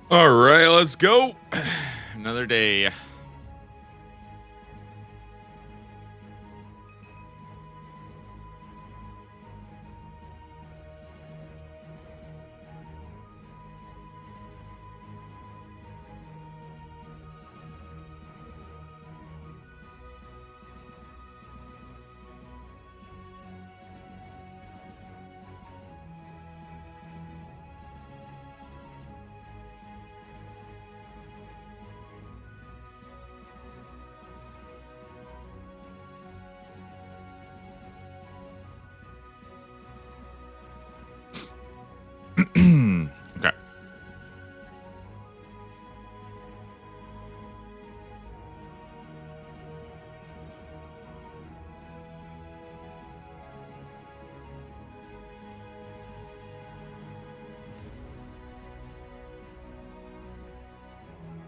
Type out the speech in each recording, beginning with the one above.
All right, let's go. Another day. Okay.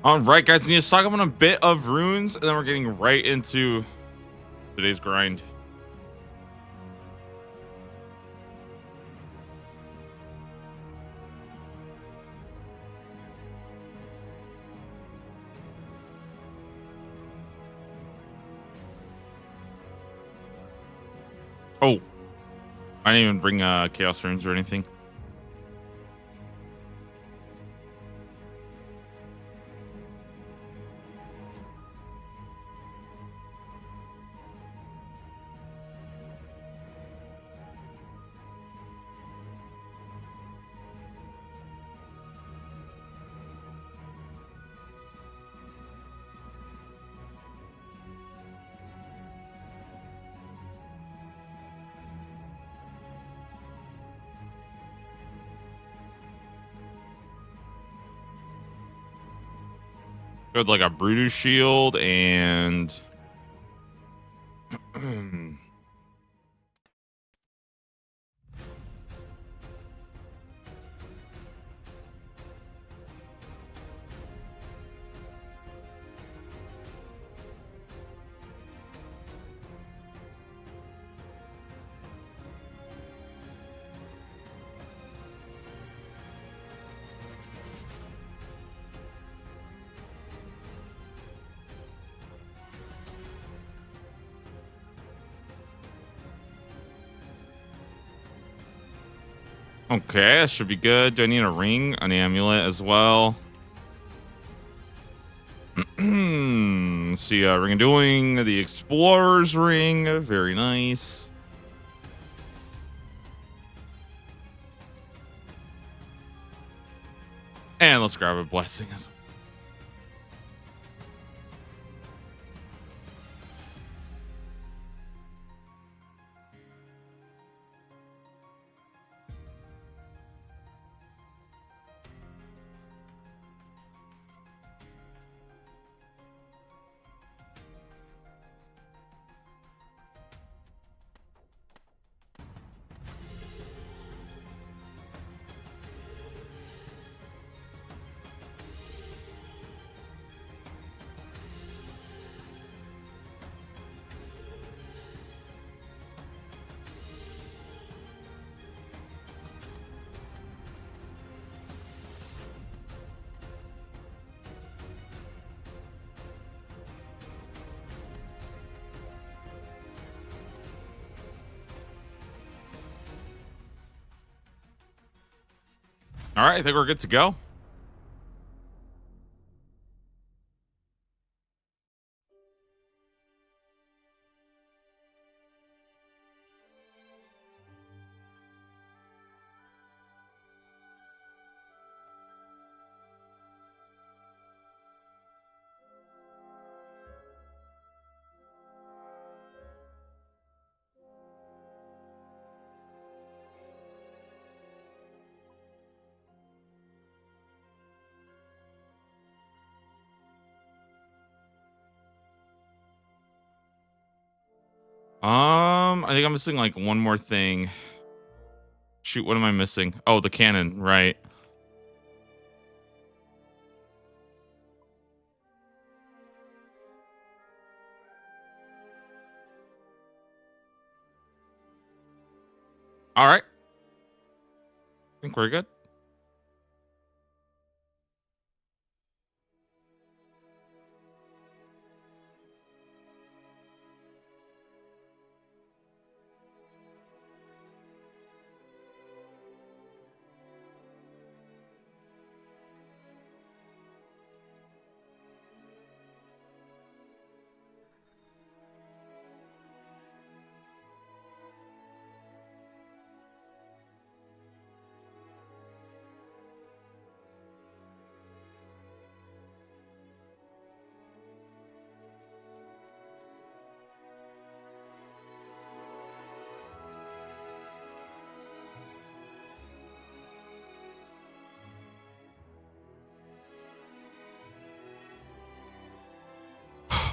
All right, guys, we need to talk about a bit of runes, and then we're getting right into today's grind. Oh, I didn't even bring chaos runes or anything. Good, like a Brutus shield and okay, that should be good. Do I need a ring, an amulet as well? Let's see, ring of doing the explorer's ring, very nice. And let's grab a blessing as well. All right, I think we're good to go. I think I'm missing like one more thing. Shoot, what am I missing? Oh, the cannon, right? All right, I think we're good.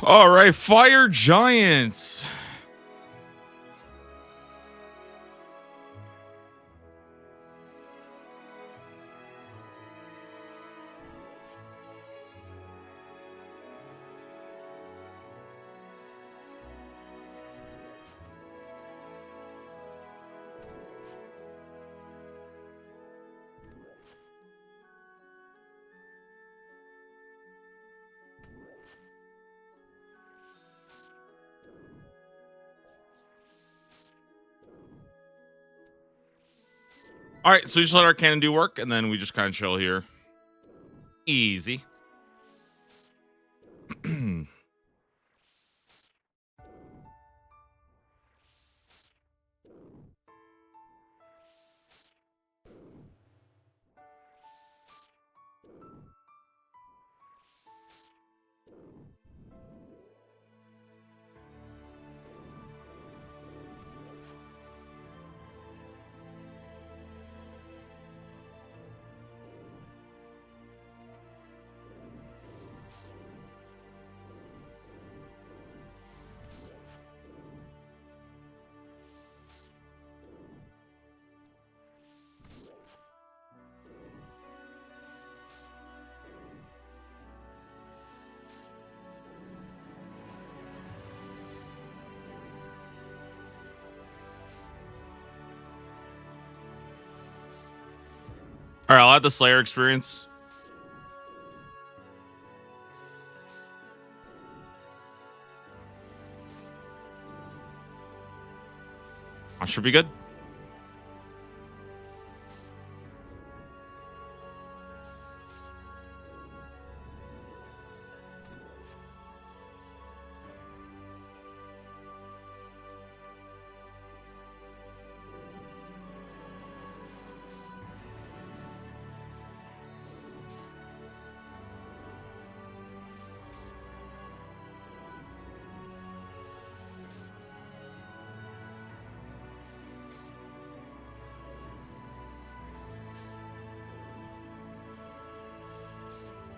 All right, fire giants. All right, so we just let our cannon do work, and then we just kind of chill here. Easy. All right, I'll add the Slayer experience. I should be good.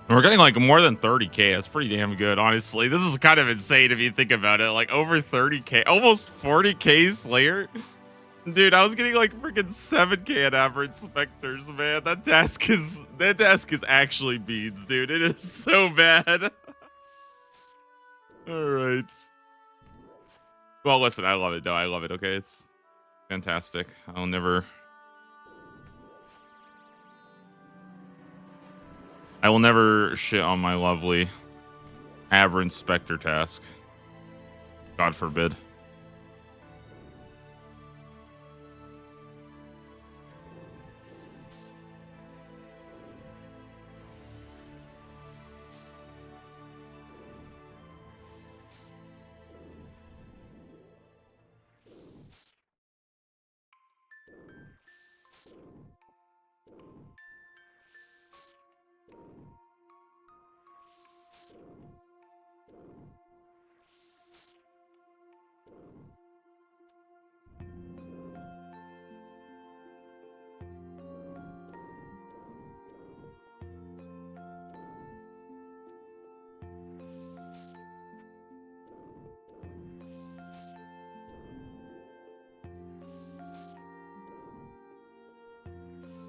And we're getting like more than 30K. That's pretty damn good, honestly. This is kind of insane if you think about it. Like over 30K, almost 40K Slayer. Dude, I was getting like freaking 7K at average specters, man. That task is actually beans, dude. It is so bad. All right. Well, listen, I love it though. I love it. Okay, it's fantastic. I will never shit on my lovely aberrant specter task. God forbid.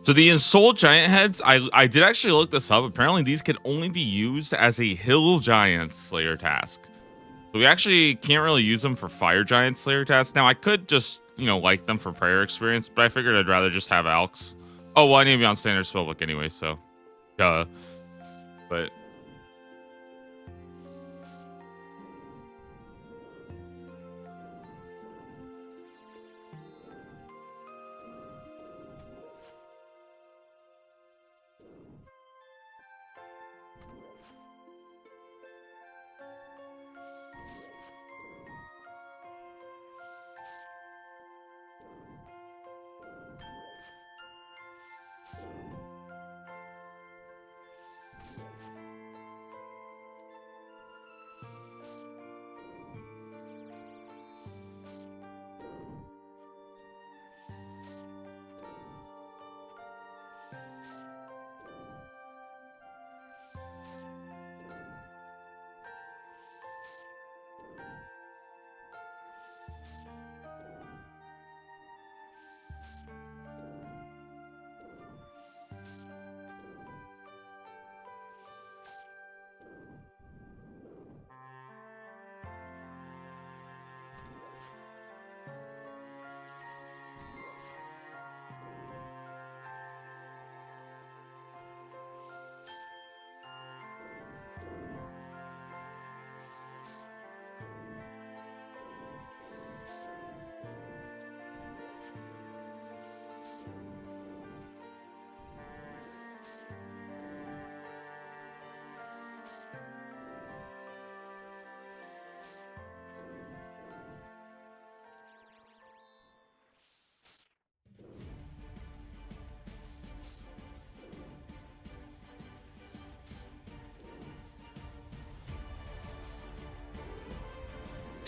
So the Ensoul Giant Heads, I did actually look this up. Apparently these can only be used as a Hill Giant Slayer task. So we actually can't really use them for Fire Giant Slayer tasks. Now I could just, like them for prayer experience, but I figured I'd rather just have Alks. Oh, well, I need to be on standard spellbook anyway, so duh. But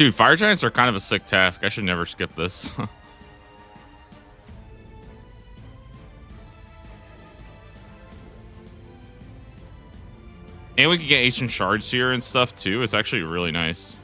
Dude, fire giants are kind of a sick task. I should never skip this. And we can get ancient shards here and stuff too. It's actually really nice.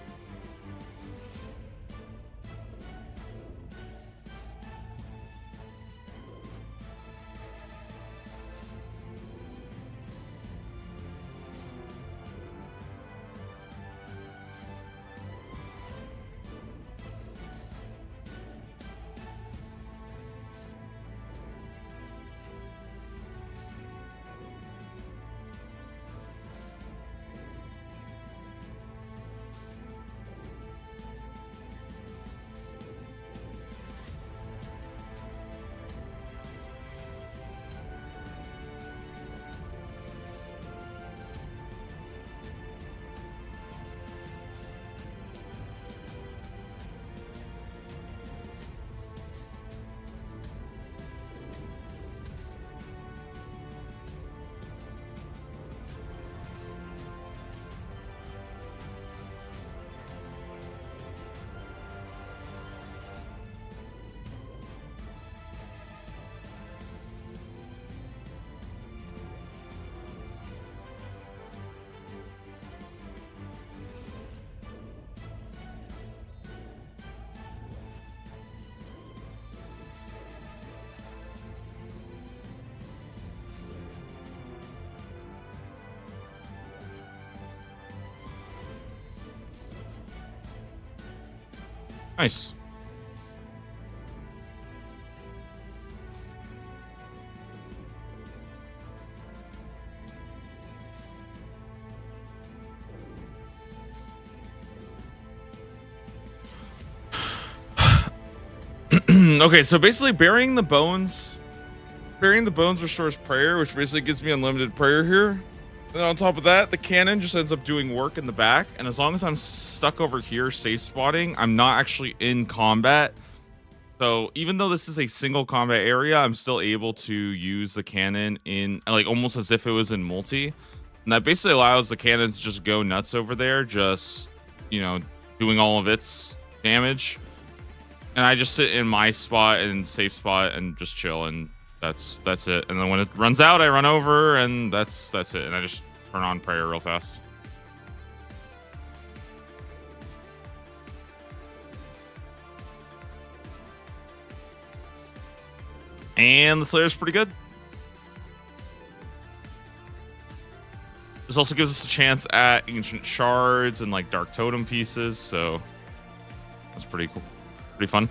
Nice. Okay, so basically burying the bones restores prayer, which basically gives me unlimited prayer here. And on top of that, the cannon just ends up doing work in the back. And as long as I'm stuck over here safe spotting, I'm not actually in combat. So even though this is a single combat area, I'm still able to use the cannon in like almost as if it was in multi. And that basically allows the cannon to just go nuts over there, just, you know, doing all of its damage. And I just sit in my spot and safe spot and just chill, and that's it. And then when it runs out, I run over, and that's it. And I just turn on prayer real fast. And the Slayer's pretty good. This also gives us a chance at ancient shards and like dark totem pieces, so that's pretty cool. Pretty fun.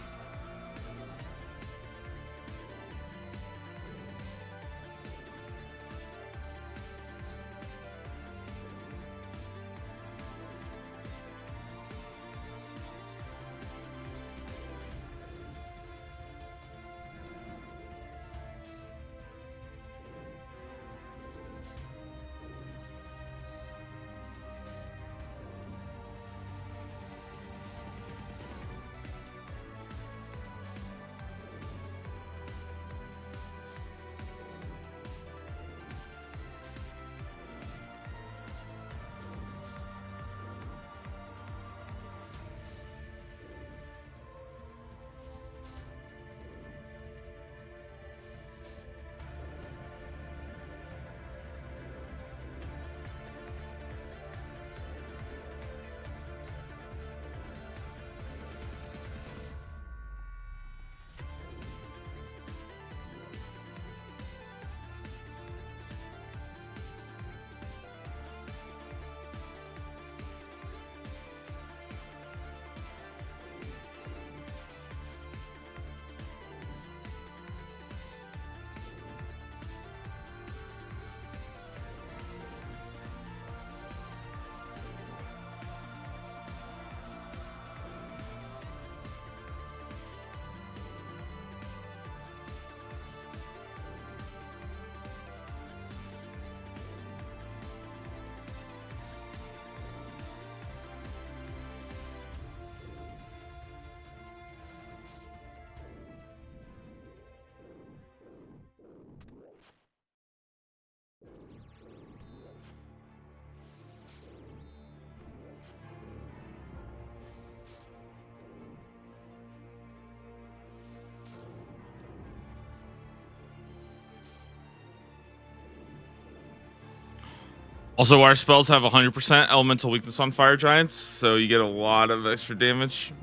Also, our spells have 100% elemental weakness on fire giants, so you get a lot of extra damage.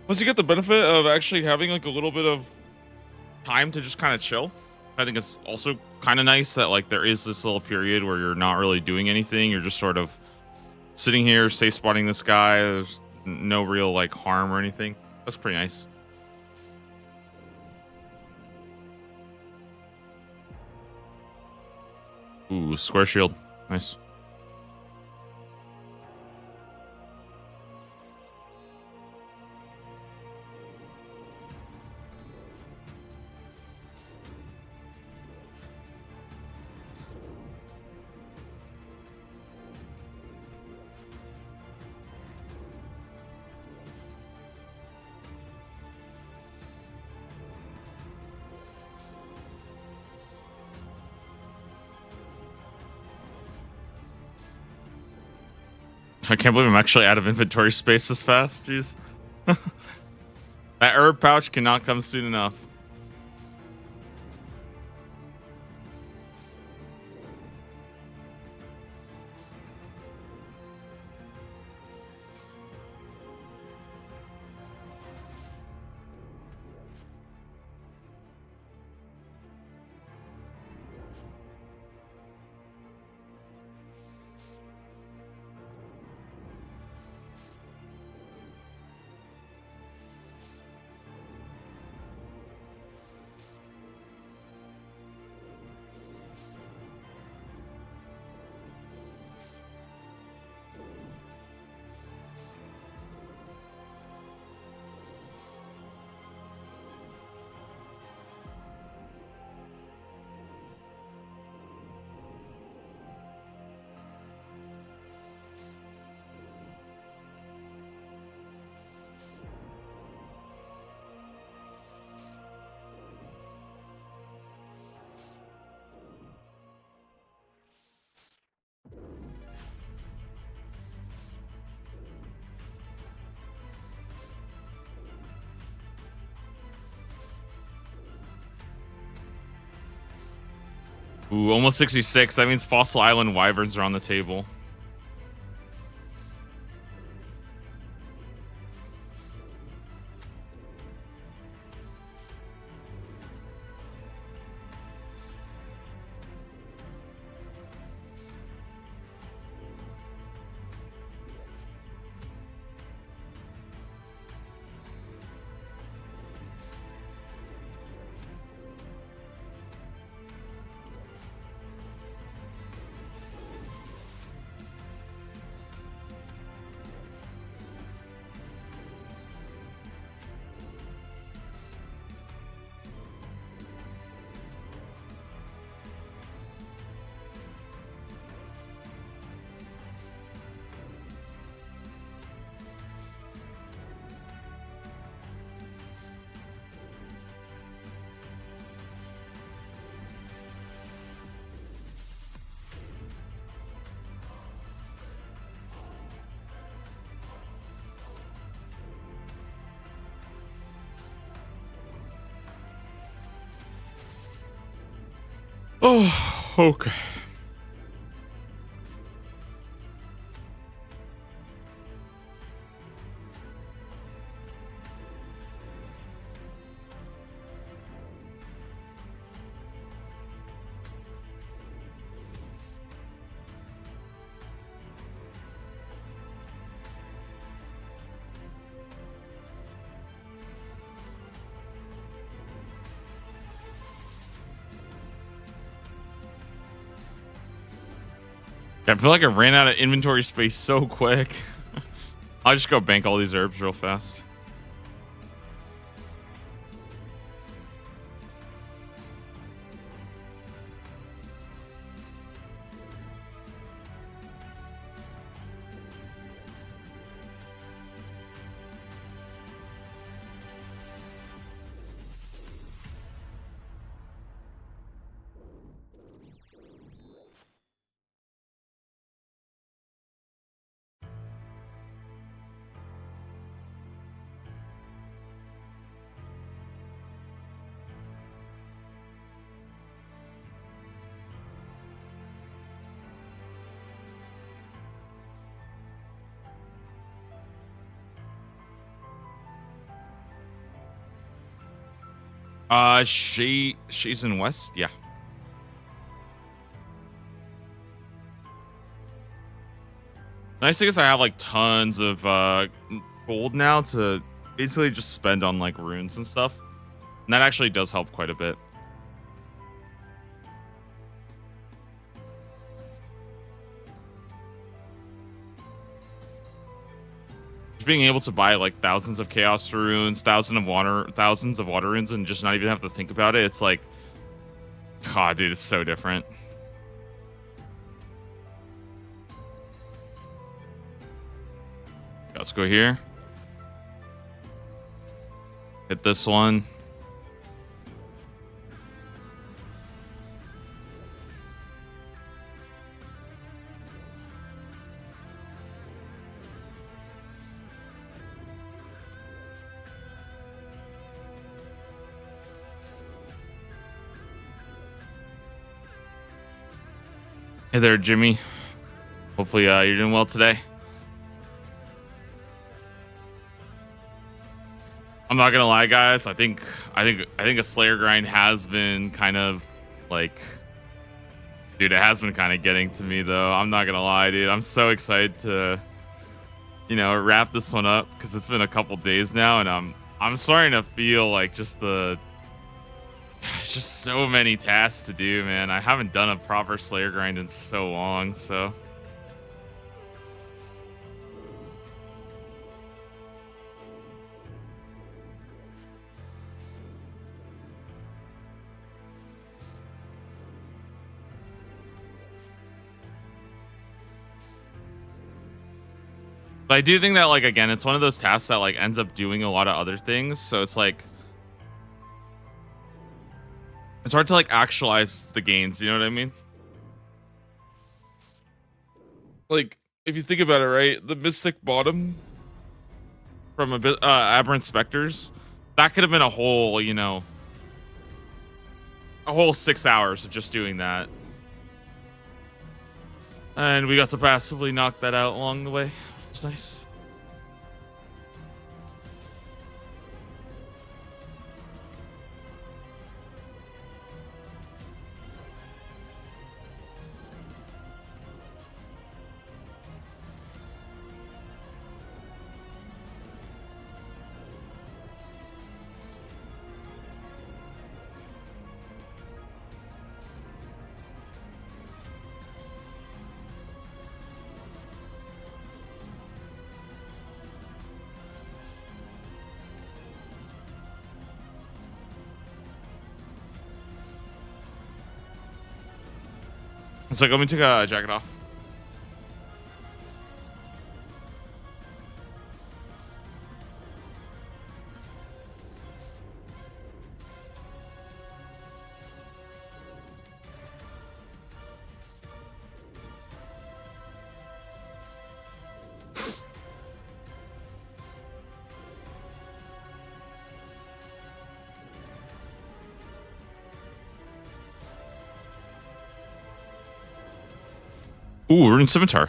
Plus, you get the benefit of actually having like a little bit of time to just kind of chill. I think it's also kind of nice that like there is this little period where you're not really doing anything. You're just sort of sitting here, safe spotting this guy. There's no real like harm or anything. That's pretty nice. Ooh, square shield. Nice. I can't believe I'm actually out of inventory space this fast. Jeez. That herb pouch cannot come soon enough. Ooh, almost 66. That means Fossil Island wyverns are on the table. Oh, okay. I feel like I ran out of inventory space so quick. I'll just go bank all these herbs real fast. She's in West. Yeah. Nice thing is I have like tons of gold now to basically just spend on like runes and stuff. And that actually does help quite a bit. Just being able to buy like thousands of chaos runes, thousands of water runes, and just not even have to think about it. It's like, God, dude, it's so different. Let's go here. Hit this one. Hey there, Jimmy. Hopefully you're doing well today. I'm not gonna lie, guys. I think a Slayer grind has been kind of like, dude, it has been kind of getting to me though. I'm not gonna lie, dude. I'm so excited to, wrap this one up because it's been a couple days now, and I'm starting to feel like just just so many tasks to do, man. I haven't done a proper Slayer grind in so long, so. But I do think that, like, again, it's one of those tasks that, like, ends up doing a lot of other things. So it's like, it's hard to, like, actualize the gains. You know what I mean? Like, if you think about it, right? The Mystic Bottom from a bit, Aberrant Specters, that could have been a whole, a whole 6 hours of just doing that. And we got to passively knock that out along the way. It's nice. It's like, let me take a jacket off. Ooh, we're in Scimitar.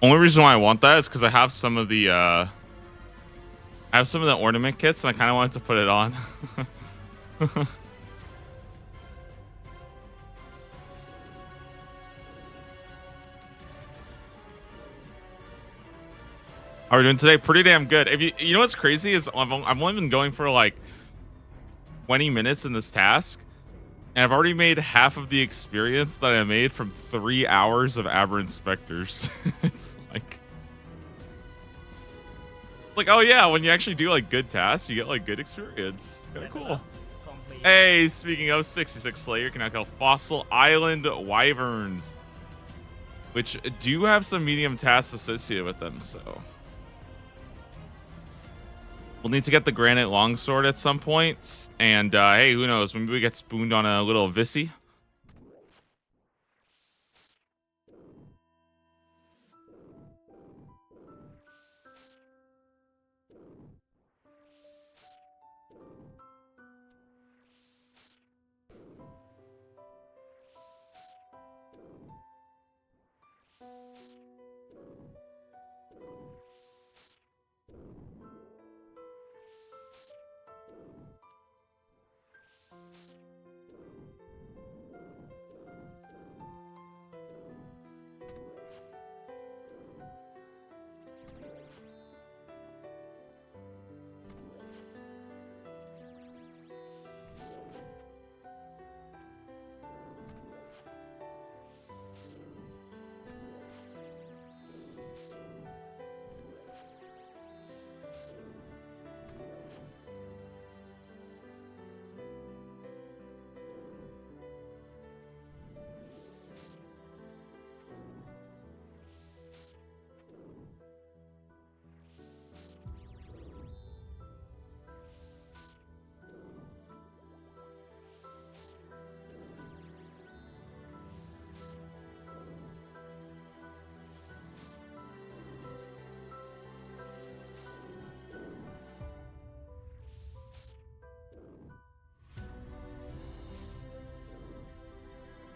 Only reason why I want that is because I have some of the ornament kits, and I kind of wanted to put it on. How are we doing today? Pretty damn good. If you know what's crazy is I've only been going for like 20 minutes in this task, and I've already made half of the experience that I made from 3 hours of Aberrant Specters. It's like, oh yeah, when you actually do like good tasks, you get like good experience. Kind of cool. Hey, speaking of 66 Slayer, can now kill Fossil Island Wyverns, which do have some medium tasks associated with them, so. We'll need to get the Granite Longsword at some point. And hey, who knows? Maybe we get spooned on a little Visi.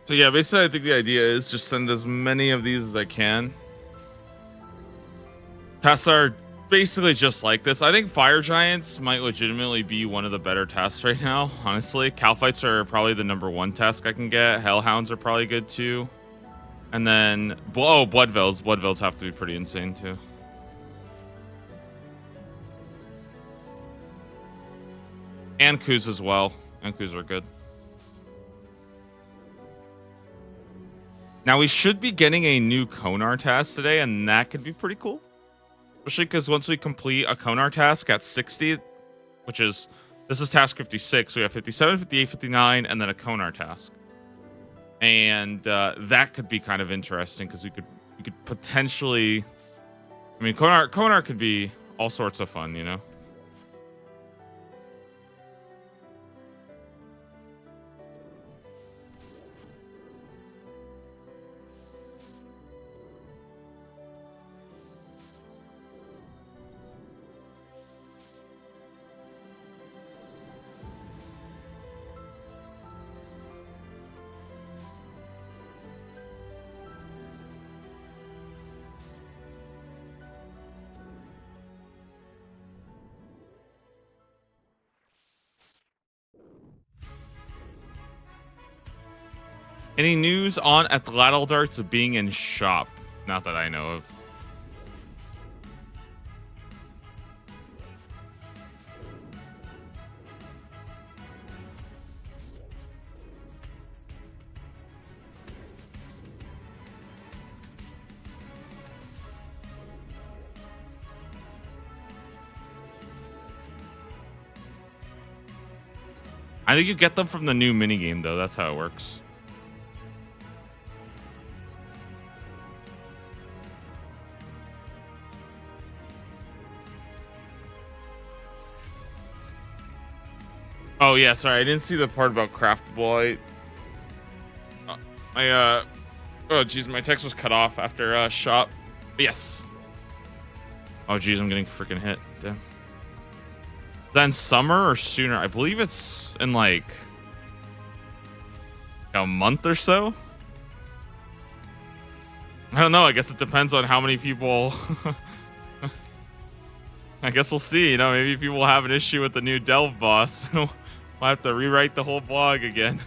So yeah, basically, I think the idea is just send as many of these as I can. Tests are basically just like this. I think Fire Giants might legitimately be one of the better tests right now, honestly. Calfights are probably the #1 task I can get. Hellhounds are probably good too. And then, oh, Bloodveils. Bloodveils have to be pretty insane too. And Kuz as well. And Kuz are good. Now, we should be getting a new Konar task today, and that could be pretty cool. Especially because once we complete a Konar task at 60, which is, this is task 56, we have 57, 58, 59, and then a Konar task. And that could be kind of interesting because we could potentially, I mean, Konar could be all sorts of fun, you know? Any news on Atlatl Darts being in shop? Not that I know of. I think you get them from the new minigame, though. That's how it works. Oh, yeah, sorry. I didn't see the part about craftable. Oh, geez, my text was cut off after shop. But yes. Oh, geez, I'm getting freaking hit. Damn. Then summer or sooner? I believe it's in like a month or so. I don't know. I guess it depends on how many people. I guess we'll see. You know, maybe people have an issue with the new Delve boss. We'll have to rewrite the whole blog again.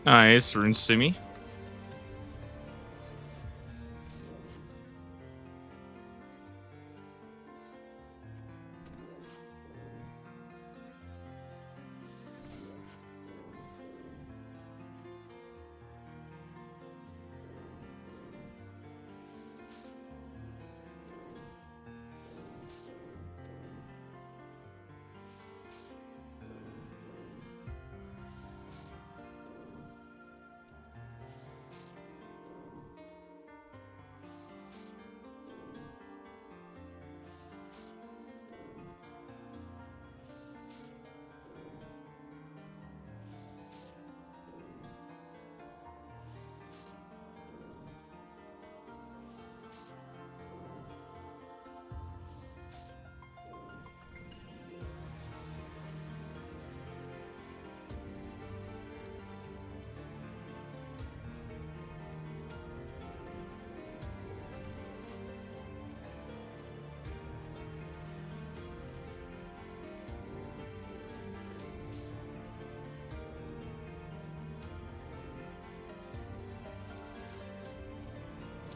Nice, Rune Simi.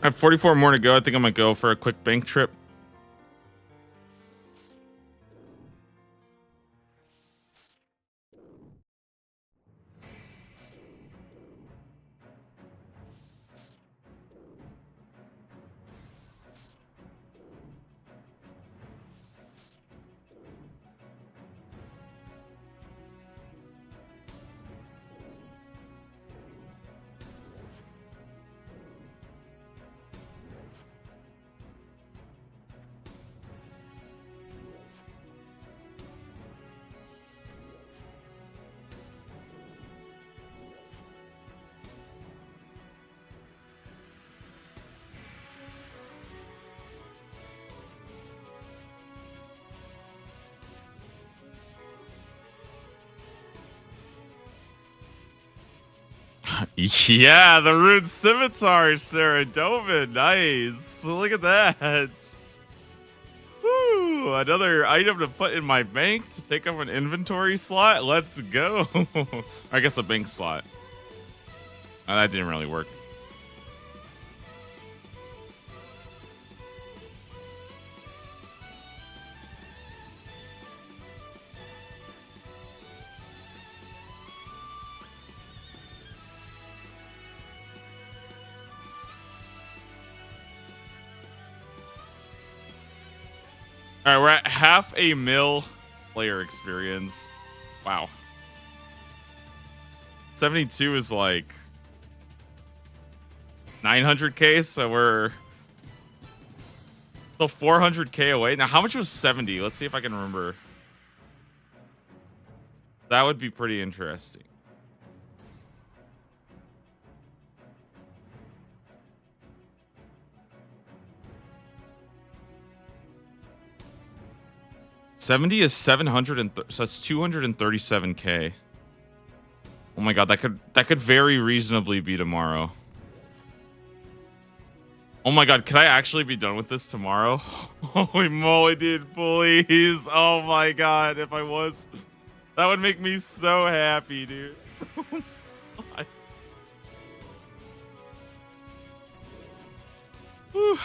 I have 44 more to go. I think I'm gonna go for a quick bank trip. Yeah, the Rune Scimitar, Sarah Doman. Nice. Look at that. Woo, another item to put in my bank to take up an inventory slot. Let's go. I guess a bank slot. Oh, that didn't really work. All right, we're at 500,000 player experience. Wow. 72 is like 900k, so we're still 400k away. Now, how much was 70? Let's see if I can remember. That would be pretty interesting. $70 is 700, so that's 237k. Oh my god, that could very reasonably be tomorrow. Oh my god, could I actually be done with this tomorrow? Holy moly, dude, please. Oh my god, if I was, that would make me so happy, dude. Whew.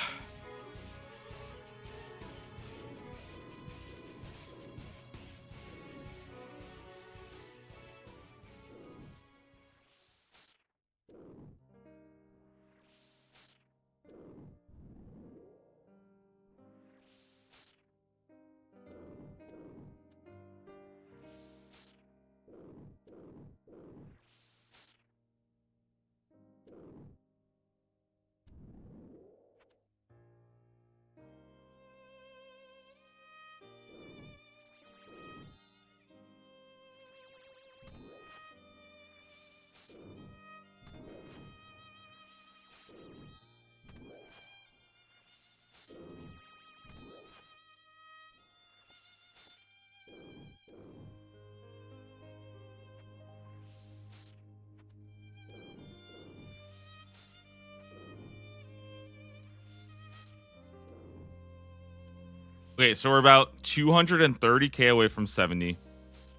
Okay, so we're about 230k away from 70.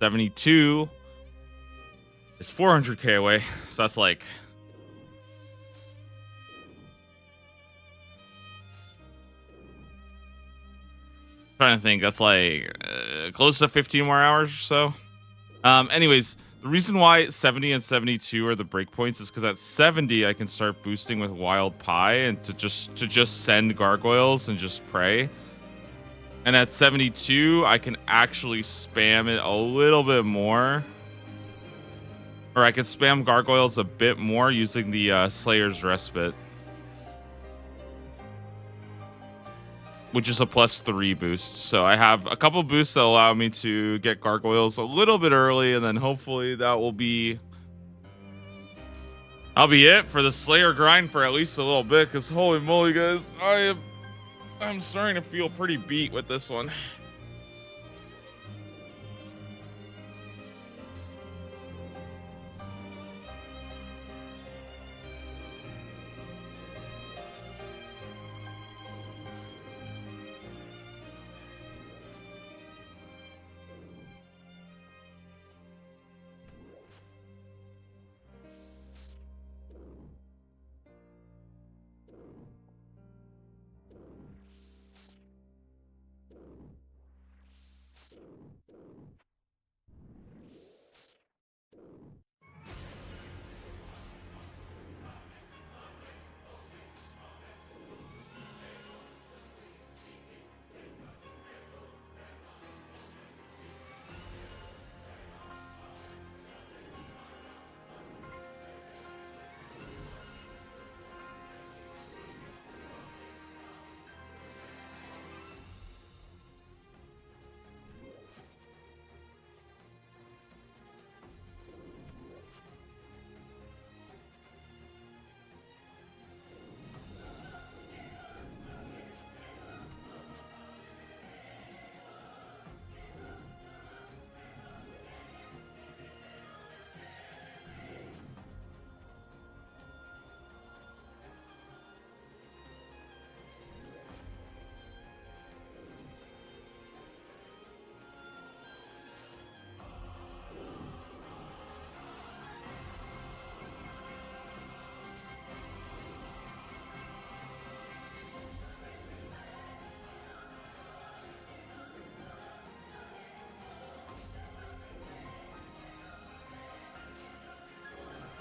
72. is 400k away. So that's like trying to think. That's like close to 15 more hours or so. Anyways, the reason why 70 and 72 are the breakpoints is because at 70 I can start boosting with Wild Pie and to just send gargoyles and just pray. And at 72 I can actually spam it a little bit more. Or I can spam gargoyles a bit more using the Slayer's Respite, which is a +3 boost. So I have a couple boosts that allow me to get gargoyles a little bit early, and then hopefully that'll be it for the Slayer grind for at least a little bit. Because holy moly, guys, I'm starting to feel pretty beat with this one.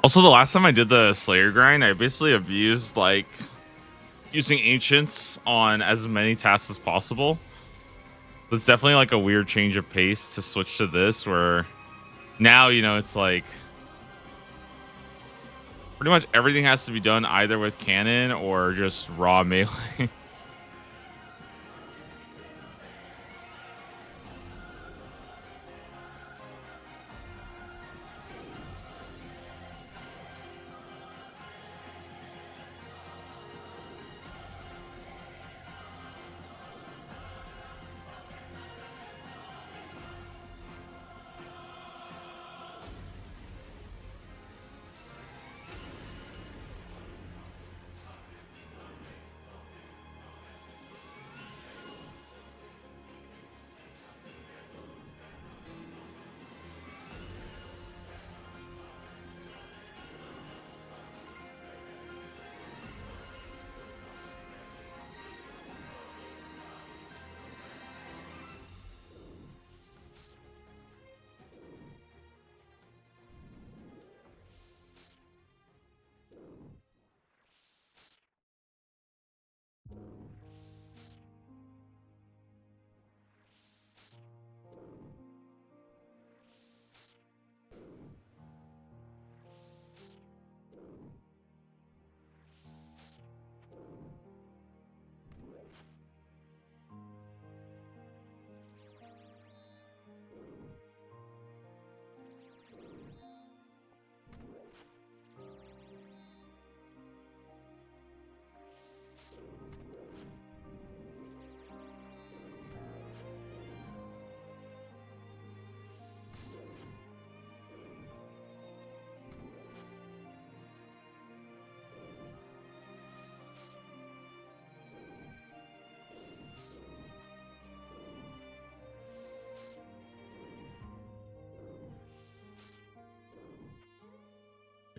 Also, the last time I did the Slayer grind, I basically abused like using ancients on as many tasks as possible. So it's definitely like a weird change of pace to switch to this, where now, it's like pretty much everything has to be done either with cannon or just raw melee.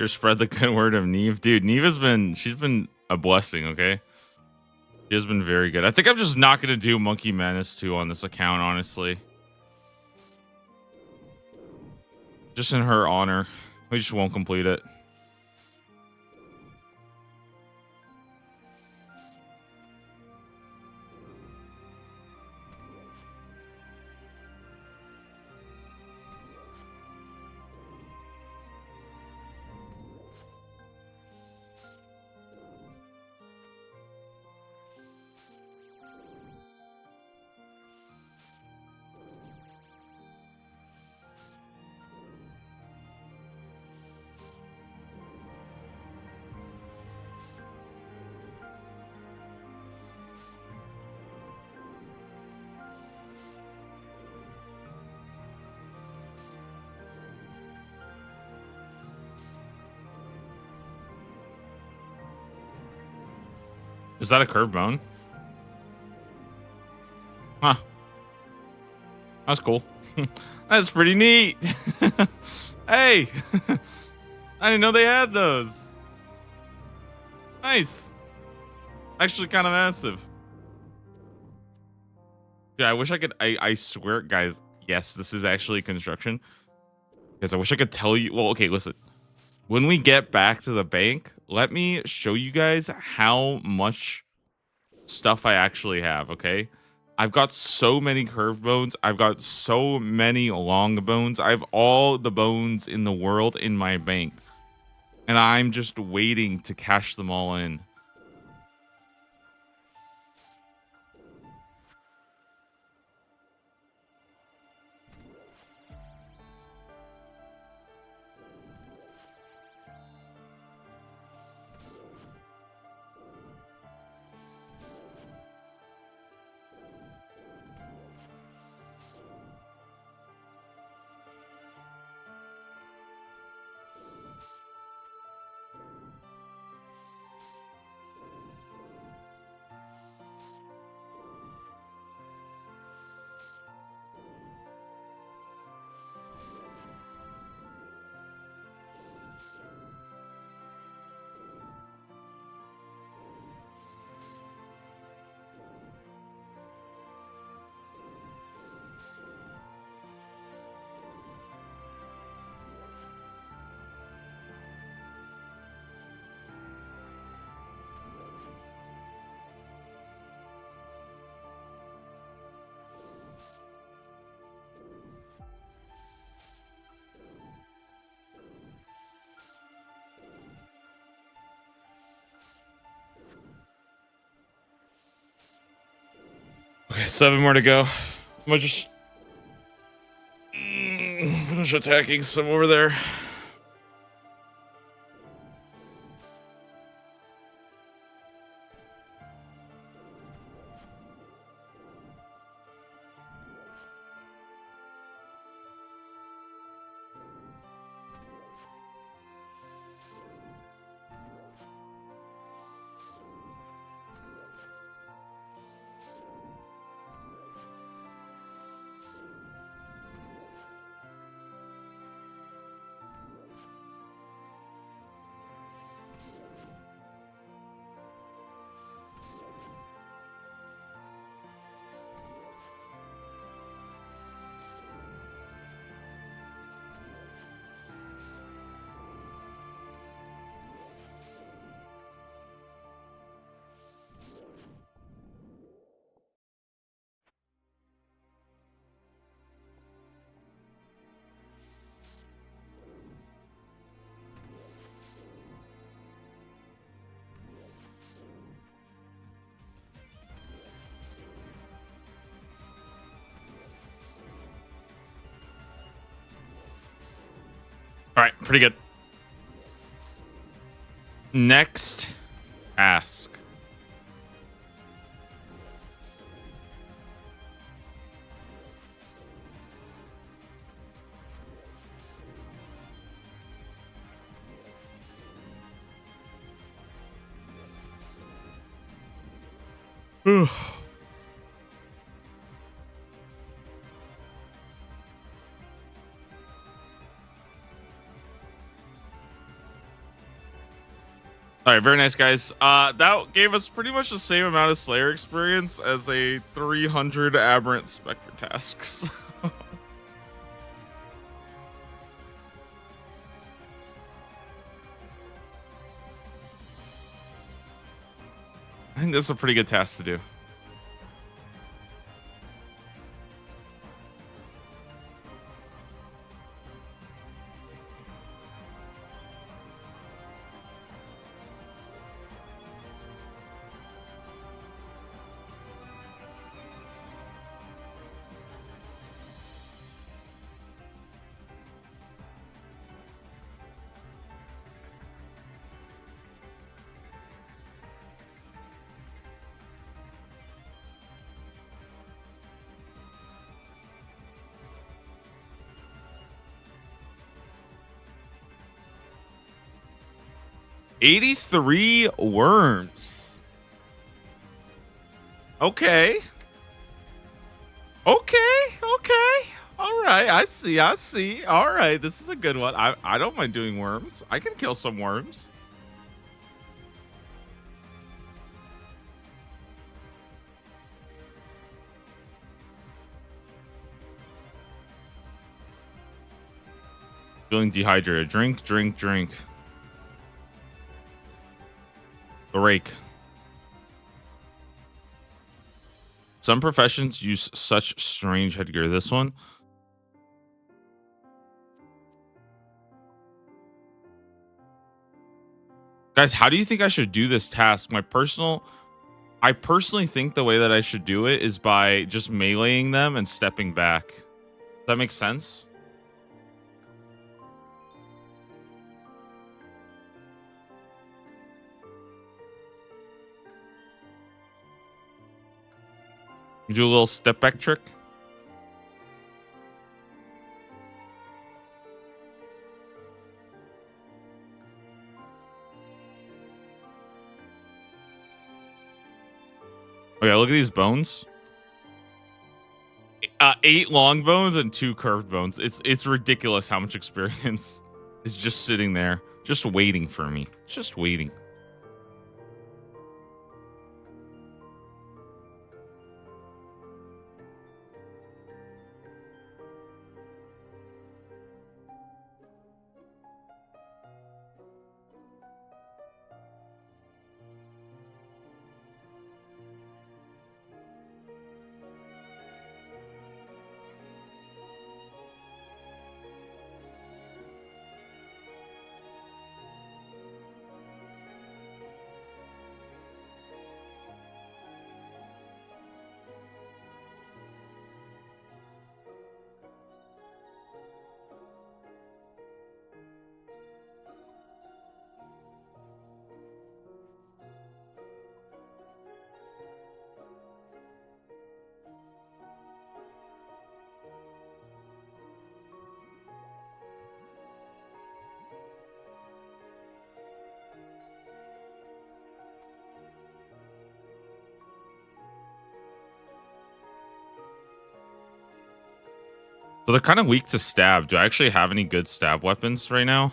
Here, spread the good word of Nieve. Dude, she's been a blessing, okay? She has been very good. I think I'm just not going to do Monkey Menace 2 on this account, honestly. Just in her honor. We just won't complete it. Is that a curved bone? Huh. That's cool. That's pretty neat. Hey. I didn't know they had those. Nice. Actually kind of massive. Yeah, I wish I could. I swear, guys. Yes, this is actually construction. Because I wish I could tell you. Well, okay, listen. When we get back to the bank, let me show you guys how much stuff I actually have, okay? I've got so many curved bones. I've got so many long bones. I have all the bones in the world in my bank. And I'm just waiting to cash them all in. Okay, 7 more to go. I'm gonna just finish attacking some over there. All right, pretty good. Next, ask. All right, very nice, guys. That gave us pretty much the same amount of Slayer experience as a 300 aberrant Spectre tasks. I think that's a pretty good task to do. $83 worms. Okay. Okay. Okay. All right. I see. I see. All right. This is a good one. I don't mind doing worms. I can kill some worms. Feeling dehydrated. Drink, drink, drink. The rake. Some professions use such strange headgear. This one. Guys, how do you think I should do this task? I personally think the way that I should do it is by just meleeing them and stepping back. Does that make sense? Do a little step back trick. Okay, look at these bones. 8 long bones and 2 curved bones. It's ridiculous how much experience is just sitting there, just waiting for me. Just waiting. So they're kind of weak to stab. Do I actually have any good stab weapons right now?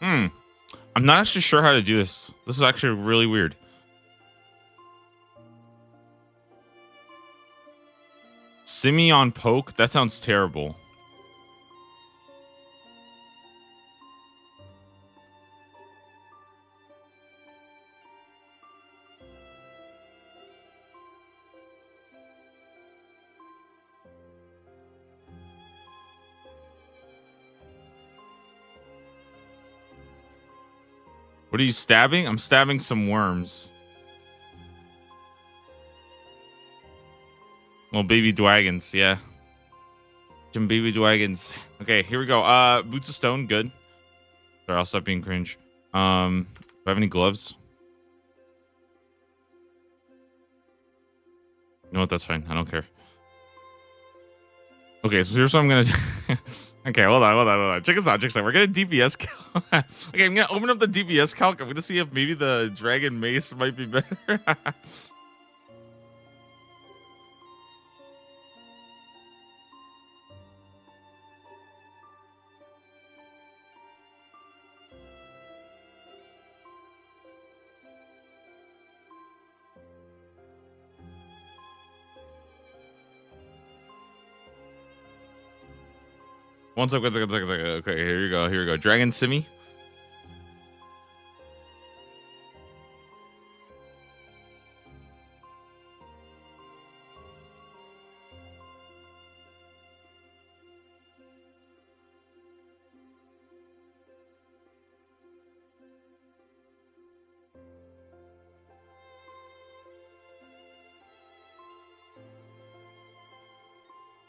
Hmm. I'm not actually sure how to do this. This is actually really weird. Simeon poke? That sounds terrible. What are you stabbing? I'm stabbing some worms. Well, baby dragons, yeah. Some baby dragons. Okay, here we go. Boots of stone, good. Sorry, I'll stop being cringe. Do I have any gloves? You know what? That's fine. I don't care. Okay, so here's what I'm gonna do. Okay, hold on. Check this out. We're gonna DPS calc. Okay, I'm gonna open up the DPS calc. I'm gonna see if maybe the dragon mace might be better. One second. Okay, here we go. Dragon Simi.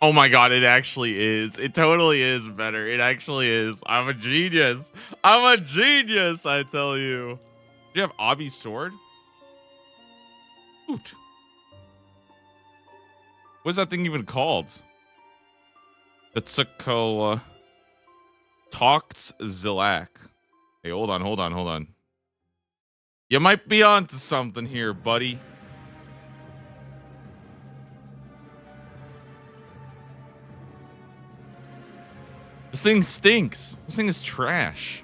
Oh my god, it actually is. It totally is better. It actually is. I'm a genius. I tell you. Do you have Obby's sword? Hoot. What's that thing even called? The Tsuko Talked Zilak. Hey, hold on. You might be onto something here, buddy. This thing stinks. This thing is trash.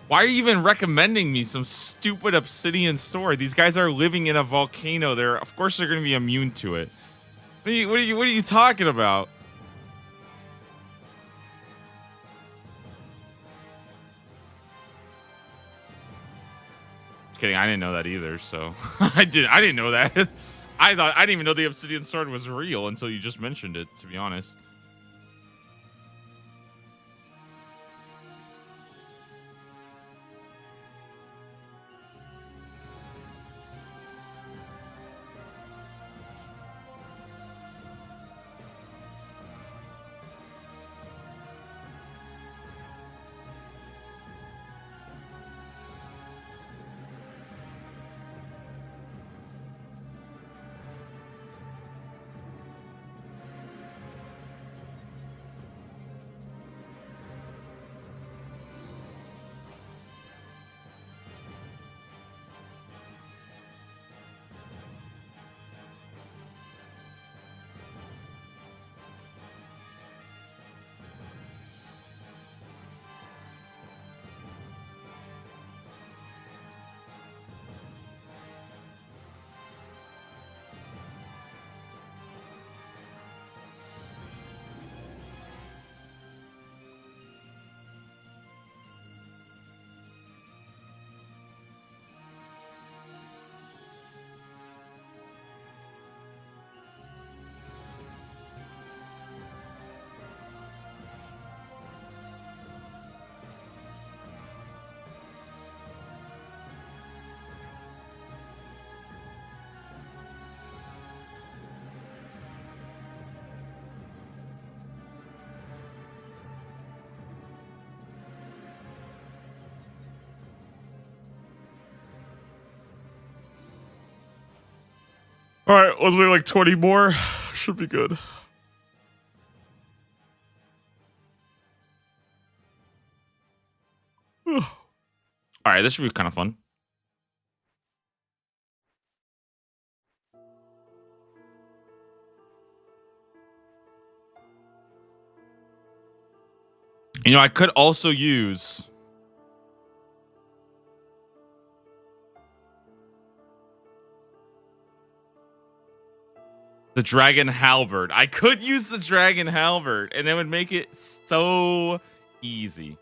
Why are you even recommending me some stupid obsidian sword? These guys are living in a volcano. Of course they're going to be immune to it. What are you talking about? Just kidding. I didn't know that either. So I didn't know that. I didn't even know the obsidian sword was real until you just mentioned it, to be honest. All right, let's wait like 20 more. Should be good. All right, this should be kind of fun. You know, I could also use the Dragon Halberd. I could use the Dragon Halberd, and it would make it so easy.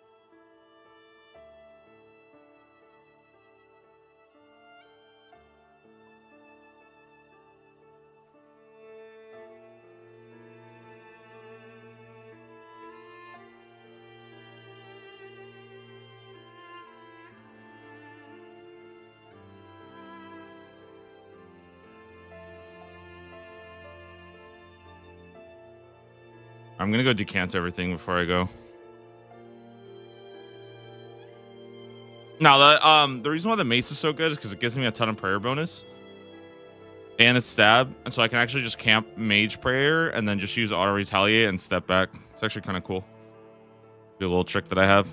I'm gonna go decant everything before I go. Now the reason why the mace is so good is because it gives me a ton of prayer bonus and it's stab, and so I can actually just camp mage prayer and then just use auto retaliate and step back. It's actually kind of cool. Do a little trick that I have.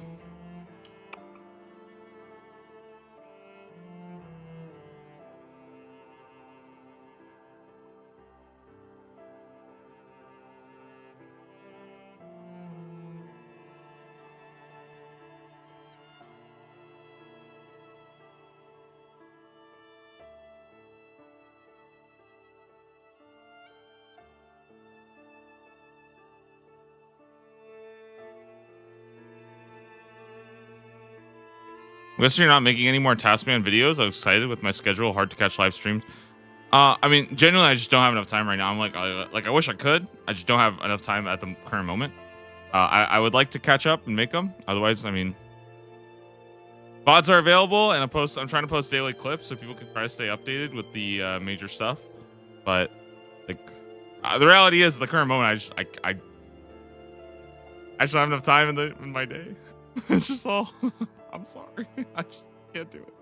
I guess you're not making any more Taskman videos. I'm excited with my schedule, hard to catch live streams. I mean, genuinely, I just don't have enough time right now. I'm like I wish I could. I just don't have enough time at the current moment. I would like to catch up and make them. Otherwise, I mean, VODs are available, and I'm trying to post daily clips so people can try to stay updated with the major stuff. But like, the reality is, the current moment, I just don't have enough time in my day. It's just all. I'm sorry. I just can't do it.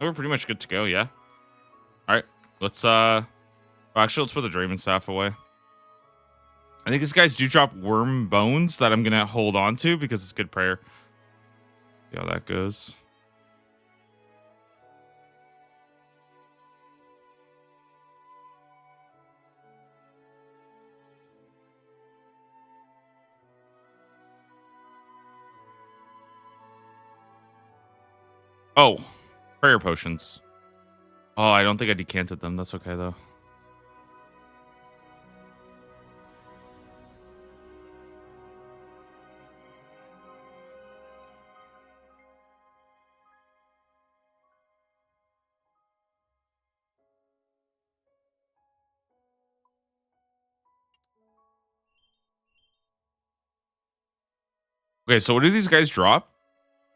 We're pretty much good to go, yeah. All right, let's actually let's put the Draven staff away. I think these guys do drop worm bones that I'm gonna hold on to because it's good prayer. See how that goes. Oh, prayer potions. Oh, I don't think I decanted them. That's okay though. Okay, so what do these guys drop?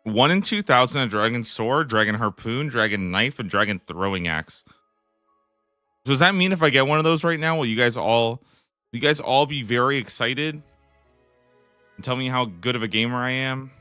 1 in 2,000 a dragon sword, dragon harpoon, dragon knife, and dragon throwing axe. So does that mean if I get one of those right now, will you guys all be very excited and tell me how good of a gamer I am?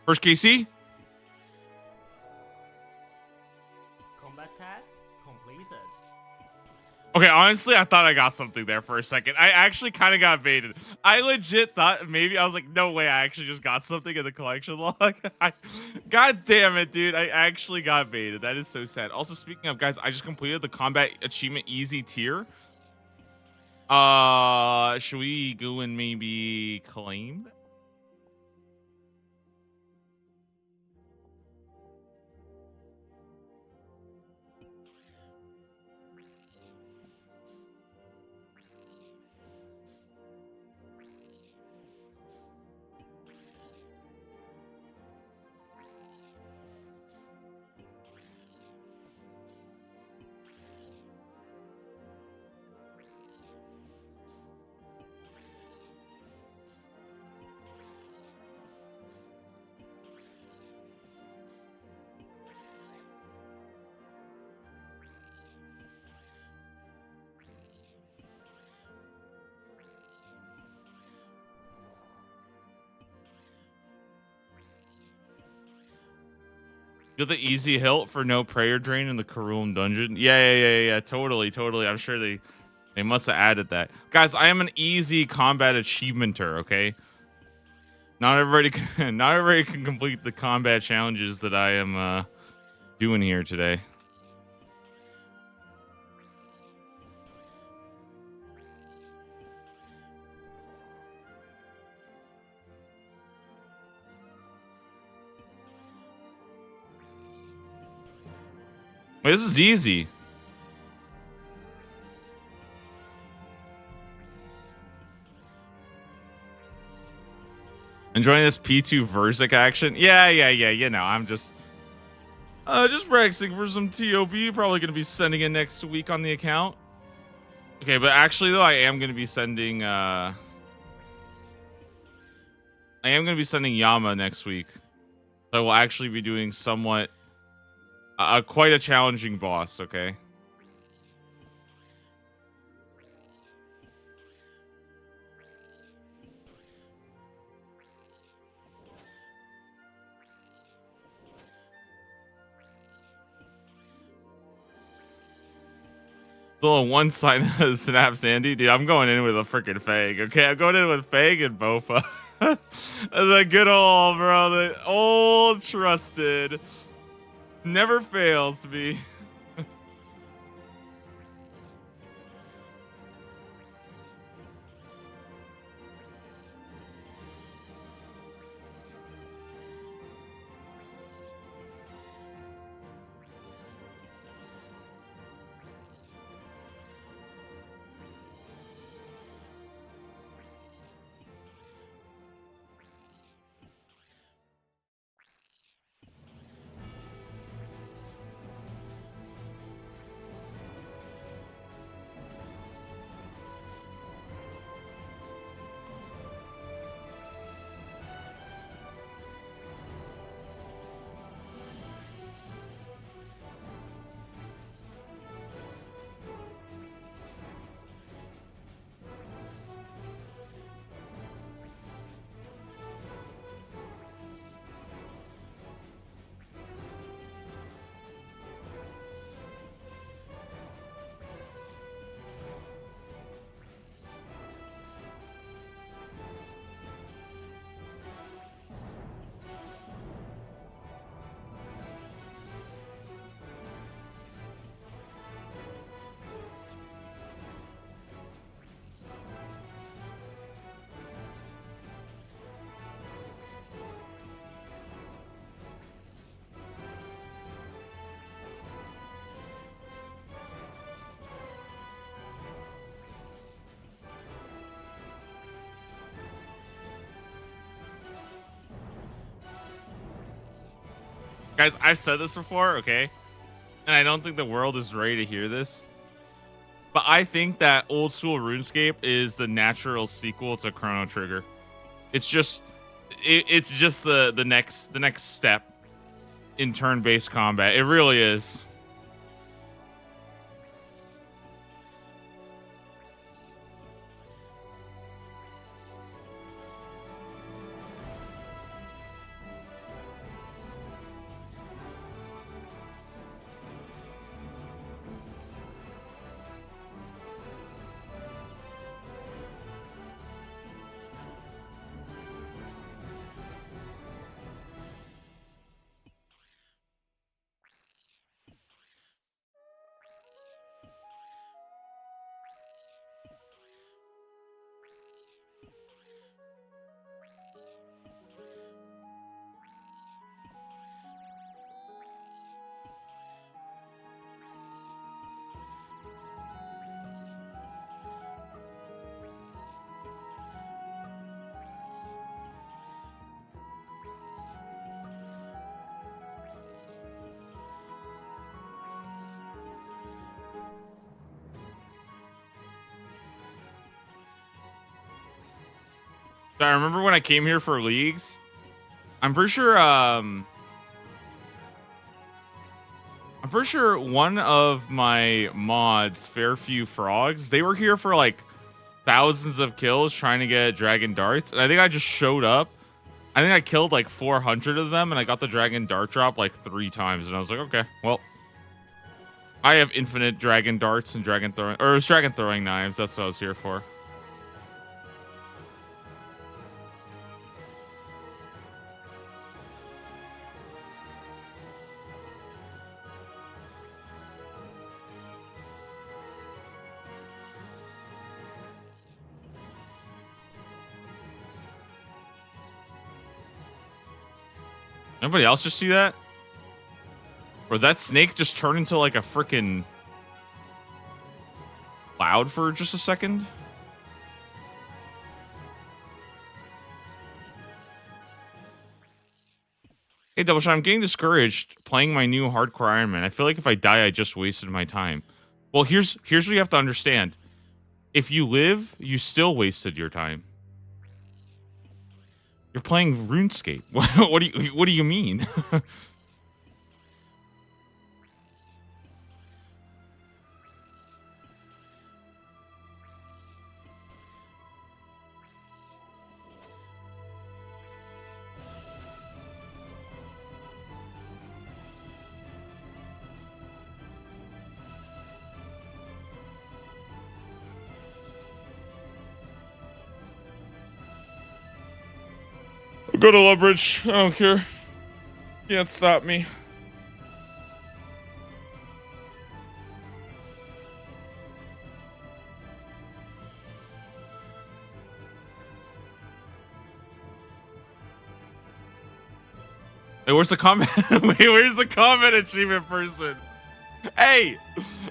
First KC? Combat task completed. Okay, honestly, I thought I got something there for a second. I actually kind of got baited. I legit thought maybe I was like, no way, I actually just got something in the collection log. God damn it, dude. I actually got baited. That is so sad. Also, speaking of, guys, I just completed the combat achievement easy tier. Should we go and maybe claim that? You're the easy hilt for no prayer drain in the Karoom dungeon. Yeah. Totally. I'm sure they must have added that. Guys, I am an easy combat achievementer, okay? Not everybody can complete the combat challenges that I am doing here today. Wait, this is easy. Enjoying this P2 Versic action? Yeah. You know, I'm just practicing for some TOB. Probably going to be sending it next week on the account. Okay, but actually, though, I am going to be sending Yama next week. So I will actually be doing somewhat quite a challenging boss, okay? The one side snap Sandy, dude. I'm going in with a freaking Fang. Okay, I'm going in with Fang and Bofa. The good old bro, the old trusted, never fails to be. Guys, I've said this before, okay? And I don't think the world is ready to hear this. But I think that old school RuneScape is the natural sequel to Chrono Trigger. It's just the next step in turn-based combat. It really is. I remember when I came here for leagues. I'm pretty sure one of my mods, Fairview Frogs, they were here for like thousands of kills trying to get dragon darts, and I think I just showed up. I think I killed like 400 of them, and I got the dragon dart drop like 3 times, and I was like, okay, well, I have infinite dragon darts and dragon throwing, or it was dragon throwing knives. That's what I was here for. Anybody else just see that? Or that snake just turned into like a freaking cloud for just a second? Hey, Double Shot, I'm getting discouraged playing my new hardcore Iron Man. I feel like if I die, I just wasted my time. Well, here's what you have to understand. If you live, you still wasted your time. You're playing RuneScape. What do you mean? Go to Lubbridge. I don't care. Can't stop me. Hey, where's the comment? Wait, where's the comment achievement person? Hey,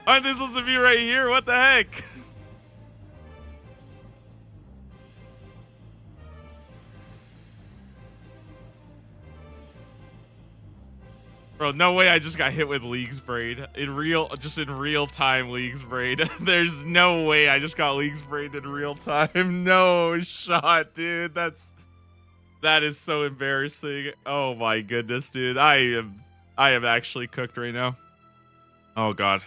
aren't they supposed to be right here? What the heck? Bro, no way I just got hit with League's Braid. In real time League's Braid. There's no way I just got League's Braid in real time. No shot, dude. That is so embarrassing. Oh my goodness, dude. I am actually cooked right now. Oh god.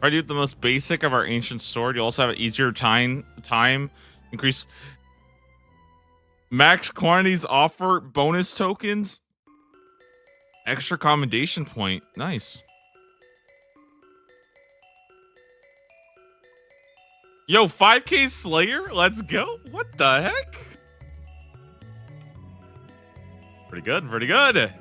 Already with the most basic of our ancient sword, you also have an easier time increase. Max quantities offer bonus tokens. Extra commendation point. Nice. Yo, 5K Slayer? Let's go. What the heck? Pretty good, pretty good.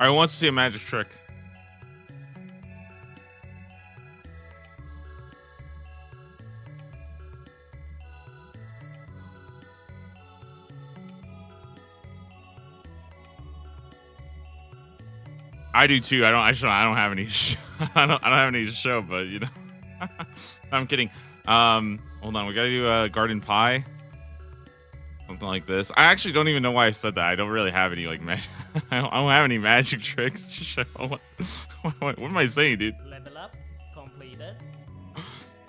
I want to see a magic trick. I do too. I don't have any. I don't have any to show, but you know. I'm kidding. Hold on. We gotta do a garden pie. Something like this. I actually don't even know why I said that. I don't really have any like magic. I don't have any magic tricks to show. What am I saying, dude? Level up completed.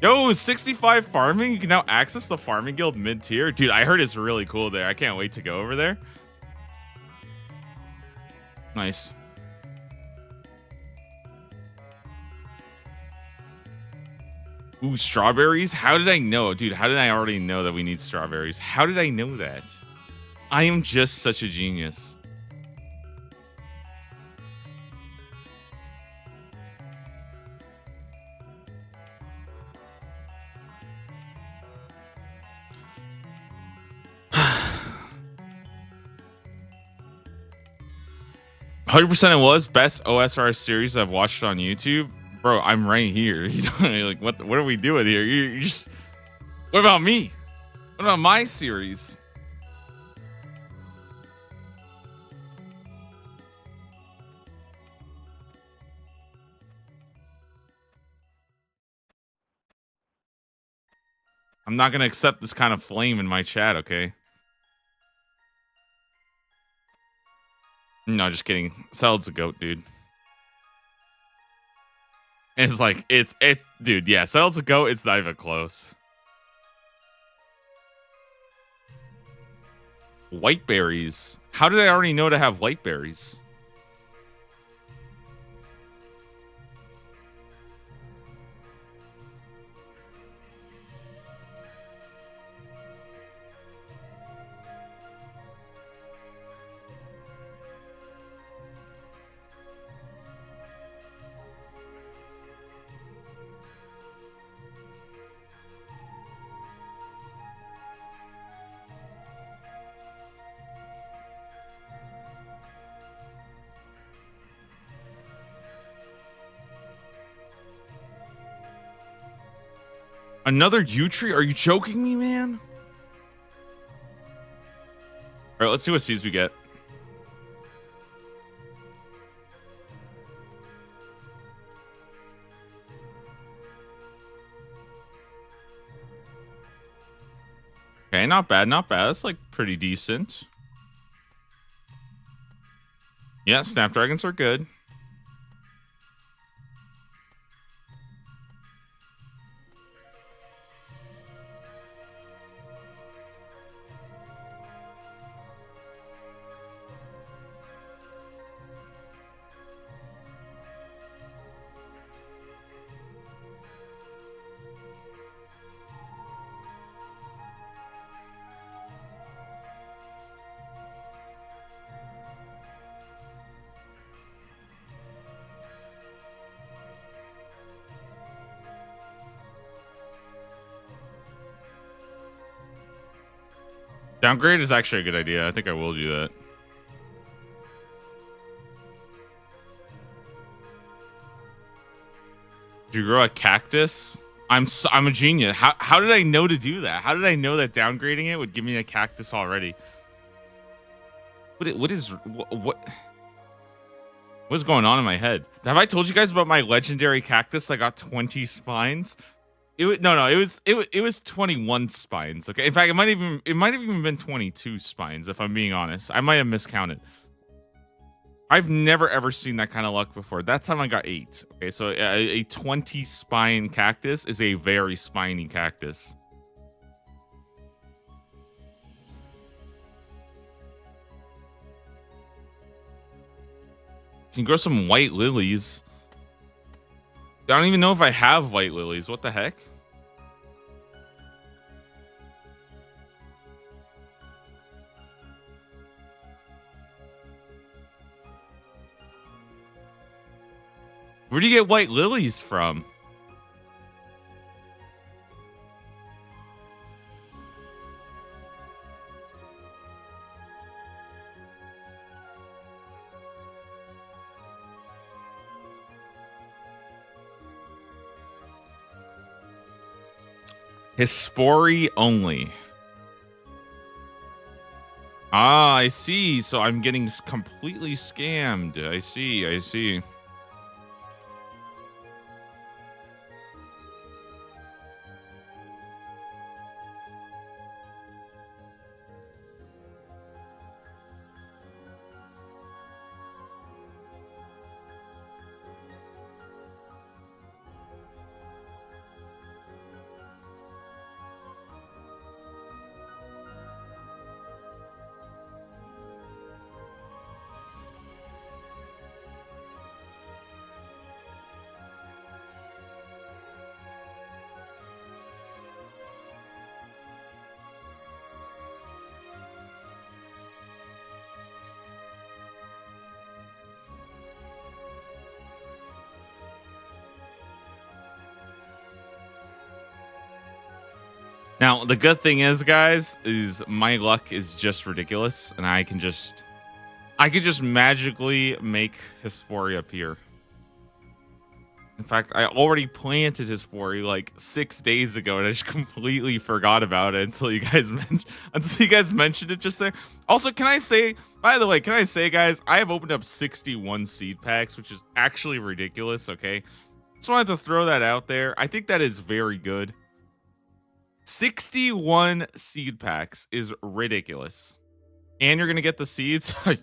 Yo, 65 farming. You can now access the farming guild mid-tier. Dude, I heard it's really cool there. I can't wait to go over there. Nice. Ooh, strawberries? How did I know? Dude, how did I already know that we need strawberries? How did I know that? I am just such a genius. 100% it was best OSR series I've watched on YouTube. Bro, I'm right here. You know, like what are we doing here? You just what about me? What about my series? I'm not gonna accept this kind of flame in my chat, okay? No, just kidding. Salad's a goat, dude. It's like dude, yeah, Salad's a goat, it's not even close. White berries. How did I already know to have white berries? Another yew tree? Are you joking me, man? All right, let's see what seeds we get. Okay, not bad, not bad. That's like pretty decent. Yeah, snapdragons are good. Downgrade is actually a good idea. I think I will do that. Did you grow a cactus? I'm a genius. How did I know to do that? How did I know that downgrading it would give me a cactus already? What's going on in my head? Have I told you guys about my legendary cactus that got 20 spines? It was 21 spines. Okay, in fact, it might have even been 22 spines. If I'm being honest, I might have miscounted. I've never ever seen that kind of luck before. That time I got 8. Okay, so a 20 spine cactus is a very spiny cactus. You can grow some white lilies. I don't even know if I have white lilies. What the heck? Where do you get white lilies from? Hispori only. Ah, I see. So I'm getting completely scammed. I see. Now, the good thing is, guys, is my luck is just ridiculous, and I could just magically make Hesperia appear. In fact, I already planted Hesperia like 6 days ago, and I just completely forgot about it until you guys mentioned it just there. Also, can I say, by the way, guys, I have opened up 61 seed packs, which is actually ridiculous. Okay, just wanted to throw that out there. I think that is very good. 61 seed packs is ridiculous. And you're going to get the seeds? Of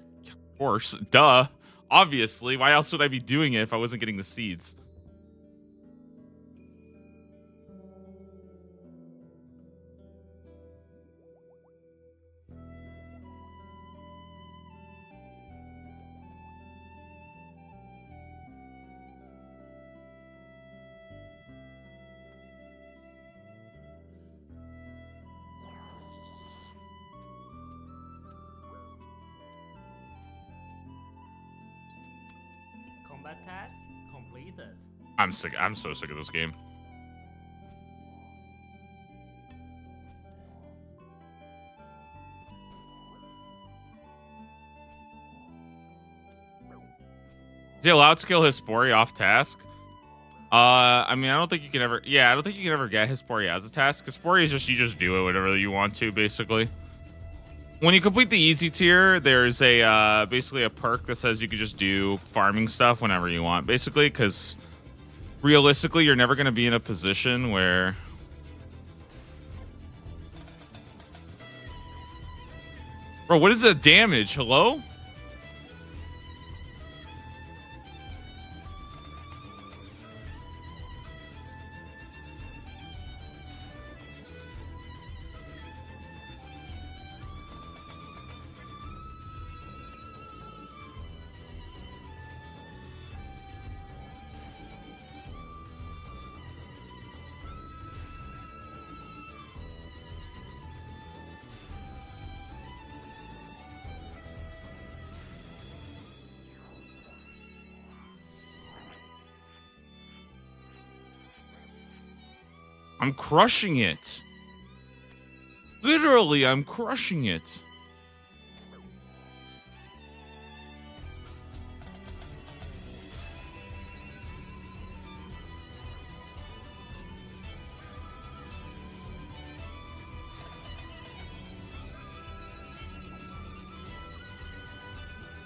course. Duh. Obviously. Why else would I be doing it if I wasn't getting the seeds? Combat task completed. I'm sick. I'm so sick of this game. Is he allowed to kill Hesperia off task? I mean, I don't think you can ever. Yeah, I don't think you can ever get Hesperia as a task. Hesperia is just you just do it whenever you want to, basically. When you complete the easy tier, there's a basically a perk that says you could just do farming stuff whenever you want, basically, because realistically, you're never going to be in a position where. Bro, what is the damage? Hello? I'm crushing it. Literally, I'm crushing it.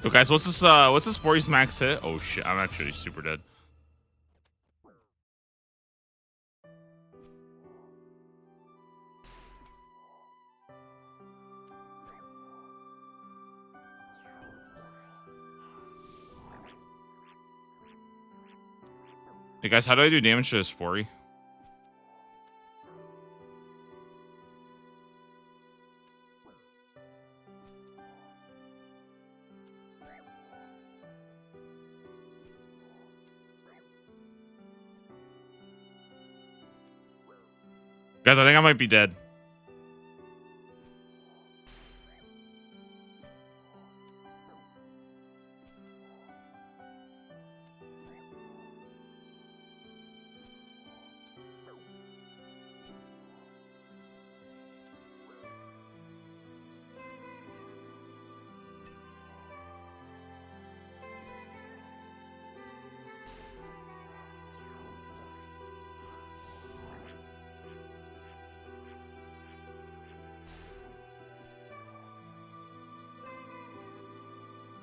Yo, guys, what's this Boris max hit? Oh shit, I'm actually super dead. Hey guys, how do I do damage to a Spori? Guys, I think I might be dead.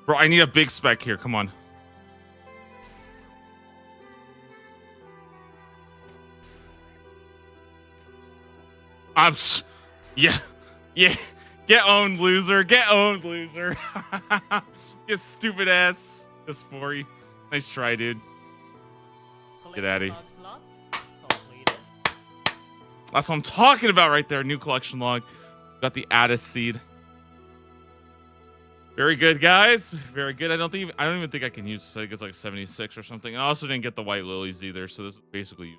Bro, I need a big spec here. Come on. Yeah. Yeah. Get owned, loser. Get owned, loser. You stupid ass. This 40. Nice try, dude. Get out of here. That's what I'm talking about right there. New collection log. Got the Addis seed. Very good, guys. Very good. I don't even think I can use this. I think it's like 76 or something. And I also didn't get the white lilies either. So this is basically,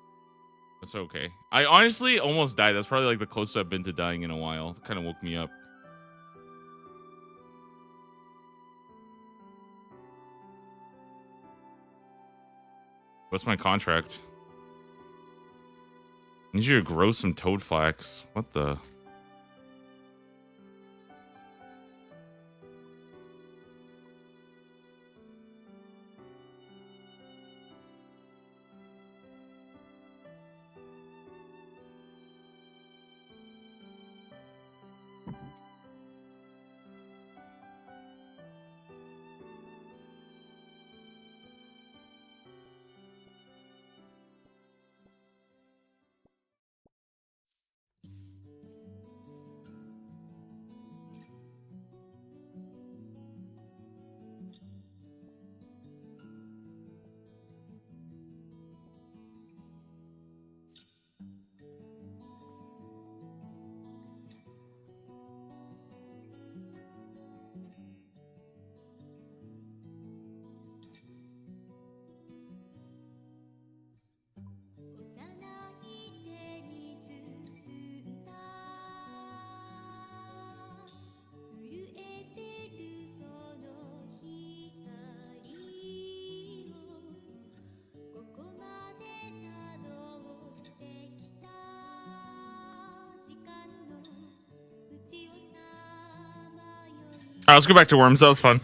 it's okay. I honestly almost died. That's probably like the closest I've been to dying in a while. It kind of woke me up. What's my contract? Need you to grow some toad flax. What the? All right, let's go back to Worms. That was fun.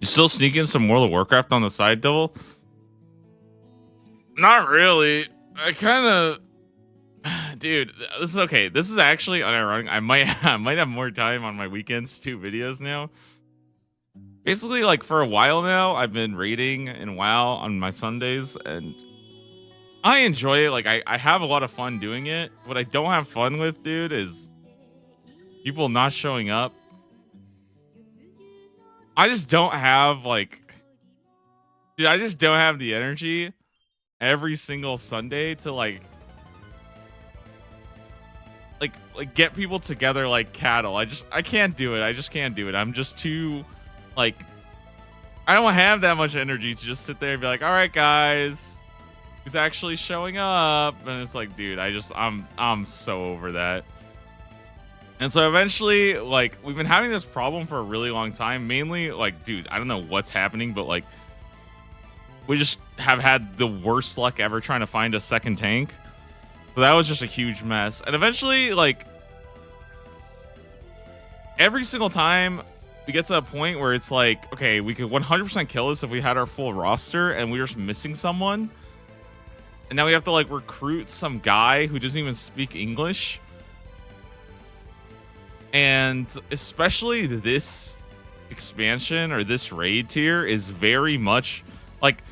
You still sneaking some World of Warcraft on the side, Devil? Not really. I kind of, dude. This is okay. This is actually unironic. I might have more time on my weekends to videos now. Basically, like for a while now, I've been raiding in WoW on my Sundays, and I enjoy it. Like I have a lot of fun doing it. What I don't have fun with, dude, is people not showing up. I just don't have dude, I just don't have the energy every single Sunday to like get people together like cattle. I can't do it. I just can't do it. I'm just too like, I don't have that much energy to just sit there and be like, all right, guys, who's actually showing up? And it's like, dude, I'm so over that. And so eventually, like, we've been having this problem for a really long time. Mainly, like, dude, I don't know what's happening, but like, we just have had the worst luck ever trying to find a second tank. So that was just a huge mess. And eventually, like, every single time we get to a point where it's like, okay, we could 100% kill this if we had our full roster and we were just missing someone. And now we have to like recruit some guy who doesn't even speak English. And especially this expansion or this raid tier is very much like,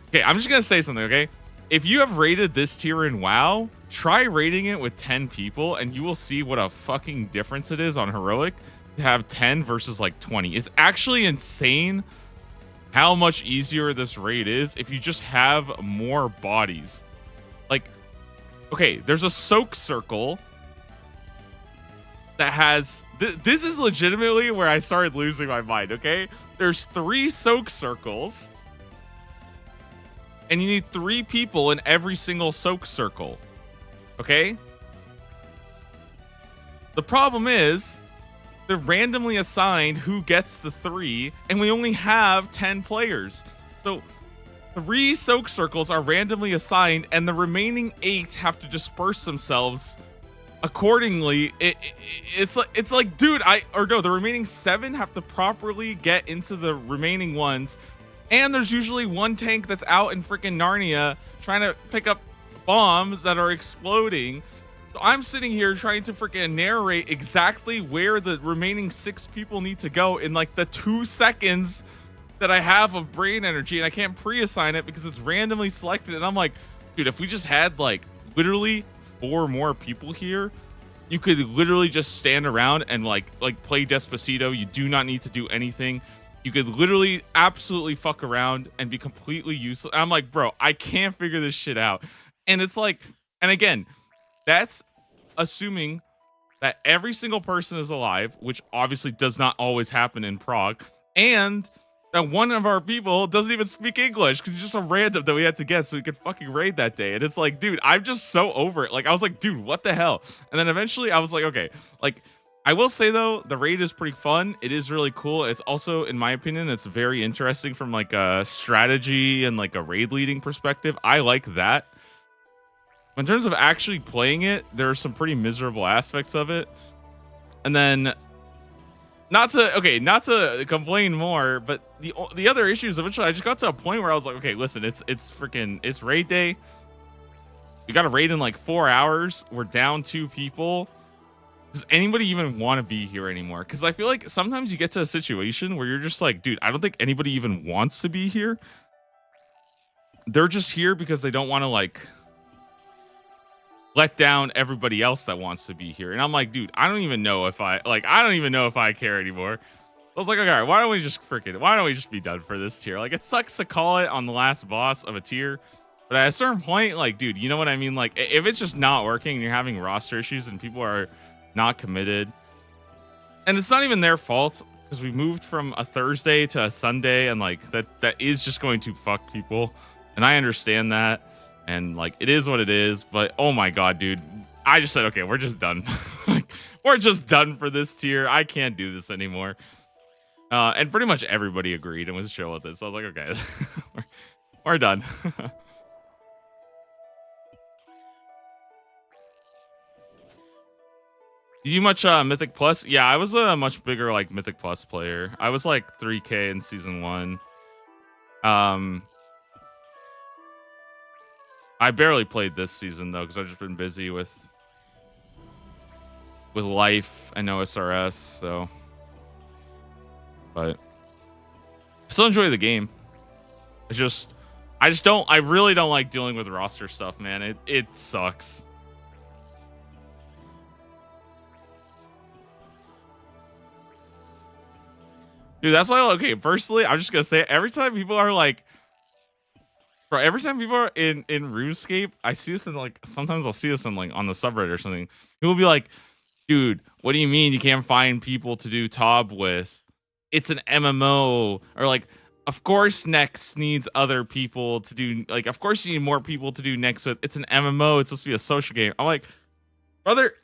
okay, I'm just going to say something, okay? If you have raided this tier in WoW, try raiding it with 10 people and you will see what a fucking difference it is on Heroic to have 10 versus like 20. It's actually insane how much easier this raid is if you just have more bodies. Like, okay, there's a soak circle that has this is legitimately where I started losing my mind. Okay, there's 3 soak circles and you need 3 people in every single soak circle. Okay, the problem is they're randomly assigned who gets the 3 and we only have 10 players, so 3 soak circles are randomly assigned and the remaining 8 have to disperse themselves accordingly. It's like, dude, the remaining 7 have to properly get into the remaining ones And there's usually one tank that's out in freaking Narnia trying to pick up bombs that are exploding. So I'm sitting here trying to freaking narrate exactly where the remaining 6 people need to go in like the 2 seconds that I have of brain energy, and I can't pre-assign it because it's randomly selected. And I'm like, dude, if we just had like literally 4 more people here, you could literally just stand around and like play Despacito. You do not need to do anything. You could literally absolutely fuck around and be completely useless. And I'm like, bro, I can't figure this shit out. And it's like, and again, that's assuming that every single person is alive, which obviously does not always happen in Prague, and that one of our people doesn't even speak English because he's just a random that we had to get so we could fucking raid that day. And it's like, dude, I'm just so over it. Like, I was like, dude, what the hell? And then eventually I was like, okay, like, I will say though, the raid is pretty fun. It is really cool. It's also, in my opinion, it's very interesting from like a strategy and like a raid leading perspective. I like that. In terms of actually playing it, there are some pretty miserable aspects of it. And then not to complain more, but the other issues eventually I just got to a point where I was like, okay, listen, it's raid day. We got a raid in like 4 hours. We're down 2 people. Does anybody even want to be here anymore? Because I feel like sometimes you get to a situation where you're just like, dude, I don't think anybody even wants to be here. They're just here because they don't want to like let down everybody else that wants to be here. And I'm like, dude, I don't even know if I care anymore. I was like, okay, why don't we just be done for this tier? Like, it sucks to call it on the last boss of a tier, but at a certain point, like, dude, you know what I mean? Like, if it's just not working and you're having roster issues and people are not committed, and it's not even their fault because we moved from a Thursday to a Sunday, and like that is just going to fuck people, and I understand that, and like it is what it is. But oh my god, dude, I just said, okay, we're just done. Like, we're just done for this tier. I can't do this anymore. And pretty much everybody agreed and was chill with it. So I was like, okay, we're done. You much Mythic Plus? Yeah, I was a much bigger like Mythic Plus player. I was like 3K in season 1. I barely played this season though because I've just been busy with life and OSRS. So, but I still enjoy the game. I really don't like dealing with roster stuff, man. It sucks. Dude, that's why, okay, personally, I'm just gonna say, every time people are like, bro, every time people are in RuneScape, I see this in like, sometimes I'll see this in like on the subreddit or something. People will be like, dude, what do you mean you can't find people to do TOB with? It's an MMO. Or like, of course Next needs other people to do, like, of course you need more people to do Next with. It's an MMO. It's supposed to be a social game. I'm like, brother,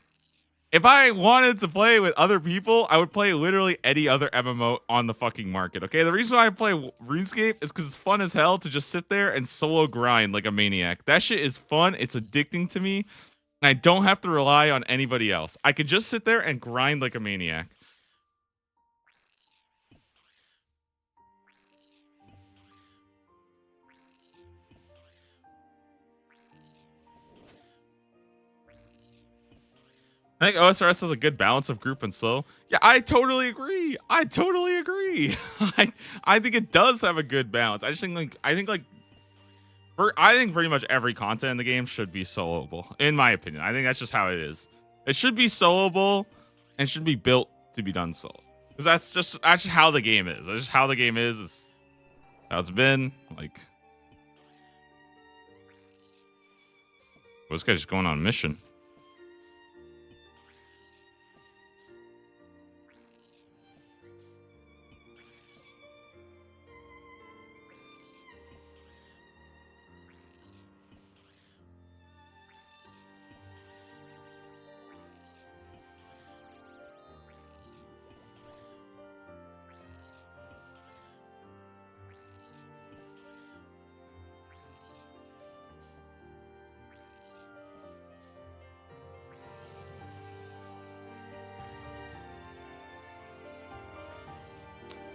if I wanted to play with other people, I would play literally any other MMO on the fucking market. Okay, the reason why I play RuneScape is because it's fun as hell to just sit there and solo grind like a maniac. That shit is fun. It's addicting to me. And I don't have to rely on anybody else. I could just sit there and grind like a maniac. I think OSRS has a good balance of group and slow. Yeah, I totally agree. I think it does have a good balance. I think pretty much every content in the game should be soloable, in my opinion. I think that's just how it is. It should be soloable and should be built to be done solo. Because that's just how the game is. That's just how the game is. It's how it's been. Like, well, this guy's just going on a mission.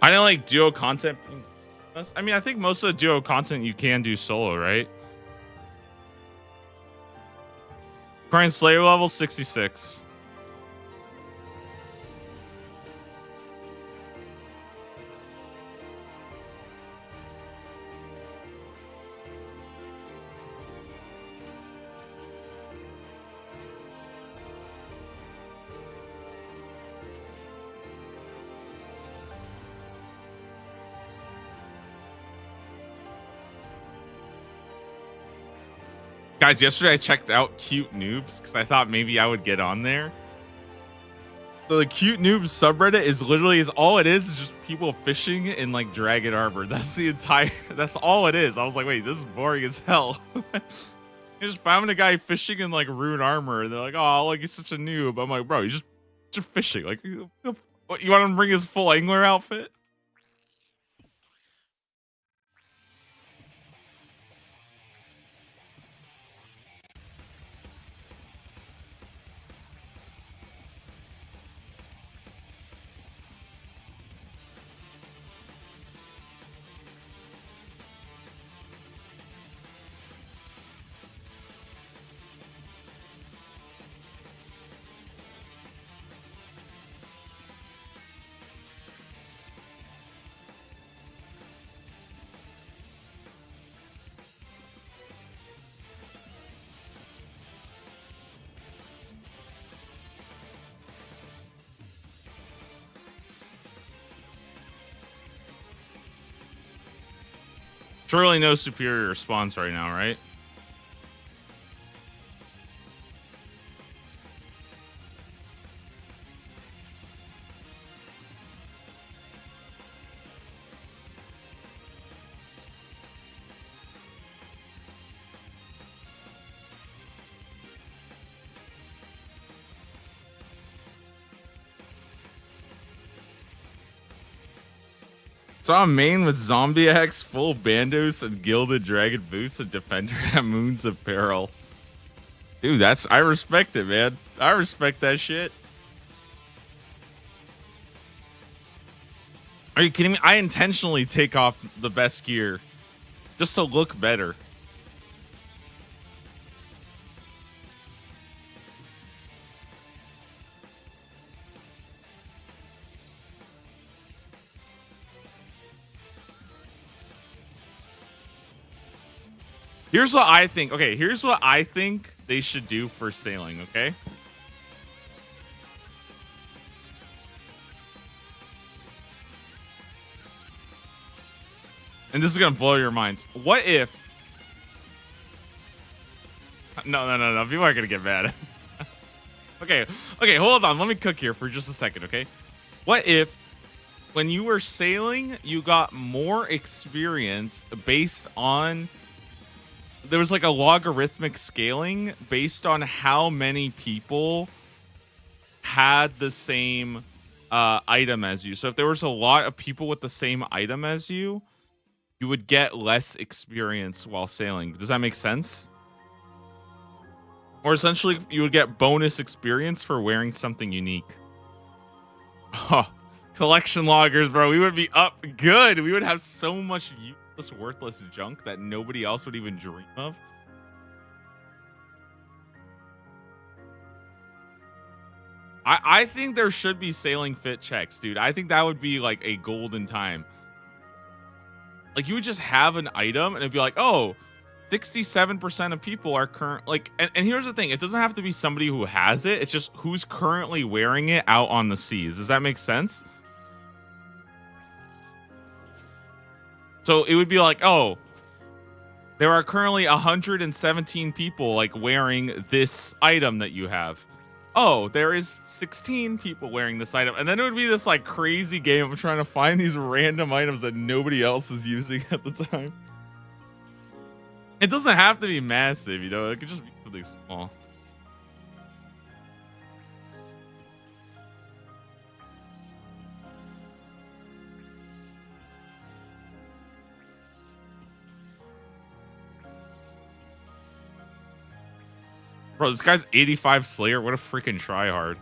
I didn't like duo content I mean, I think most of the duo content you can do solo, right? Current Slayer level 66. Guys, yesterday I checked out Cute Noobs because I thought maybe I would get on there. So the Cute Noobs subreddit is literally all it is just people fishing in like Dragon Arbor. That's all it is. I was like, wait, this is boring as hell. You just found a guy fishing in like Rune armor, and they're like, oh, like he's such a noob. I'm like, bro, he's just fishing. Like, what, you want him to bring his full angler outfit? Surely no superior response right now, right? So I'm main with Zombie X, full bandos, and gilded dragon boots, and defender at Moons of Peril. Dude, I respect it, man. I respect that shit. Are you kidding me? I intentionally take off the best gear just to look better. Here's what I think. Okay, here's what I think they should do for sailing, okay? And this is going to blow your minds. What if... No. People are going to get mad. Okay, hold on. Let me cook here for just a second, okay? What if when you were sailing, you got more experience based on... There was like a logarithmic scaling based on how many people had the same item as you. So if there was a lot of people with the same item as you, you would get less experience while sailing. Does that make sense? Or essentially, you would get bonus experience for wearing something unique. Oh, collection loggers, bro. We would be up good. We would have so much worthless junk that nobody else would even dream of. I think there should be sailing fit checks, dude. I think that would be like a golden time. Like you would just have an item and it'd be like, oh, 67% of people are current like and here's the thing, it doesn't have to be somebody who has it, it's just who's currently wearing it out on the seas. Does that make sense? So it would be like, oh, there are currently 117 people like wearing this item that you have. Oh, there is 16 people wearing this item. And then it would be this like crazy game of trying to find these random items that nobody else is using at the time. It doesn't have to be massive, you know, it could just be something small. Bro, this guy's 85 Slayer. What a freaking tryhard.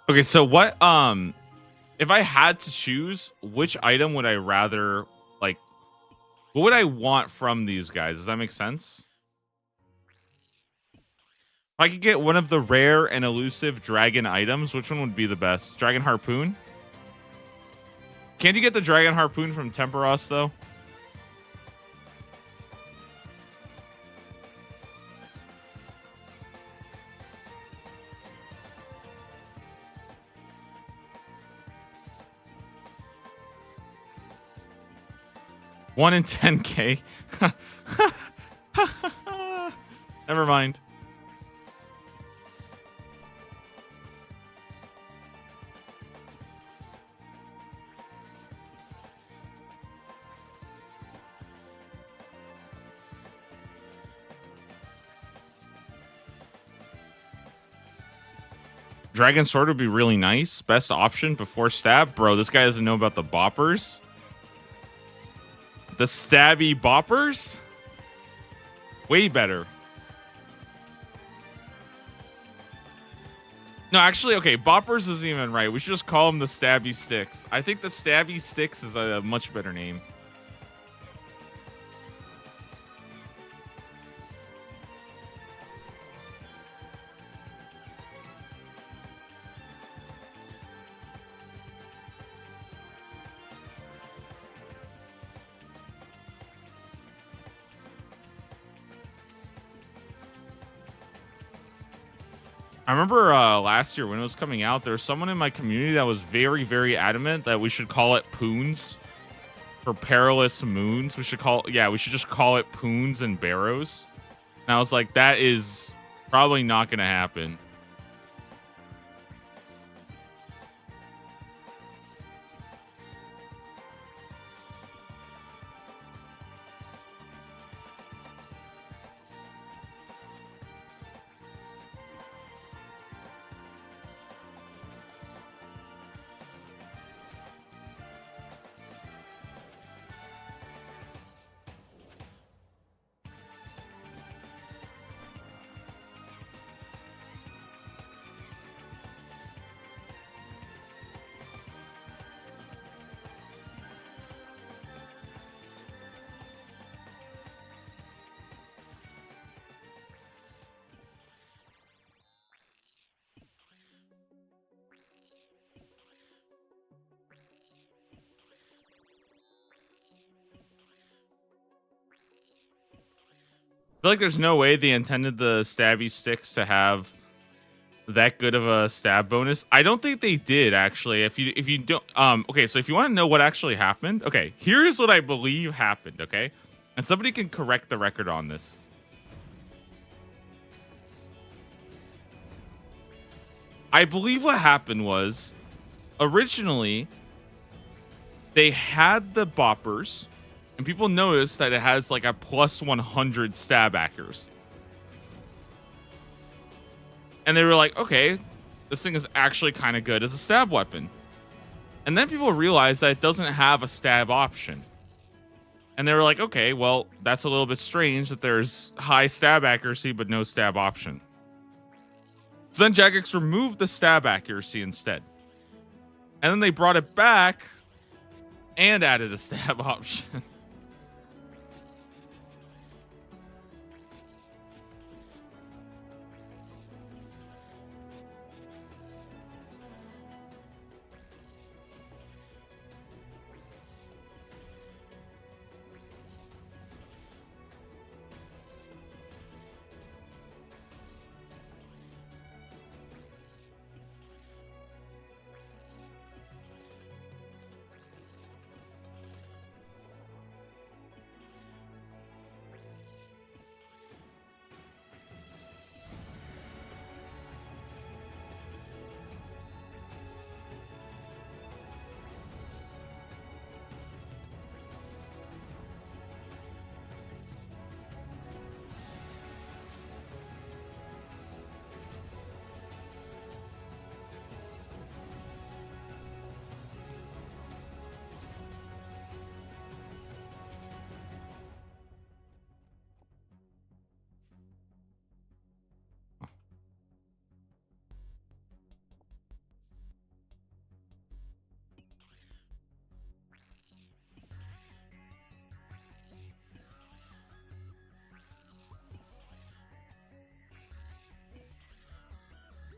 Okay, so what if I had to choose, which item would I rather like what would I want from these guys? Does that make sense? If I could get one of the rare and elusive dragon items, which one would be the best? Dragon harpoon? Can't you get the dragon harpoon from Temperos though? One in 10K. Never mind. Dragon sword would be really nice. Best option before stab. Bro, this guy doesn't know about the boppers. The stabby boppers? Way better. No, actually, okay, boppers isn't even right. We should just call them the stabby sticks. I think the stabby sticks is a much better name. I remember last year when it was coming out, there was someone in my community that was very, very adamant that we should call it Poons for Perilous Moons. We should just call it Poons and Barrows. And I was like, that is probably not going to happen. I feel like there's no way they intended the stabby sticks to have that good of a stab bonus. I don't think they did, actually. If you don't okay, so if you want to know what actually happened, okay, here's what I believe happened, okay? And somebody can correct the record on this. I believe what happened was originally they had the boppers and people noticed that it has like a plus 100 stab accuracy. And they were like, okay, this thing is actually kind of good as a stab weapon. And then people realized that it doesn't have a stab option. And they were like, okay, well, that's a little bit strange that there's high stab accuracy but no stab option. So then Jagex removed the stab accuracy instead. And then they brought it back and added a stab option.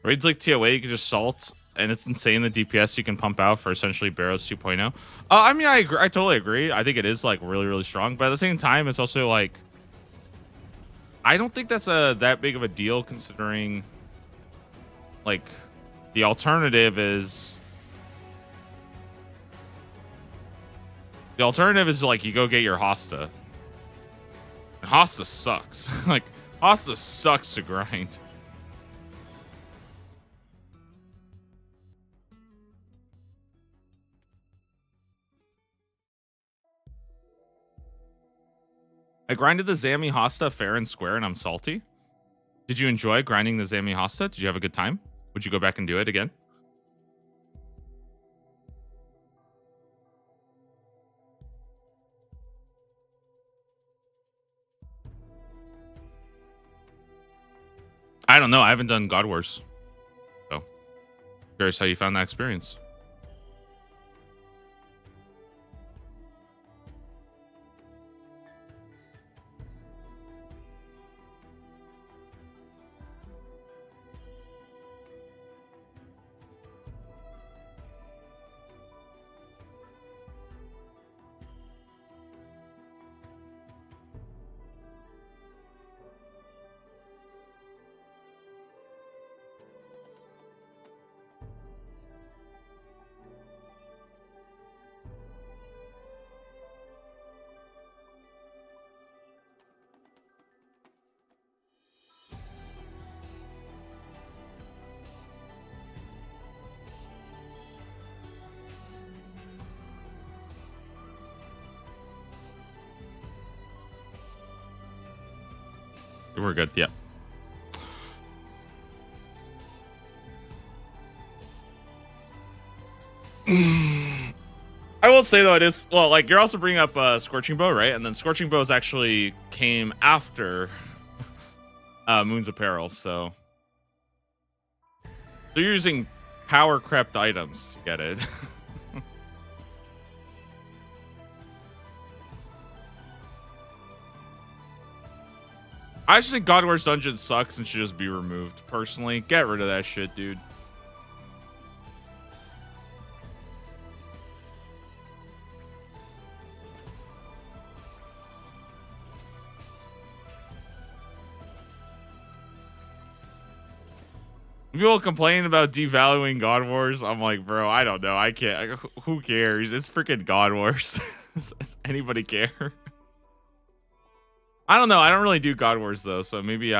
Raids like TOA, you can just salt, and it's insane the DPS you can pump out for essentially Barrows 2.0. I mean, I agree. I totally agree. I think it is like really, really strong, but at the same time, it's also like I don't think that's that big of a deal considering like the alternative is like you go get your Hosta. And Hosta sucks. Like Hosta sucks to grind. I grinded the Zami Hosta fair and square, and I'm salty. Did you enjoy grinding the Zami Hosta? Did you have a good time? Would you go back and do it again? I don't know. I haven't done God Wars. So, curious how you found that experience. We're good. Yeah. I will say though, it is well. Like you're also bringing up Scorching Bow, right? And then Scorching Bows actually came after Moon's Apparel, so you're using power crept items to get it. I just think God Wars Dungeon sucks and should just be removed. Personally, get rid of that shit, dude. People complain about devaluing God Wars. I'm like, bro, I don't know. I can't. Who cares? It's freaking God Wars. Does anybody care? I don't know. I don't really do God Wars though, so maybe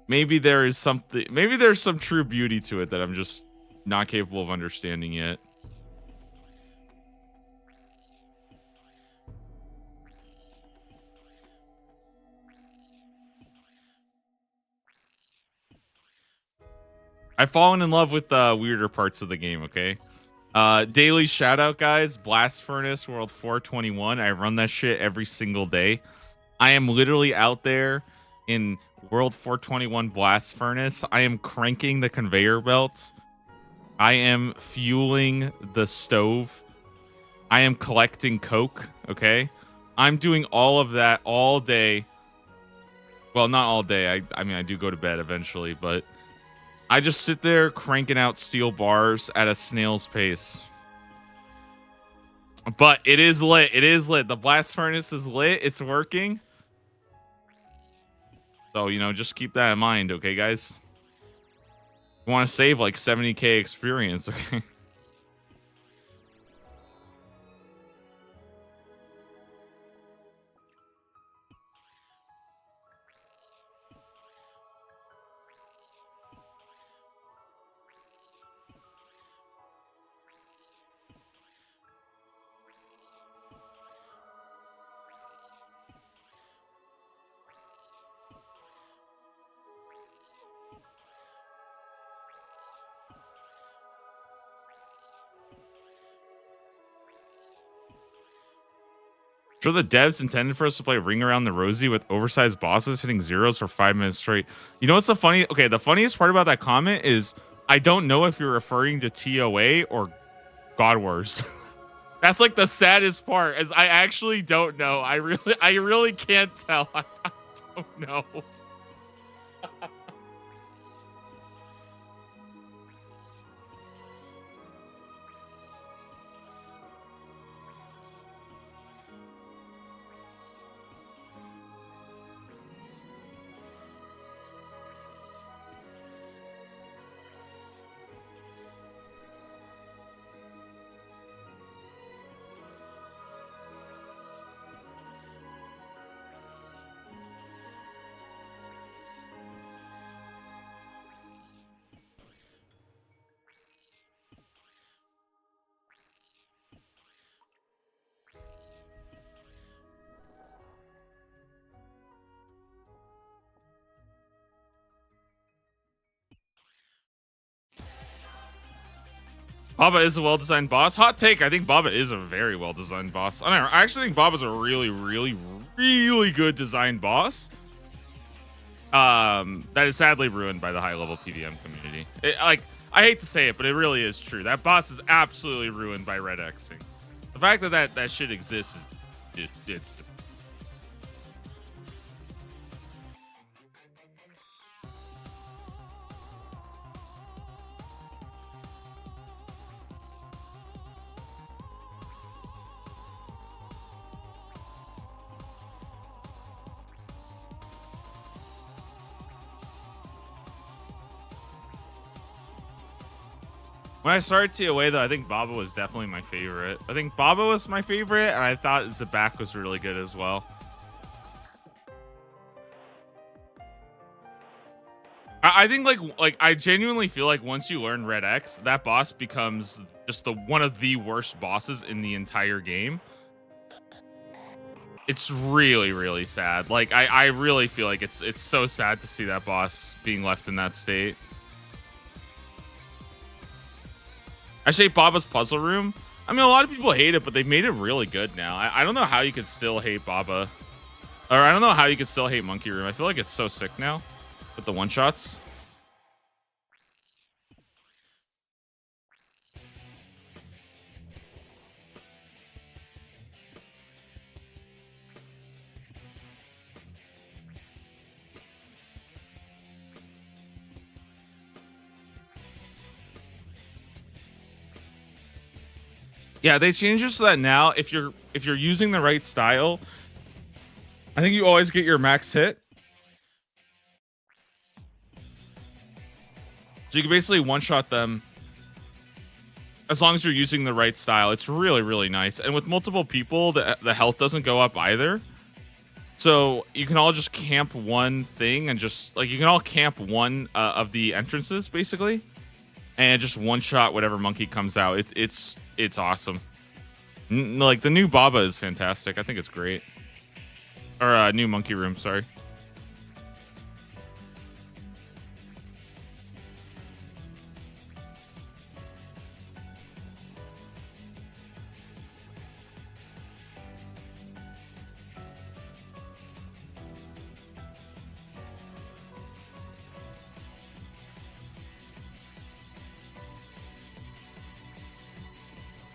maybe there is something. Maybe there's some true beauty to it that I'm just not capable of understanding yet. I've fallen in love with the weirder parts of the game, okay? Daily shout out, guys. Blast Furnace World 421. I run that shit every single day. I am literally out there in World 421 Blast Furnace. I am cranking the conveyor belt. I am fueling the stove. I am collecting coke, okay? I'm doing all of that all day. Well, not all day. I mean, I do go to bed eventually, but I just sit there cranking out steel bars at a snail's pace. But it is lit. It is lit. The blast furnace is lit. It's working. So, you know, just keep that in mind, okay, guys? You want to save like 70k experience, okay? Sure, the devs intended for us to play Ring Around the Rosie with oversized bosses hitting zeros for 5 minutes straight. You know what's the funny? Okay, the funniest part about that comment is I don't know if you're referring to TOA or God Wars. That's like the saddest part, is I actually don't know. I really can't tell. I don't know. Baba is a well-designed boss. Hot take, I think Baba is a very well-designed boss. I don't know, I actually think Baba's a really, really, really good designed boss. That is sadly ruined by the high-level PVM community. Like, I hate to say it, but it really is true. That boss is absolutely ruined by red Xing. The fact that that shit exists is it's. When I started TOA, though, I think Baba was definitely my favorite. I think Baba was my favorite, and I thought Zabak was really good as well. I think like I genuinely feel like once you learn Red X, that boss becomes just one of the worst bosses in the entire game. It's really, really sad. Like I really feel like it's so sad to see that boss being left in that state. I say Baba's puzzle room. I mean, a lot of people hate it, but they've made it really good now. I don't know how you could still hate Baba. Or I don't know how you could still hate Monkey Room. I feel like it's so sick now with the one-shots. Yeah, they changed it so that now if you're using the right style, I think you always get your max hit. So you can basically one-shot them as long as you're using the right style. It's really, really nice. And with multiple people, the health doesn't go up either. So you can all just camp one thing and just like you can all camp one of the entrances basically, and just one-shot whatever monkey comes out. It's awesome. Like the new Baba is fantastic. I think it's great. Or new Monkey Room, sorry.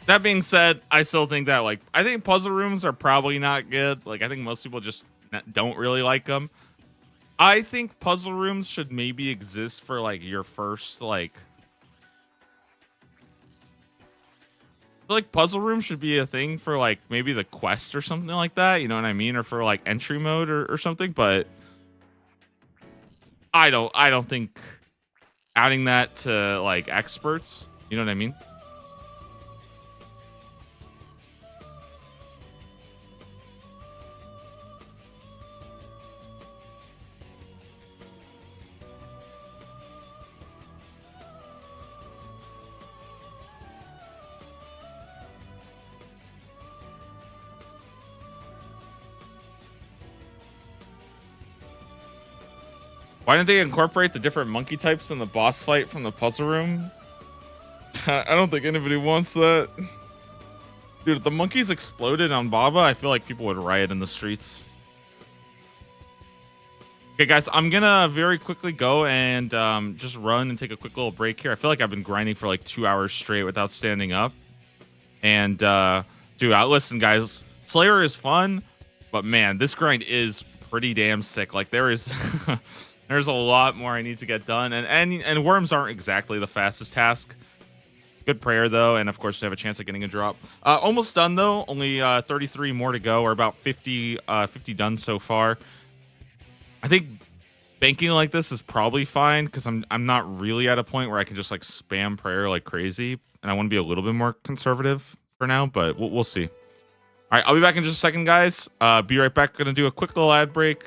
That being said, I still think that like I think puzzle rooms are probably not good. Like I think most people just don't really like them. I think puzzle rooms should maybe exist for like your first like puzzle room should be a thing for like maybe the quest or something like that, you know what I mean, or for like entry mode or something, but I don't think adding that to like experts, you know what I mean? Why didn't they incorporate the different monkey types in the boss fight from the puzzle room? I don't think anybody wants that. Dude, if the monkeys exploded on Baba, I feel like people would riot in the streets. Okay, guys, I'm gonna very quickly go and just run and take a quick little break here. I feel like I've been grinding for like 2 hours straight without standing up. And dude, listen, guys, Slayer is fun, but man, this grind is pretty damn sick. Like there is there's a lot more I need to get done, and worms aren't exactly the fastest task. Good prayer though, and of course we have a chance at getting a drop. Almost done though, only 33 more to go, or about 50 done so far. I think banking like this is probably fine because I'm not really at a point where I can just like spam prayer like crazy, and I want to be a little bit more conservative for now, but we'll see. All right, I'll be back in just a second, guys. Be right back. Gonna do a quick little ad break,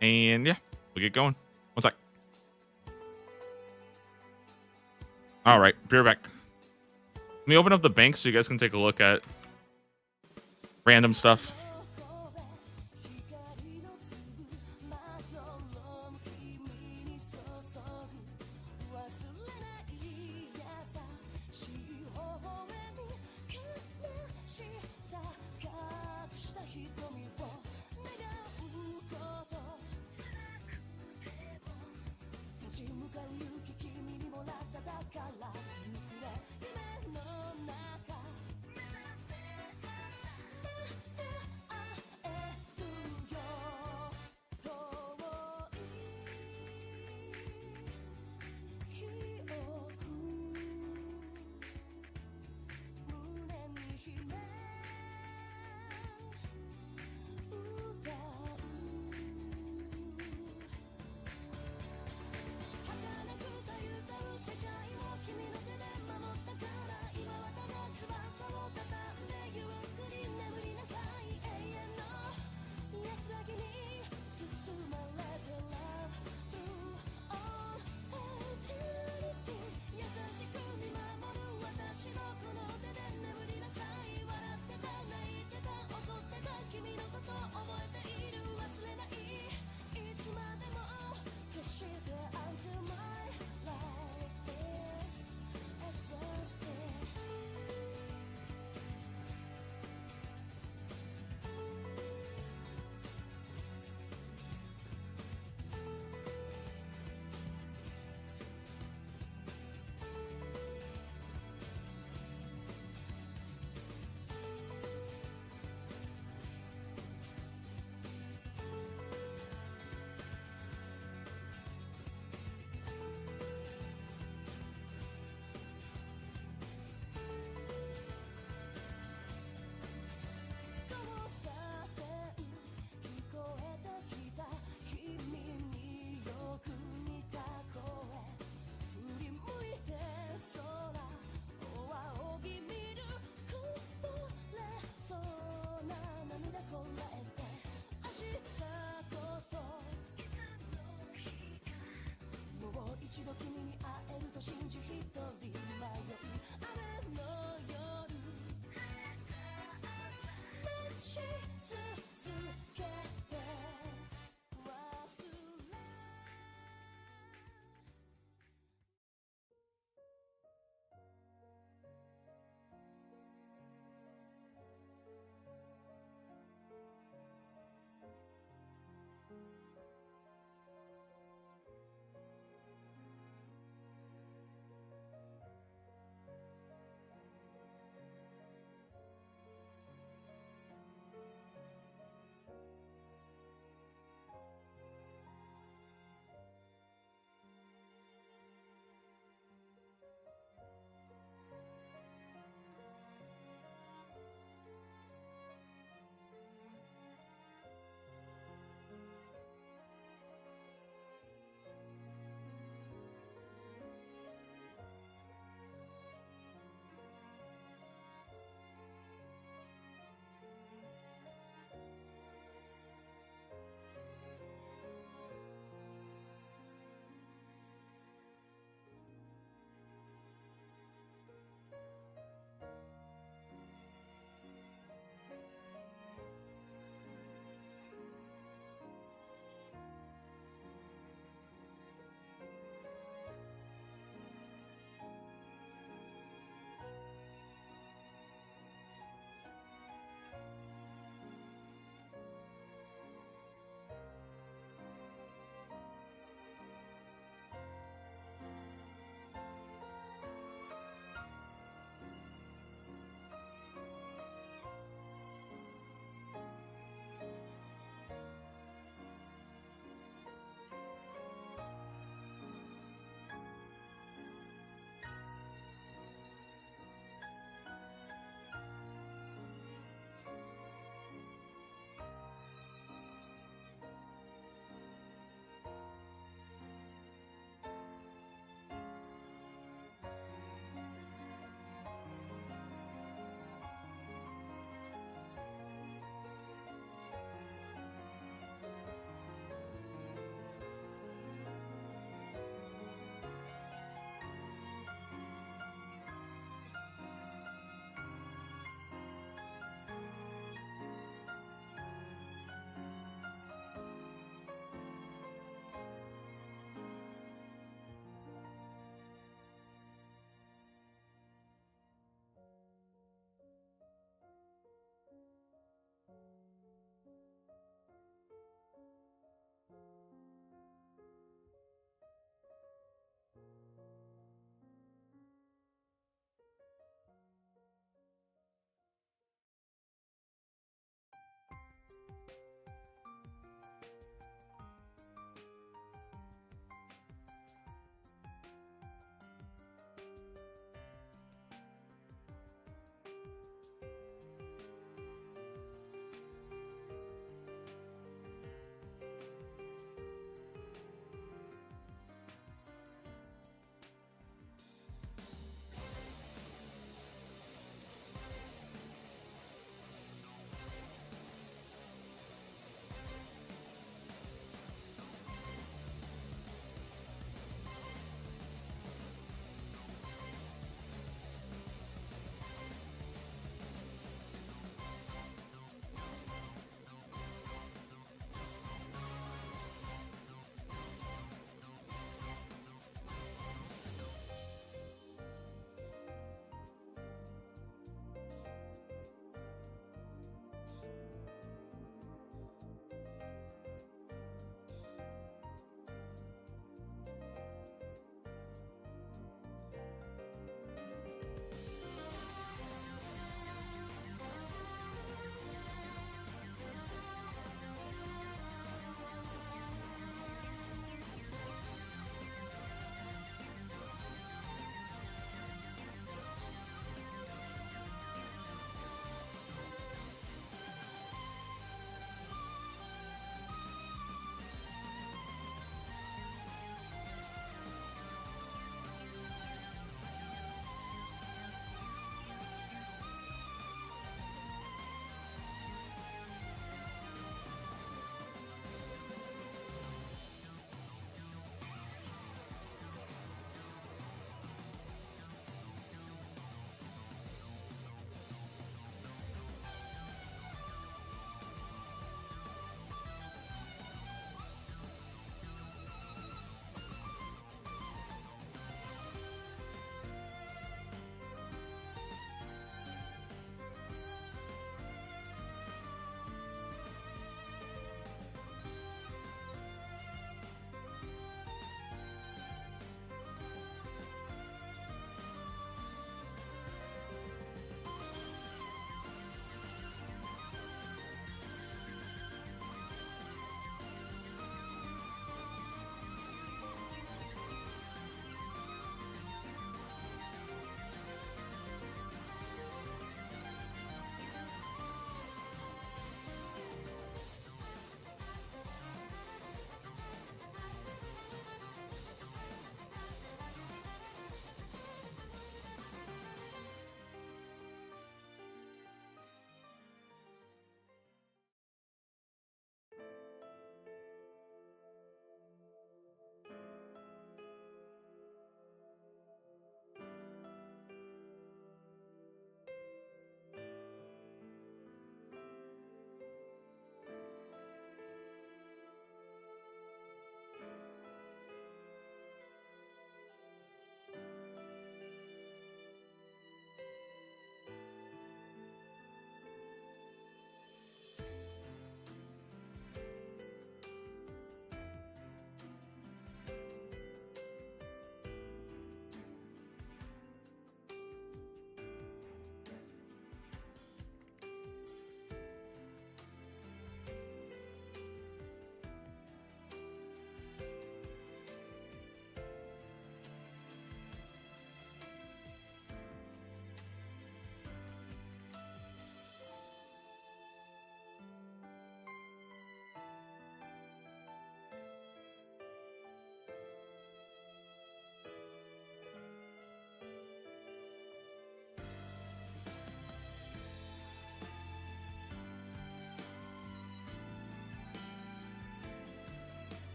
and yeah, we'll get going. One sec. All right, be right back. Let me open up the bank so you guys can take a look at random stuff. 一度君に会えると信じ一人迷い雨の夜待ち続けて忘れ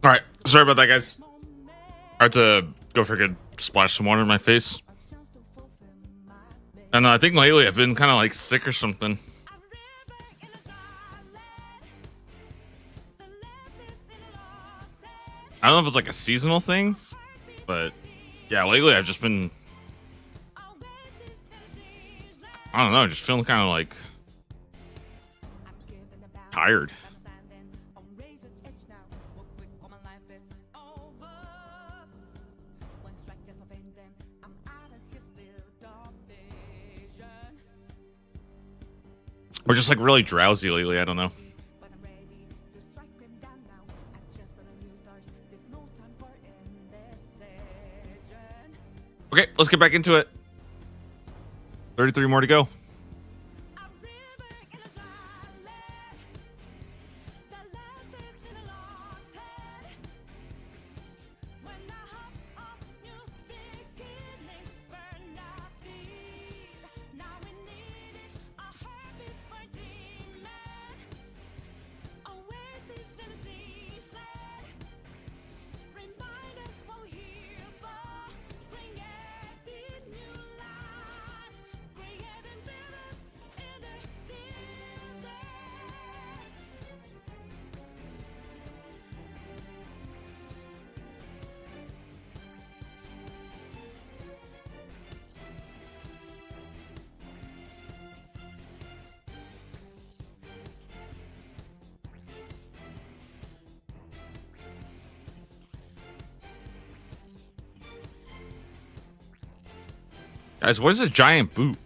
All right, sorry about that, guys. I had to go freaking splash some water in my face. And I think lately I've been kind of like sick or something. I don't know if it's like a seasonal thing, but yeah, lately I've just been, I don't know, just feeling kind of like tired. We're just like really drowsy lately. I don't know. Okay, let's get back into it. 33 more to go. Guys, what is a giant boot?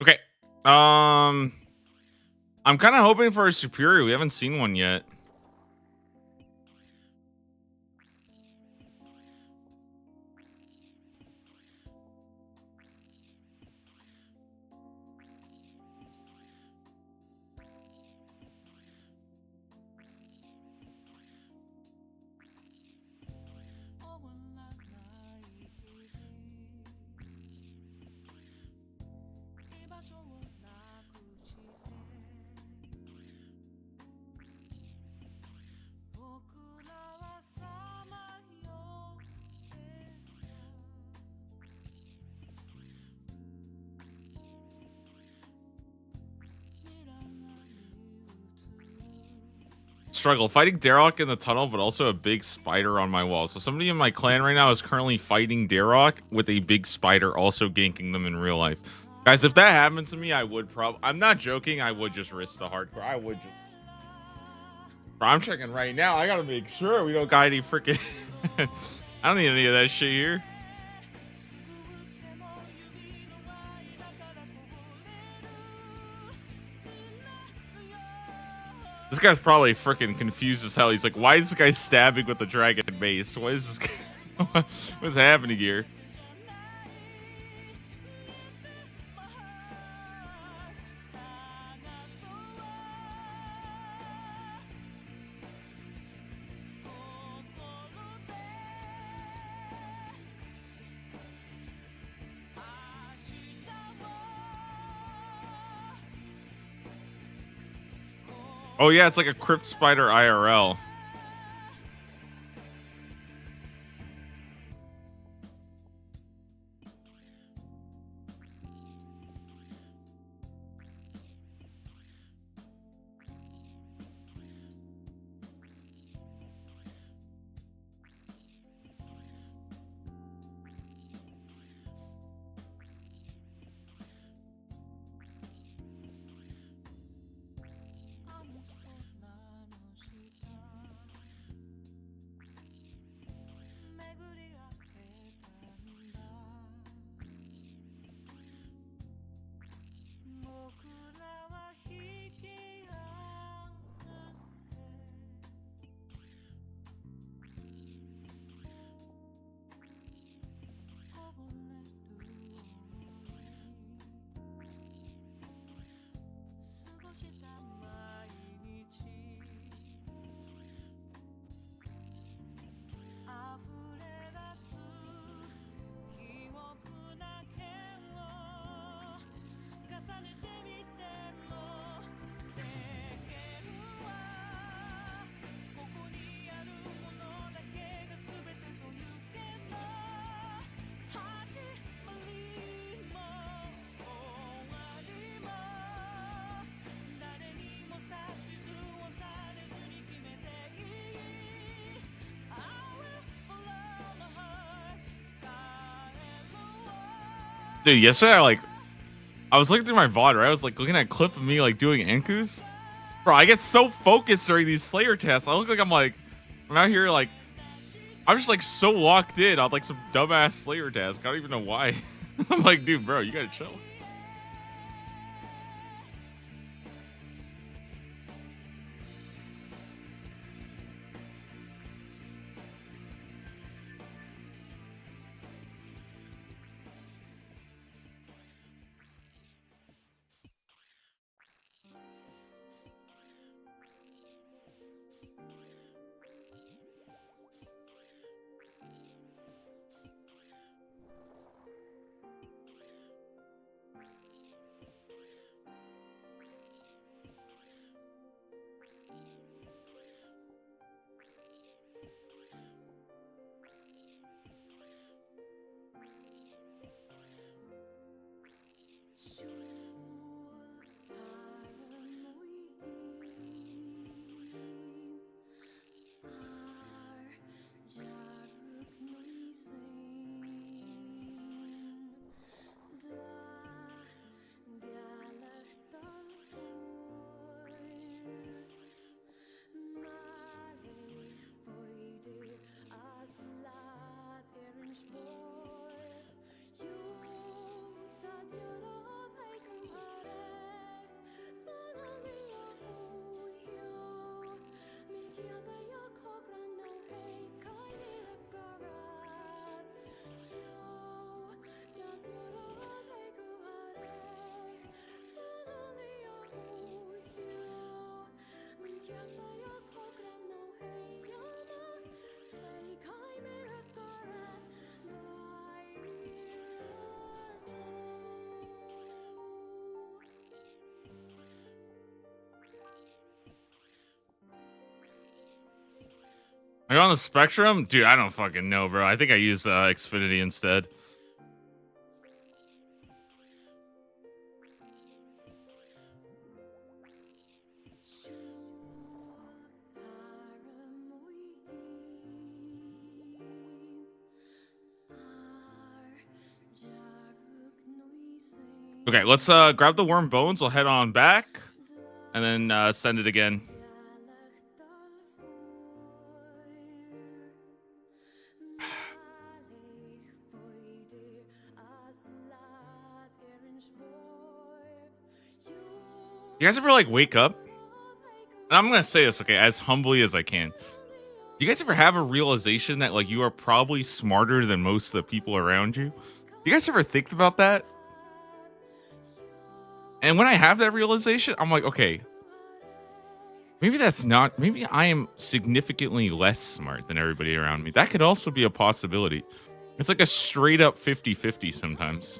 Okay. I'm kind of hoping for a superior. We haven't seen one yet. Struggle fighting Darok in the tunnel, but also a big spider on my wall. So somebody in my clan right now is currently fighting Darok with a big spider also ganking them in real life. Guys, if that happens to me, I would I'm not joking, I would just risk the hardcore. I would just. Bro, I'm checking right now. I gotta make sure we don't got any freaking. I don't need any of that shit here. This guy's probably freaking confused as hell. He's like, why is this guy stabbing with the dragon mace? What is this guy? What's happening here? Oh yeah, it's like a crypt spider IRL. Dude, yesterday I was looking through my VOD, right? I was like looking at a clip of me like doing Ankus. Bro, I get so focused during these Slayer tests. I look like I'm out here like I'm just like so locked in on like some dumbass Slayer task. I don't even know why. I'm like, dude, bro, you gotta chill. Are you on the Spectrum? Dude, I don't fucking know, bro. I think I use Xfinity instead. Okay, let's grab the worm bones. We'll head on back and then send it again. You guys ever like wake up? And I'm gonna say this, okay, as humbly as I can. Do you guys ever have a realization that like you are probably smarter than most of the people around you? You guys ever think about that? And when I have that realization, I'm like, okay, maybe maybe I am significantly less smart than everybody around me. That could also be a possibility. It's like a straight up 50-50 sometimes.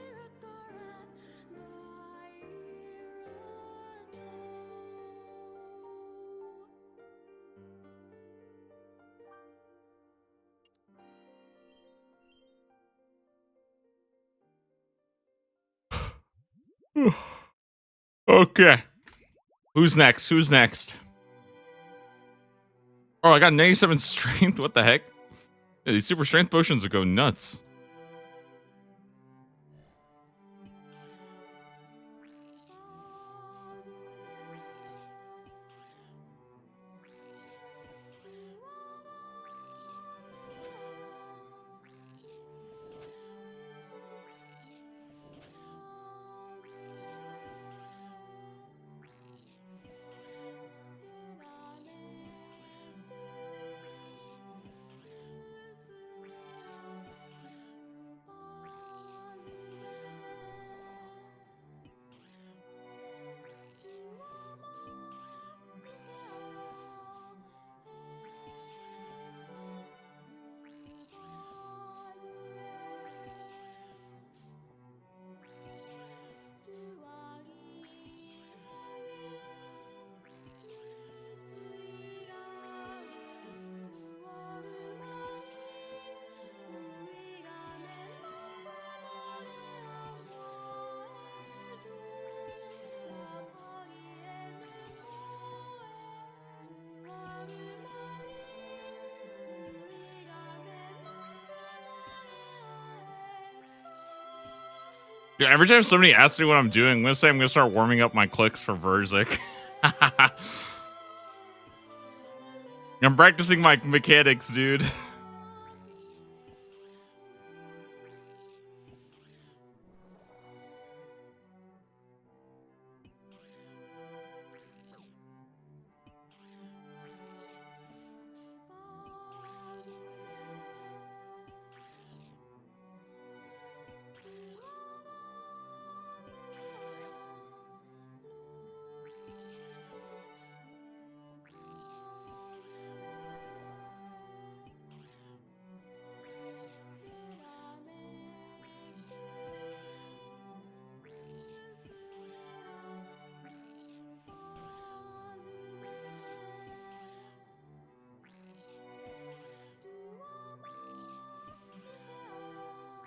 Okay. Who's next? Who's next? Oh, I got 97 strength. What the heck? Yeah, these super strength potions will go nuts. Yeah, every time somebody asks me what I'm doing, I'm gonna say I'm gonna start warming up my clicks for Verzik. I'm practicing my mechanics, dude.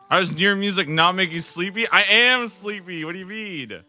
How does near music not make you sleepy? I am sleepy. What do you mean?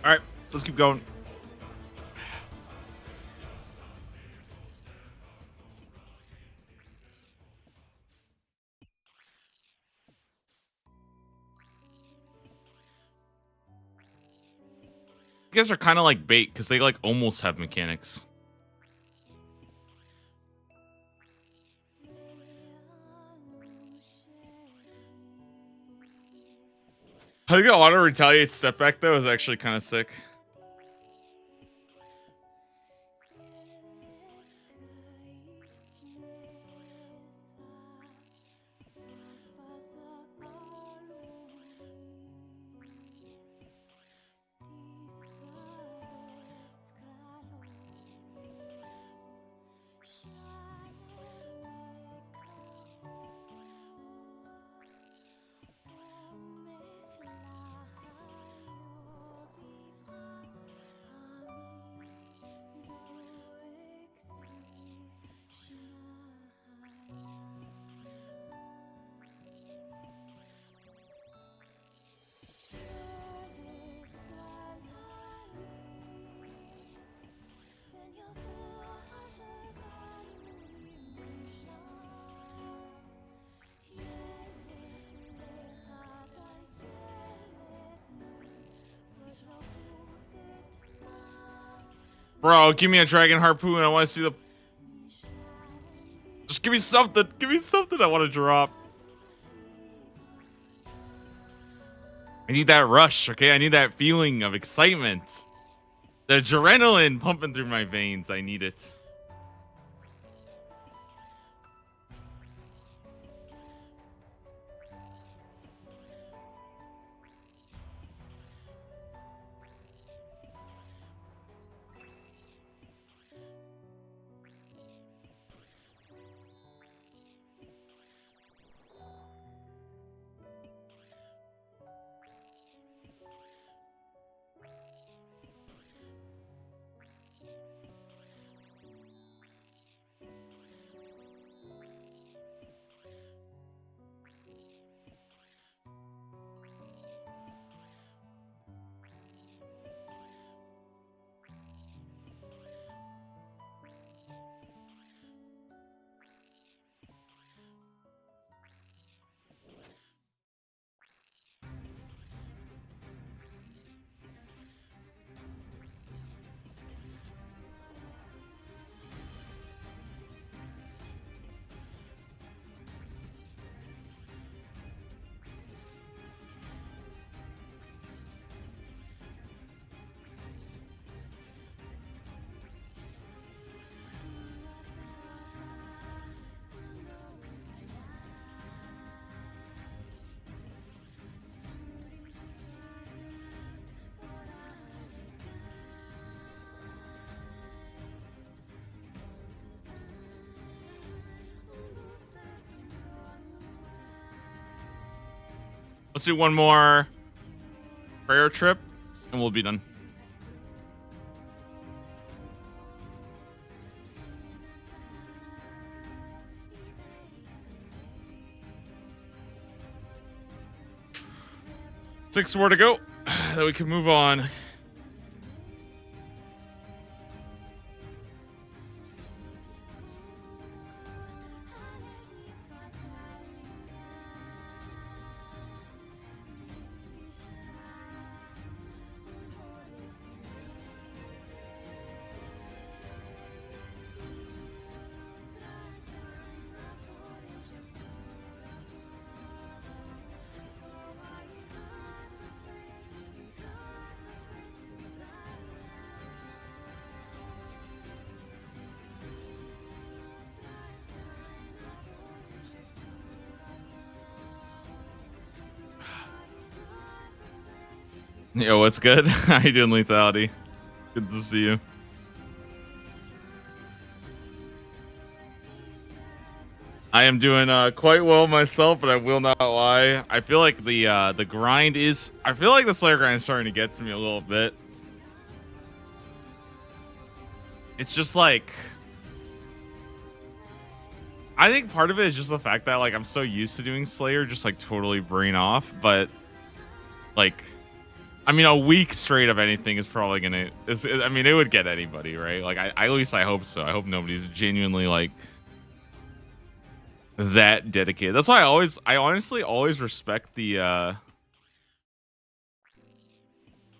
All right, let's keep going. You guys are kind of like bait because they like almost have mechanics. I think the auto retaliate step back though is actually kind of sick. Bro, give me a dragon harpoon. I want to see the. Just give me something. Give me something I want to drop. I need that rush, okay? I need that feeling of excitement. The adrenaline pumping through my veins. I need it. Let's do one more prayer trip, and we'll be done. Six more to go. Then we can move on. Yo, what's good? How you doing, Lethality? Good to see you. I am doing quite well myself, but I will not lie. I feel like the grind is. I feel like the Slayer grind is starting to get to me a little bit. It's just like. I think part of it is just the fact that like I'm so used to doing Slayer, just like totally brain off. But like, I mean, a week straight of anything is probably gonna. I mean, it would get anybody, right? Like, at least I hope so. I hope nobody's genuinely like that dedicated. That's why I honestly always respect the. I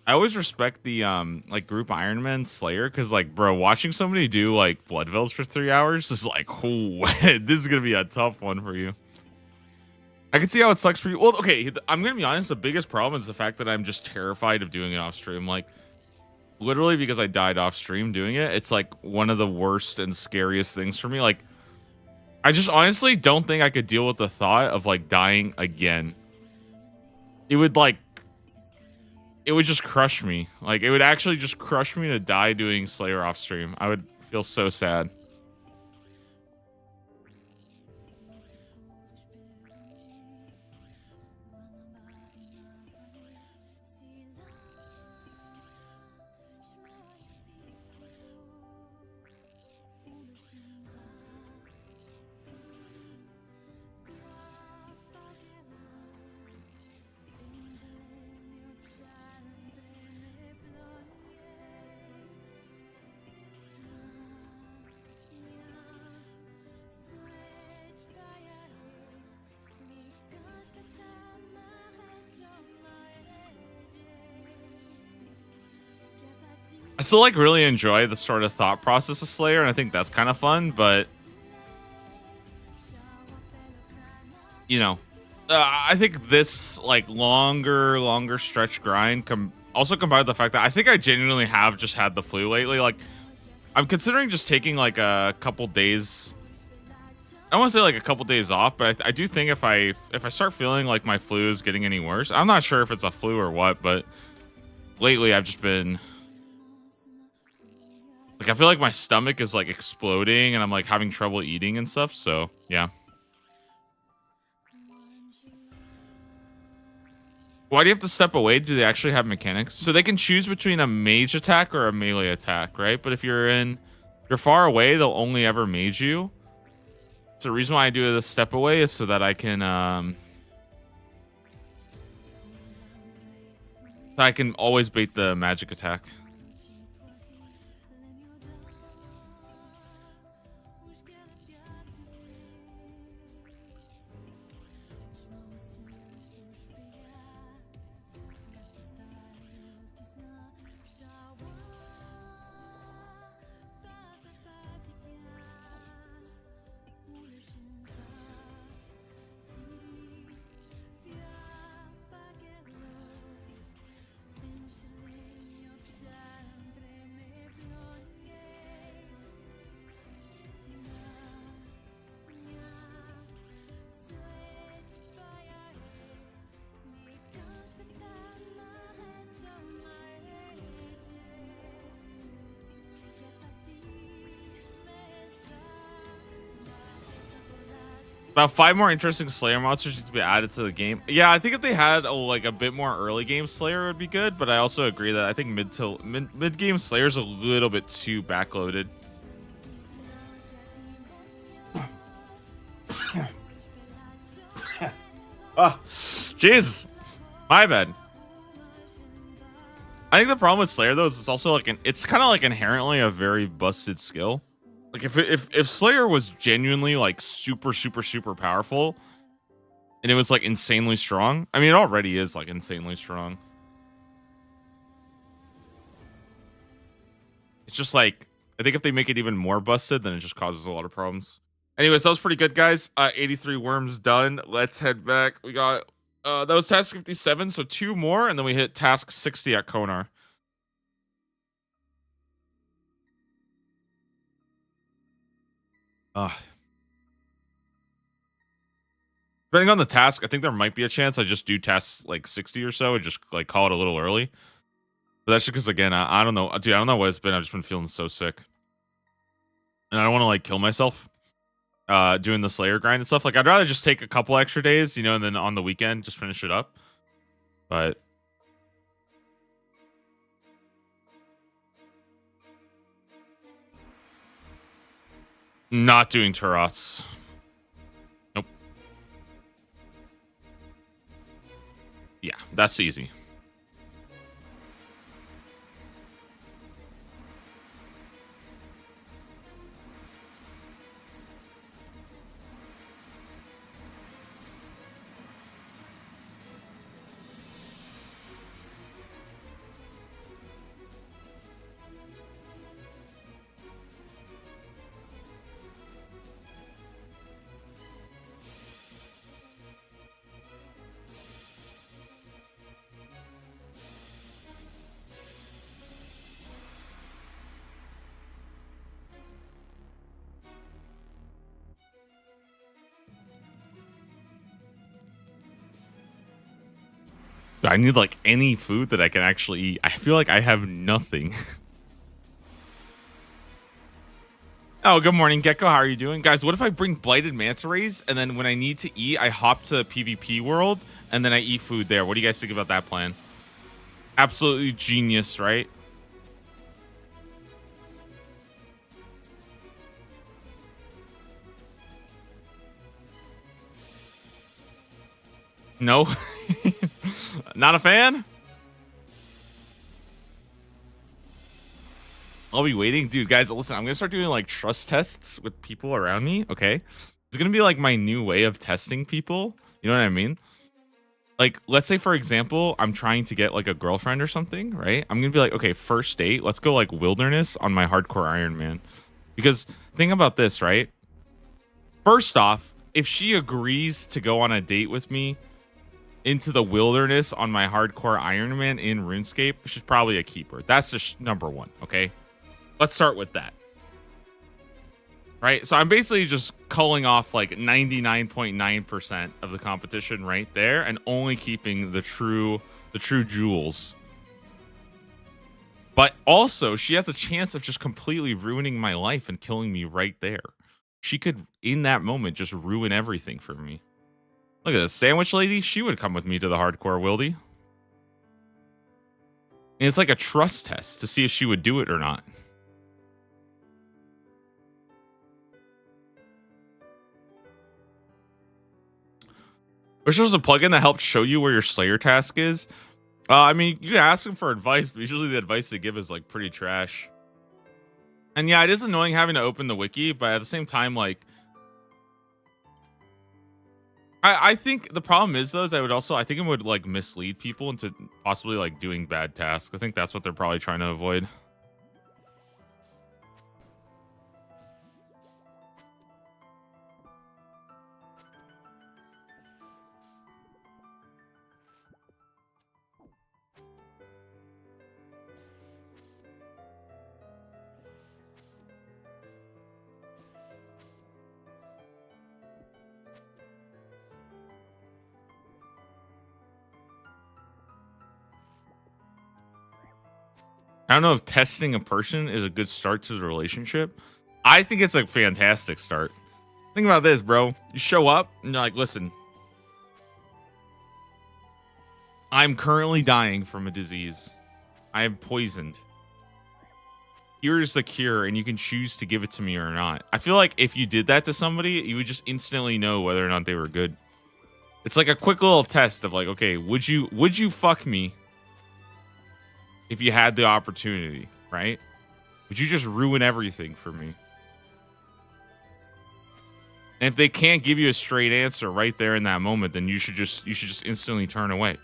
always respect the like group Ironman Slayer, because like, bro, watching somebody do like Blood Veils for 3 hours is like, oh, this is gonna be a tough one for you. I can see how it sucks for you. Well, okay, I'm gonna be honest. The biggest problem is the fact that I'm just terrified of doing it off stream. Like, literally, because I died off stream doing it. It's like one of the worst and scariest things for me. Like, I just honestly don't think I could deal with the thought of like dying again. It would like, it would just crush me. Like, it would actually just crush me to die doing Slayer off stream. I would feel so sad. I still like really enjoy the sort of thought process of Slayer, and I think that's kind of fun. But you know, I think this like longer stretch grind also combined with the fact that I think I genuinely have just had the flu lately. Like I'm considering just taking like a couple days. I don't want to say like a couple days off, but I do think if I start feeling like my flu is getting any worse, I'm not sure if it's a flu or what, but lately I've just been like, I feel like my stomach is like exploding and I'm like having trouble eating and stuff. So yeah. Why do you have to step away? Do they actually have mechanics? So they can choose between a mage attack or a melee attack, right? But if you're far away, they'll only ever mage you. So the reason why I do the step away is so that I can always bait the magic attack. About 5 more interesting Slayer monsters need to be added to the game. Yeah, I think if they had like a bit more early game Slayer would be good, but I also agree that I think mid game Slayer's a little bit too backloaded. Oh, Jesus, my bad. I think the problem with Slayer though is it's also like it's kind of like inherently a very busted skill. Like if Slayer was genuinely like super powerful and it was like insanely strong. I mean, it already is like insanely strong. It's just like I think if they make it even more busted, then it just causes a lot of problems. Anyways, that was pretty good, guys. 83 worms done. Let's head back. We got that was task 57, so 2 more, and then we hit task 60 at Konar. Depending on the task, I think there might be a chance I just do tasks like 60 or so and just like call it a little early. But that's just because again, I don't know, dude. I don't know what it's been. I've just been feeling so sick, and I don't want to like kill myself doing the Slayer grind and stuff. Like I'd rather just take a couple extra days, you know, and then on the weekend just finish it up. But not doing Turrets. Nope. Yeah, that's easy. I need like any food that I can actually eat. I feel like I have nothing. Oh, good morning, Gecko. How are you doing? Guys, what if I bring blighted manta rays and then when I need to eat, I hop to PvP world and then I eat food there? What do you guys think about that plan? Absolutely genius, right? No? Not a fan? I'll be waiting. Dude, guys, listen, I'm going to start doing like trust tests with people around me, okay? It's going to be like my new way of testing people. You know what I mean? Like, let's say for example, I'm trying to get like a girlfriend or something, right? I'm gonna be like, okay, first date, let's go like wilderness on my hardcore Iron Man. Because think about this, right? First off, if she agrees to go on a date with me into the wilderness on my hardcore Iron Man in RuneScape, she's probably a keeper. That's just number one, okay? Let's start with that. Right? So I'm basically just culling off like 99.9% of the competition right there and only keeping the true jewels. But also, she has a chance of just completely ruining my life and killing me right there. She could, in that moment, just ruin everything for me. Look at this sandwich lady. She would come with me to the hardcore wildy. And it's like a trust test to see if she would do it or not. Wish there was a plugin that helps show you where your Slayer task is. I mean, you can ask them for advice, but usually the advice they give is like pretty trash. And yeah, it is annoying having to open the wiki, but at the same time, like, I think the problem is though, is I think it would like mislead people into possibly like doing bad tasks. I think that's what they're probably trying to avoid. I don't know if testing a person is a good start to the relationship. I think it's a fantastic start. Think about this, bro. You show up and you're like, listen, I'm currently dying from a disease. I am poisoned. Here's the cure, and you can choose to give it to me or not. I feel like if you did that to somebody, you would just instantly know whether or not they were good. It's like a quick little test of like, okay, would you fuck me if you had the opportunity, right? Would you just ruin everything for me? And if they can't give you a straight answer right there in that moment, then you should just instantly turn away.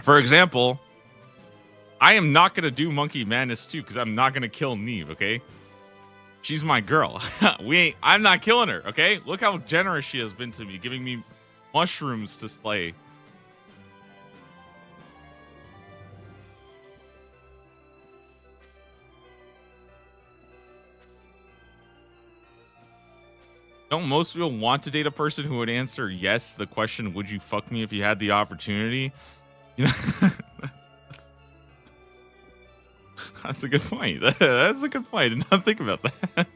For example, I am not going to do Monkey Madness 2 because I'm not going to kill Nieve, okay? She's my girl. I'm not killing her, okay? Look how generous she has been to me, giving me mushrooms to slay. Don't most people want to date a person who would answer yes to the question, would you fuck me if you had the opportunity? You know, that's a good point. That's a good point. I did not think about that.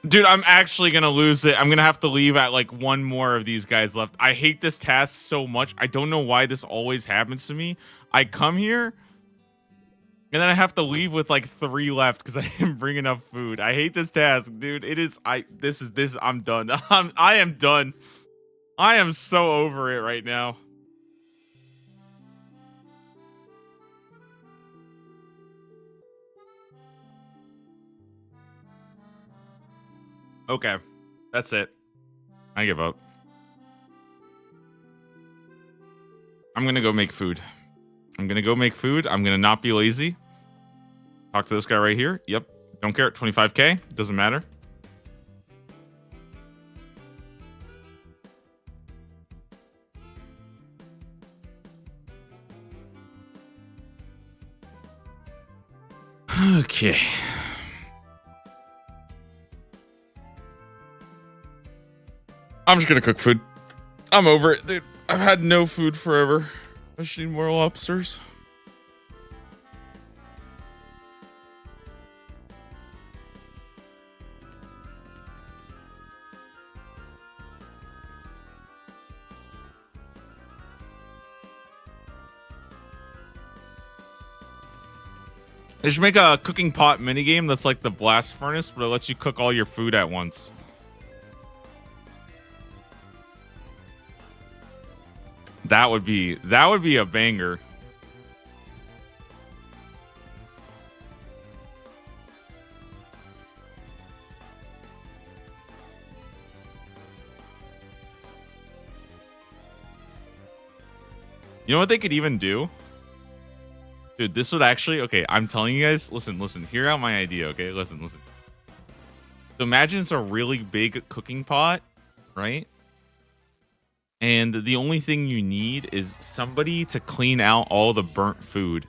Dude, I'm actually going to lose it. I'm going to have to leave at like one more of these guys left. I hate this task so much. I don't know why this always happens to me. I come here and then I have to leave with like 3 left because I didn't bring enough food. I hate this task, dude. I'm done. I am done. I am so over it right now. Okay. That's it. I give up. I'm gonna go make food. I'm gonna not be lazy. Talk to this guy right here. Yep. Don't care. 25K. Doesn't matter. Okay. I'm just gonna cook food. I'm over it, dude. I've had no food forever. I just need more lobsters. They should make a cooking pot minigame that's like the blast furnace, but it lets you cook all your food at once. That would be a banger. You know what they could even do? Dude, this would actually, okay, I'm telling you guys, listen, hear out my idea, okay? Listen. So imagine it's a really big cooking pot, right? And the only thing you need is somebody to clean out all the burnt food.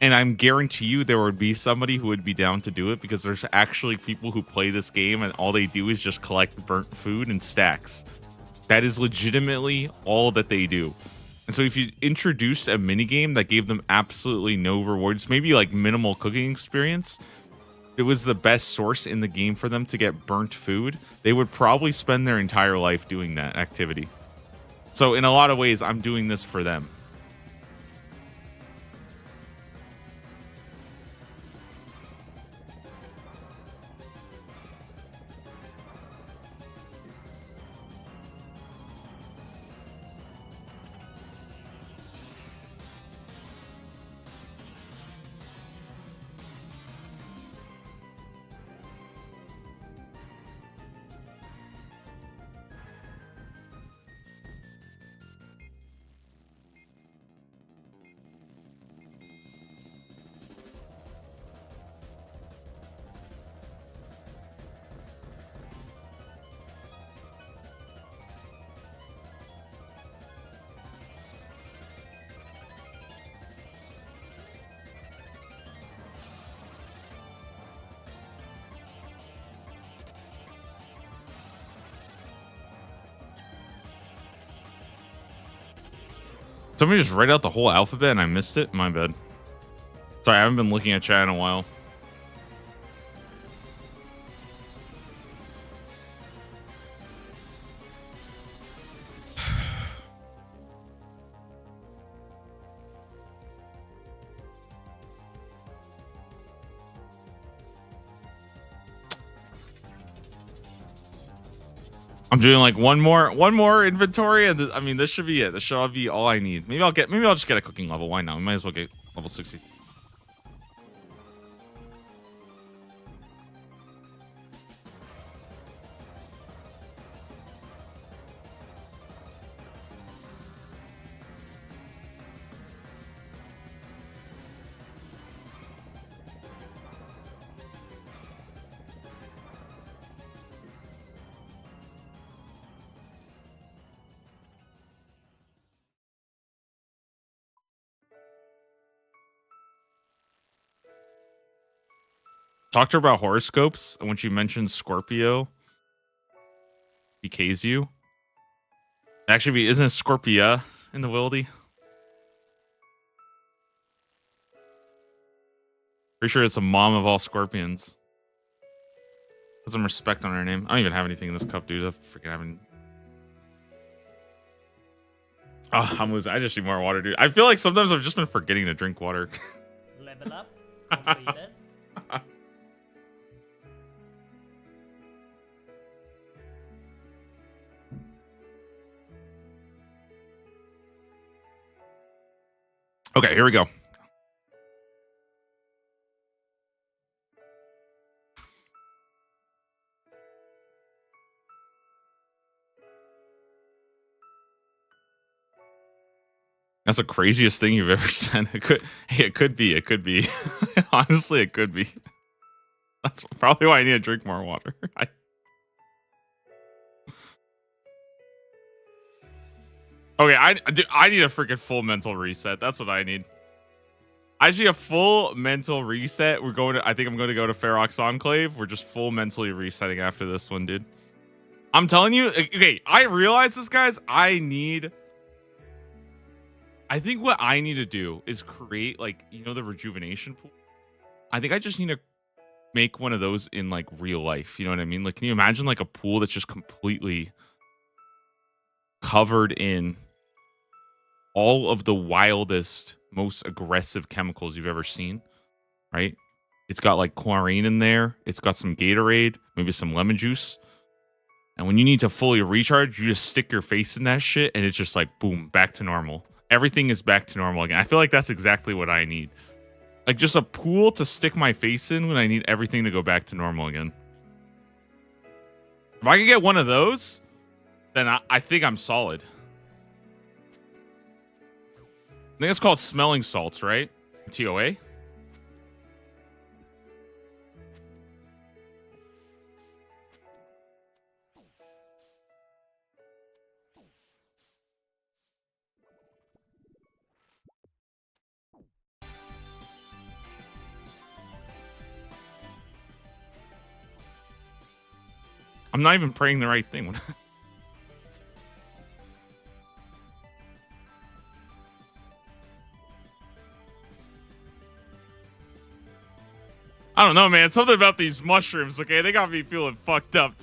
And I'm guarantee you there would be somebody who would be down to do it because there's actually people who play this game and all they do is just collect burnt food in stacks. That is legitimately all that they do. And so if you introduced a minigame that gave them absolutely no rewards, maybe like minimal cooking experience, it was the best source in the game for them to get burnt food, they would probably spend their entire life doing that activity. So in a lot of ways, I'm doing this for them. Somebody just write out the whole alphabet and I missed it? My bad. Sorry, I haven't been looking at chat in a while. I'm doing like one more inventory, and I mean this should be it. This should be all I need. Maybe I'll just get a cooking level. Why not? We might as well get level 60. Talk to her about horoscopes, and when she mentions Scorpio, BKs you. Actually, isn't it Scorpia in the Wildy? Pretty sure it's a mom of all scorpions. Put some respect on her name. I don't even have anything in this cup, dude. I'm freaking having. Oh, I'm losing. I just need more water, dude. I feel like sometimes I've just been forgetting to drink water. Level up. Completed. Okay, here we go. That's the craziest thing you've ever said. Hey, it could be. It could be. Honestly, it could be. That's probably why I need to drink more water. Okay, I need a freaking full mental reset. That's what I need. I just need a full mental reset. I think I'm going to go to Ferox Enclave. We're just full mentally resetting after this one, dude. I'm telling you. Okay, I realize this, guys. I think what I need to do is create, like, the rejuvenation pool. I think I just need to make one of those in, like, real life. You know what I mean? Like, can you imagine, like, a pool that's just completely covered in all of the wildest, most aggressive chemicals you've ever seen, right? It's got, like, chlorine in there. It's got some Gatorade, maybe some lemon juice. And when you need to fully recharge, you just stick your face in that shit, and it's just like, boom, back to normal. Everything is back to normal again. I feel like that's exactly what I need. Like, just a pool to stick my face in when I need everything to go back to normal again. If I can get one of those, then I think I'm solid. I think it's called smelling salts, right? TOA? I'm not even praying the right thing. I don't know, man. Something about these mushrooms, okay? They got me feeling fucked up.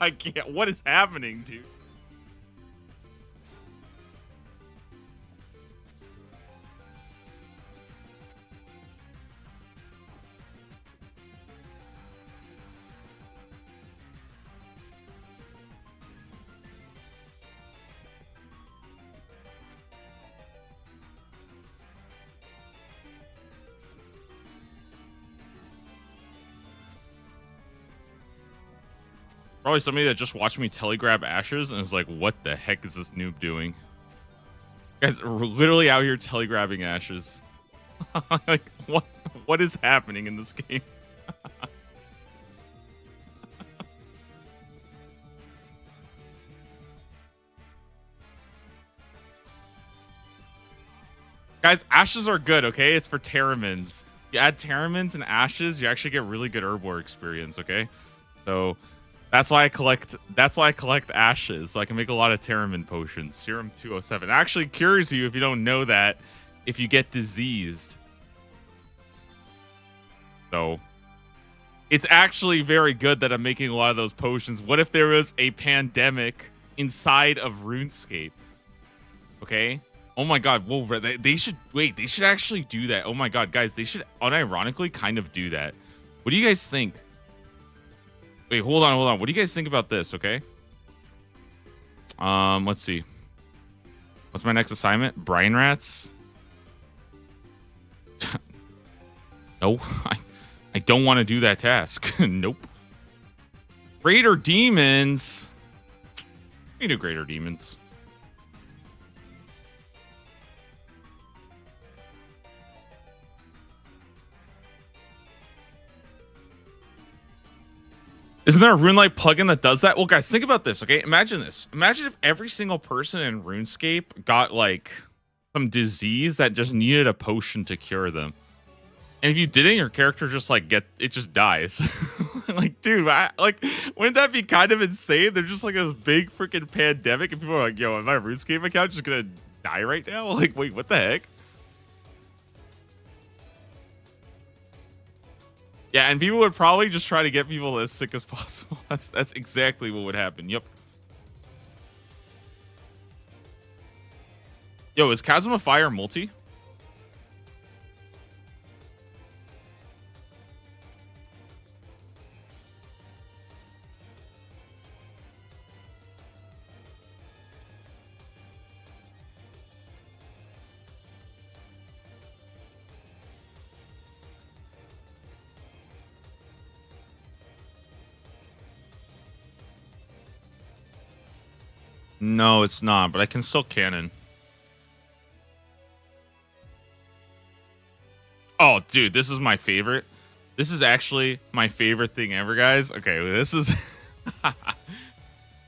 I can't. What is happening, dude? Probably somebody that just watched me telegrab ashes and is like, what the heck is this noob doing? You guys are literally out here telegrabbing ashes. Like, what is happening in this game? Guys, ashes are good, okay? It's for Terramins. You add Terramins and ashes, you actually get really good Herbivore experience, okay? So that's why I collect ashes, so I can make a lot of Terramin potions. Serum 207. Actually cures you, if you don't know that, if you get diseased. So it's actually very good that I'm making a lot of those potions. What if there was a pandemic inside of RuneScape? Okay? Oh my god, whoa, they should actually do that. Oh my god, guys, they should unironically kind of do that. What do you guys think? Wait, hold on. What do you guys think about this, okay? Let's see. What's my next assignment? Brine rats? No, I don't want to do that task. Nope. Greater demons? We do greater demons. Isn't there a RuneLite plugin that does that? Well, guys, think about this, okay? Imagine this. Imagine if every single person in RuneScape got, like, some disease that just needed a potion to cure them. And if you didn't, your character just, like, it just dies. Like, dude, wouldn't that be kind of insane? There's just, like, this big freaking pandemic, and people are like, yo, is my RuneScape account just gonna die right now? Like, wait, what the heck? Yeah, and people would probably just try to get people as sick as possible. That's exactly what would happen. Yep. Yo, is Chasm of Fire multi? No, it's not, but I can still cannon. dude, this is my favorite. This is actually my favorite thing ever, guys. Okay, this is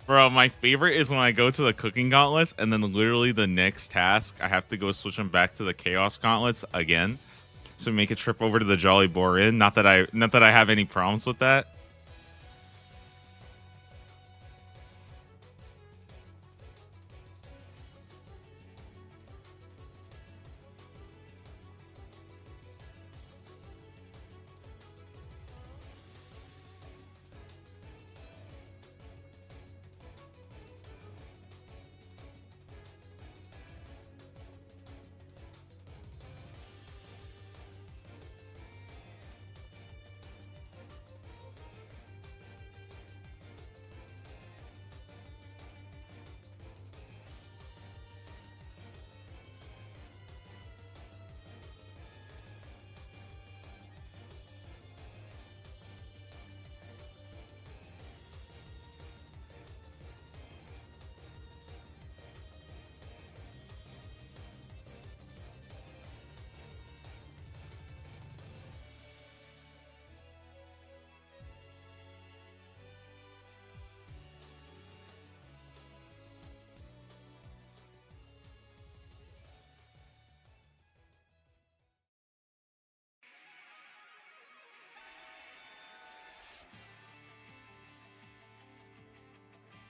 bro, my favorite is when I go to the cooking gauntlets and then literally the next task I have to go switch them back to the chaos gauntlets again. So make a trip over to the Jolly Boar Inn. Not that I have any problems with that.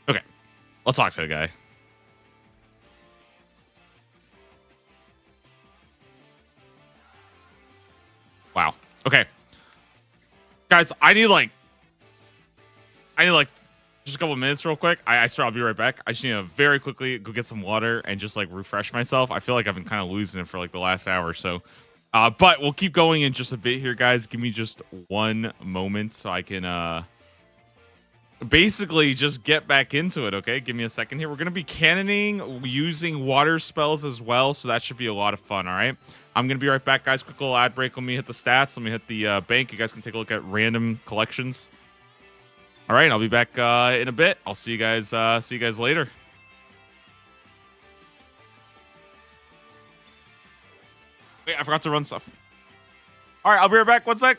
Okay, let's talk to the guy. Wow. Okay, guys, I need like just a couple of minutes real quick. I swear I'll be right back. I just need to very quickly go get some water and just like refresh myself. I feel like I've been kind of losing it for like the last hour or so. But we'll keep going in just a bit here, guys. Give me just one moment so I can basically just get back into it. Okay, give me a second here. We're gonna be cannoning using water spells as well, so that should be a lot of fun. All right, I'm gonna be right back, guys. Quick little ad break. Let me hit the stats. Let me hit the bank. You guys can take a look at random collections. All right, I'll be back in a bit. I'll see you guys. See you guys later. Wait, I forgot to run stuff. All right, I'll be right back. One sec.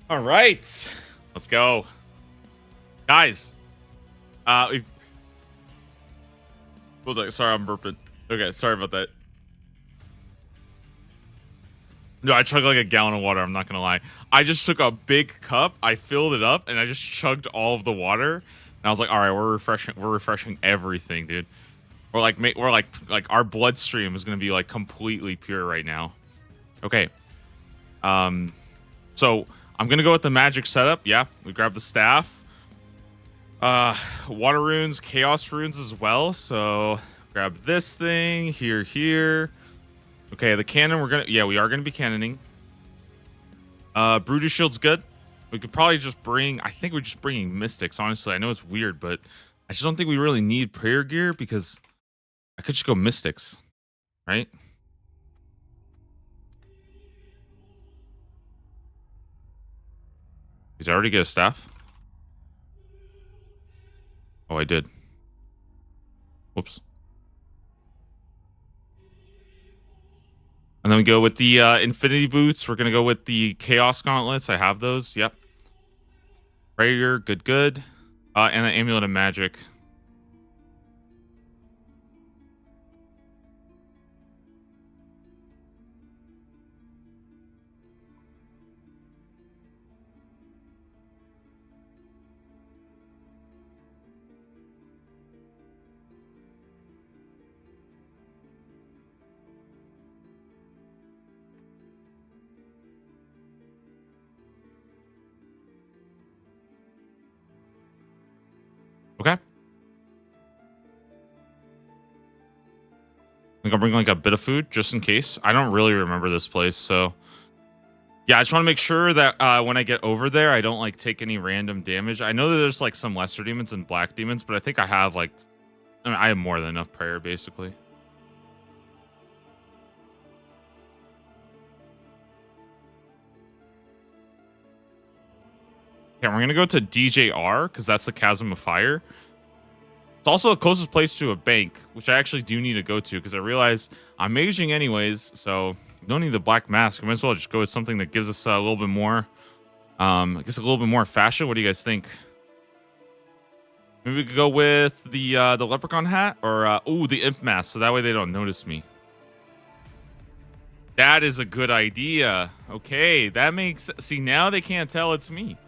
All right, let's go, guys. What was I? Sorry, I'm burping. Okay, sorry about that. No, I chugged like a gallon of water. I'm not gonna lie. I just took a big cup, I filled it up, and I just chugged all of the water. And I was like, all right, we're refreshing everything, dude. We're like our bloodstream is gonna be like completely pure right now. Okay. So I'm gonna go with the magic setup. Yeah, we grab the staff. Water runes, chaos runes as well. So grab this thing here. Okay, the cannon. We are gonna be cannoning. Brutus shield's good. We could probably just bring. I think we're just bringing mystics. Honestly, I know it's weird, but I just don't think we really need prayer gear because I could just go mystics, right? Did I already get a staff? Oh, I did. Whoops. And then we go with the infinity boots. We're going to go with the chaos gauntlets. I have those. Yep. Prayer, good. And the amulet of magic. Okay. I think I'll bring like a bit of food just in case. I don't really remember this place, so yeah, I just want to make sure that when I get over there, I don't like take any random damage. I know that there's like some lesser demons and black demons, but I think I have like, I have more than enough prayer basically. Okay, we're gonna go to DJR because that's the Chasm of Fire. It's also the closest place to a bank, which I actually do need to go to because I realize I'm maging anyways, so don't need the black mask. I might as well just go with something that gives us a little bit more, I guess a little bit more fascia. What do you guys think? Maybe we could go with the leprechaun hat or the imp mask, so that way they don't notice me. That is a good idea. Okay, that makes see now they can't tell it's me.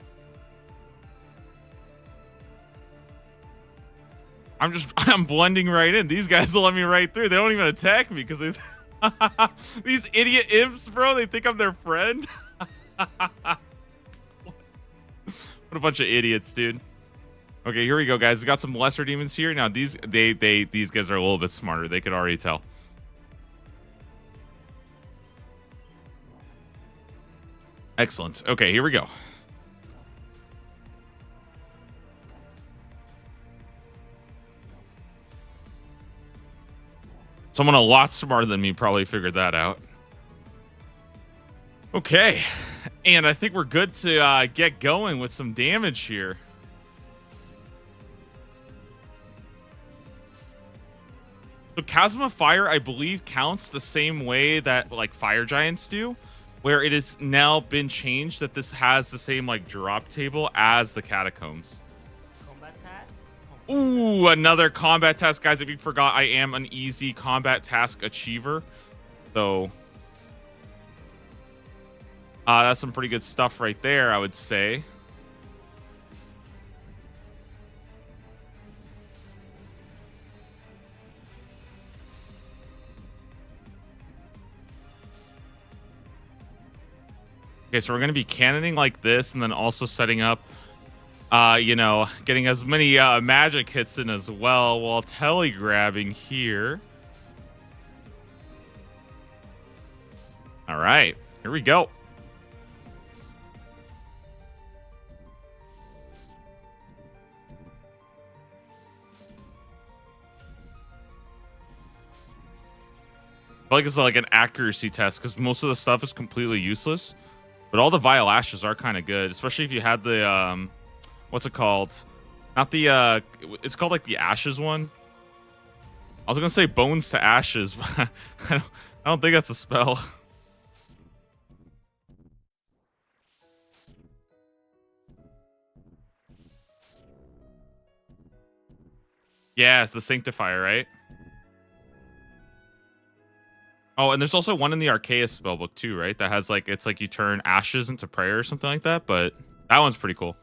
I'm blending right in. These guys will let me right through. They don't even attack me because they these idiot imps, bro. They think I'm their friend. What a bunch of idiots, dude. Okay, here we go, guys. We got some lesser demons here. Now these guys are a little bit smarter. They could already tell. Excellent. Okay, here we go. Someone a lot smarter than me probably figured that out. Okay. And I think we're good to get going with some damage here. So Chasm of Fire, I believe, counts the same way that like fire giants do, where it has now been changed that this has the same like drop table as the catacombs. Ooh, another combat task, guys. If you forgot, I am an easy combat task achiever. So that's some pretty good stuff right there, I would say. Okay, so we're going to be cannoning like this and then also setting up getting as many magic hits in as well while telegrabbing here. All right, here we go. I feel like it's like an accuracy test because most of the stuff is completely useless, but all the vile ashes are kind of good, especially if you had the what's it called? Not the it's called like the ashes one. I was gonna say bones to ashes, but I don't think that's a spell. Yeah, it's the Sanctifier, right? Oh, and there's also one in the Arceus spellbook too, right? That has like it's like you turn ashes into prayer or something like that. But that one's pretty cool.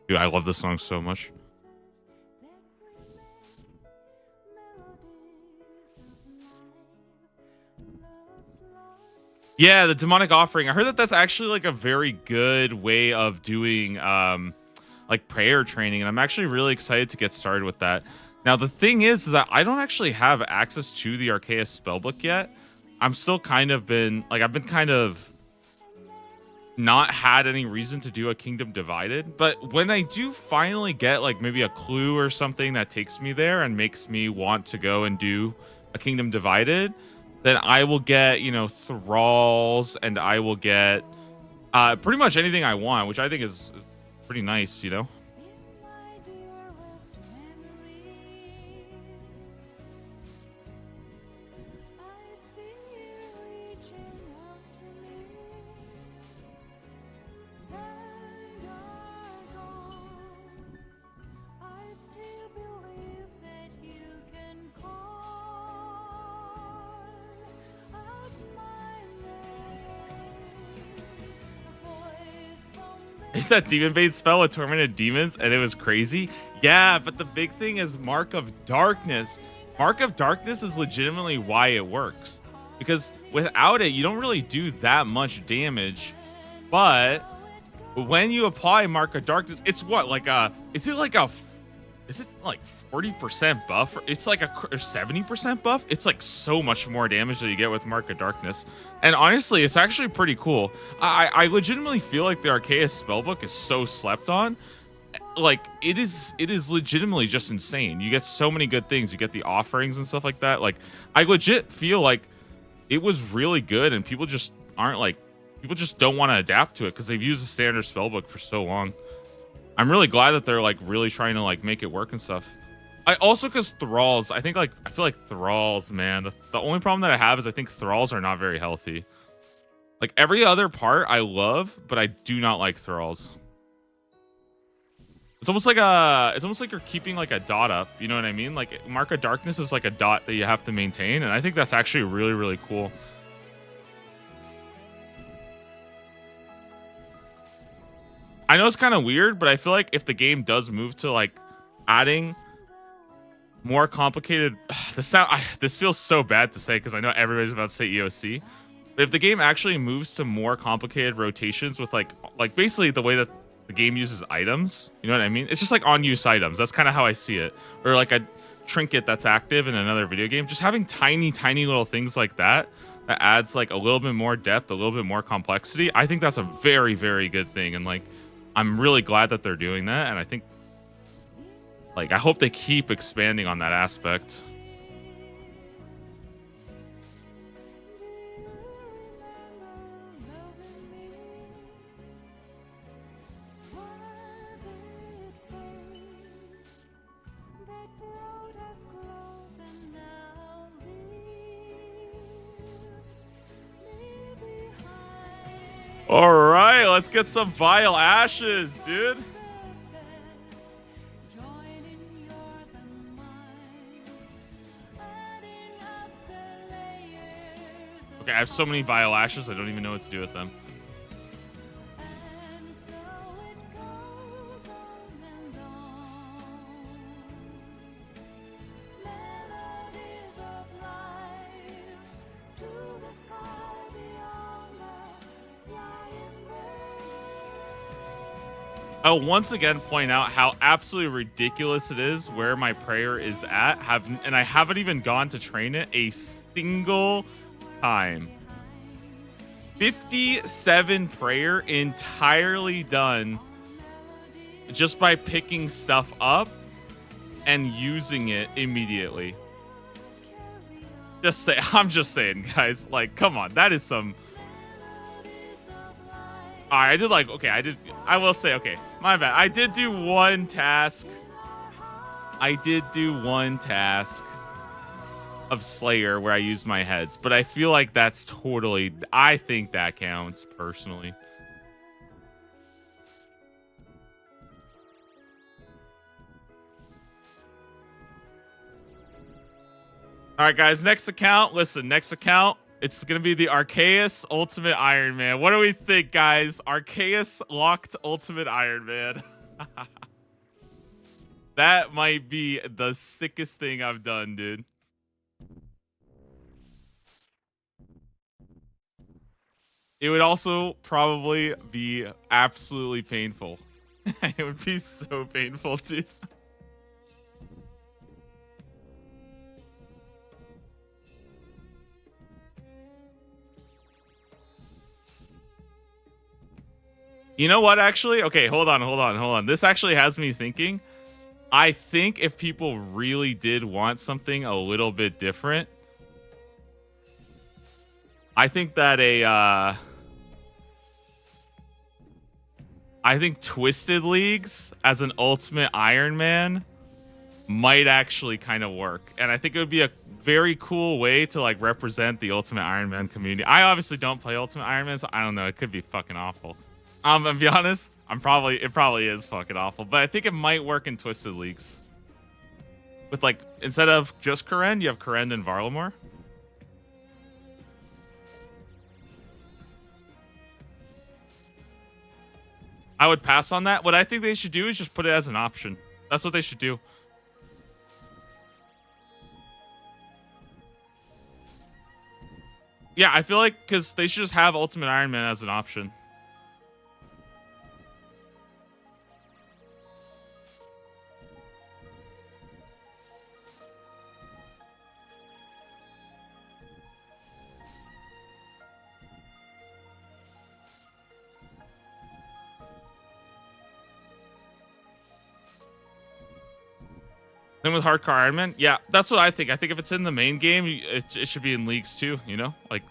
Dude, I love this song so much. Yeah, the demonic offering. I heard that that's actually like a very good way of doing like prayer training, and I'm actually really excited to get started with that. Now, the thing is that I don't actually have access to the Arceus spellbook yet. I'm still kind of been like I've been kind of not had any reason to do a Kingdom Divided, but when I do finally get like maybe a clue or something that takes me there and makes me want to go and do a Kingdom Divided, then I will get, you know, thralls, and I will get pretty much anything I want, which I think is pretty nice, you know. Is that Demon Bait spell with Tormented Demons, and it was crazy? Yeah, but the big thing is Mark of Darkness. Mark of Darkness is legitimately why it works. Because without it, you don't really do that much damage. But when you apply Mark of Darkness, it's what? Like a... Is it like 40% buff? It's like a 70% buff? It's like so much more damage that you get with Mark of Darkness. And honestly, it's actually pretty cool. I legitimately feel like the Arceus spellbook is so slept on. Like, it is legitimately just insane. You get so many good things. You get the offerings and stuff like that. Like, I legit feel like it was really good, and people just aren't like... People just don't want to adapt to it because they've used the standard spellbook for so long. I'm really glad that they're like really trying to like make it work and stuff. I also, because thralls, I feel like thralls, man, the only problem that I have is I think thralls are not very healthy. Like every other part I love, but I do not like thralls. It's almost like you're keeping like a dot up, you know what I mean? Like Mark of Darkness is like a dot that you have to maintain, and I think that's actually really, really cool. I know it's kind of weird, but I feel like if the game does move to like adding more complicated, this feels so bad to say because I know everybody's about to say EOC, but if the game actually moves to more complicated rotations with like basically the way that the game uses items, you know what I mean? It's just like on use items. That's kind of how I see it. Or like a trinket that's active in another video game. Just having tiny little things like that adds like a little bit more depth, a little bit more complexity. I think that's a very, very good thing, and like I'm really glad that they're doing that, and I think, like, I hope they keep expanding on that aspect. All right, let's get some Vile Ashes, dude. Okay, I have so many Vile Ashes, I don't even know what to do with them. I'll once again point out how absolutely ridiculous it is where my prayer is at. And I haven't even gone to train it a single time. 57 prayer entirely done just by picking stuff up and using it immediately. I'm just saying, guys, like, come on, that is some... All right, I did like, okay, I will say, okay, my bad. I did do one task. Of Slayer where I used my heads, but I feel like that's totally, I think that counts personally. All right, guys, next account. Listen, next account. It's going to be the Arceus Ultimate Iron Man. What do we think, guys? Arceus locked Ultimate Iron Man. That might be the sickest thing I've done, dude. It would also probably be absolutely painful. It would be so painful, dude. You know what, actually? Okay, hold on. This actually has me thinking. I think if people really did want something a little bit different, I think that I think Twisted Leagues as an Ultimate Iron Man might actually kind of work. And I think it would be a very cool way to like represent the Ultimate Iron Man community. I obviously don't play Ultimate Iron Man, so I don't know. It could be fucking awful. To be honest, it probably is fucking awful, but I think it might work in Twisted Leagues. With like, instead of just Karen, you have Karen and Varlamore. I would pass on that. What I think they should do is just put it as an option. That's what they should do. Yeah, I feel like because they should just have Ultimate Iron Man as an option. Same with Hardcore Iron Man. Yeah, that's what I think. I think if it's in the main game, it should be in leagues too, you know? Like,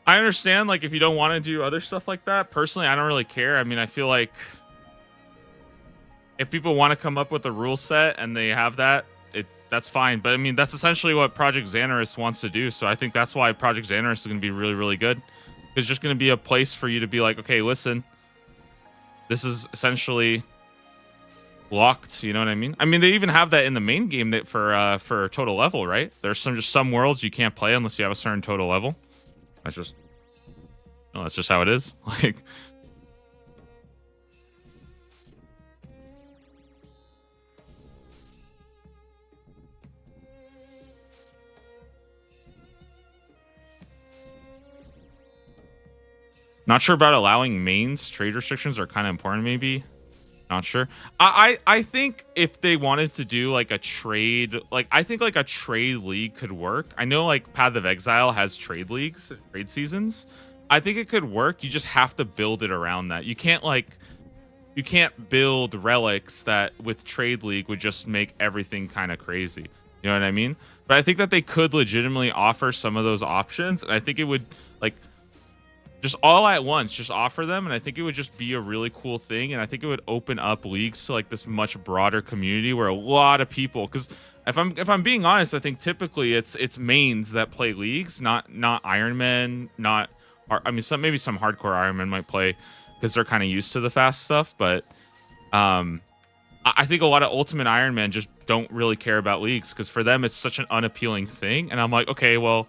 I understand, like, if you don't want to do other stuff like that. Personally, I don't really care. I mean, I feel like if people want to come up with a rule set and they have that, that's fine. But I mean, that's essentially what Project Xanaris wants to do. So I think that's why Project Xanaris is going to be really, really good. It's just going to be a place for you to be like, okay, listen, this is essentially locked. You know what I mean? I mean, they even have that in the main game that for total level, right? There's some worlds you can't play unless you have a certain total level. That's just how it is. Like, not sure about allowing mains. Trade restrictions are kind of important, maybe. Not sure. I think if they wanted to do like a trade, like I think like a trade league could work. I know like Path of Exile has trade leagues, trade seasons. I think it could work. You just have to build it around that. You can't build relics that with trade league would just make everything kind of crazy. You know what I mean? But I think that they could legitimately offer some of those options, and I think it would like just all at once, just offer them, and I think it would just be a really cool thing, and I think it would open up leagues to like this much broader community where a lot of people, because if I'm being honest, I think typically it's mains that play leagues, not Iron Men, not, I mean, maybe some hardcore Iron Men might play because they're kind of used to the fast stuff, but I think a lot of Ultimate Iron Men just don't really care about leagues because for them it's such an unappealing thing, and I'm like, okay, well,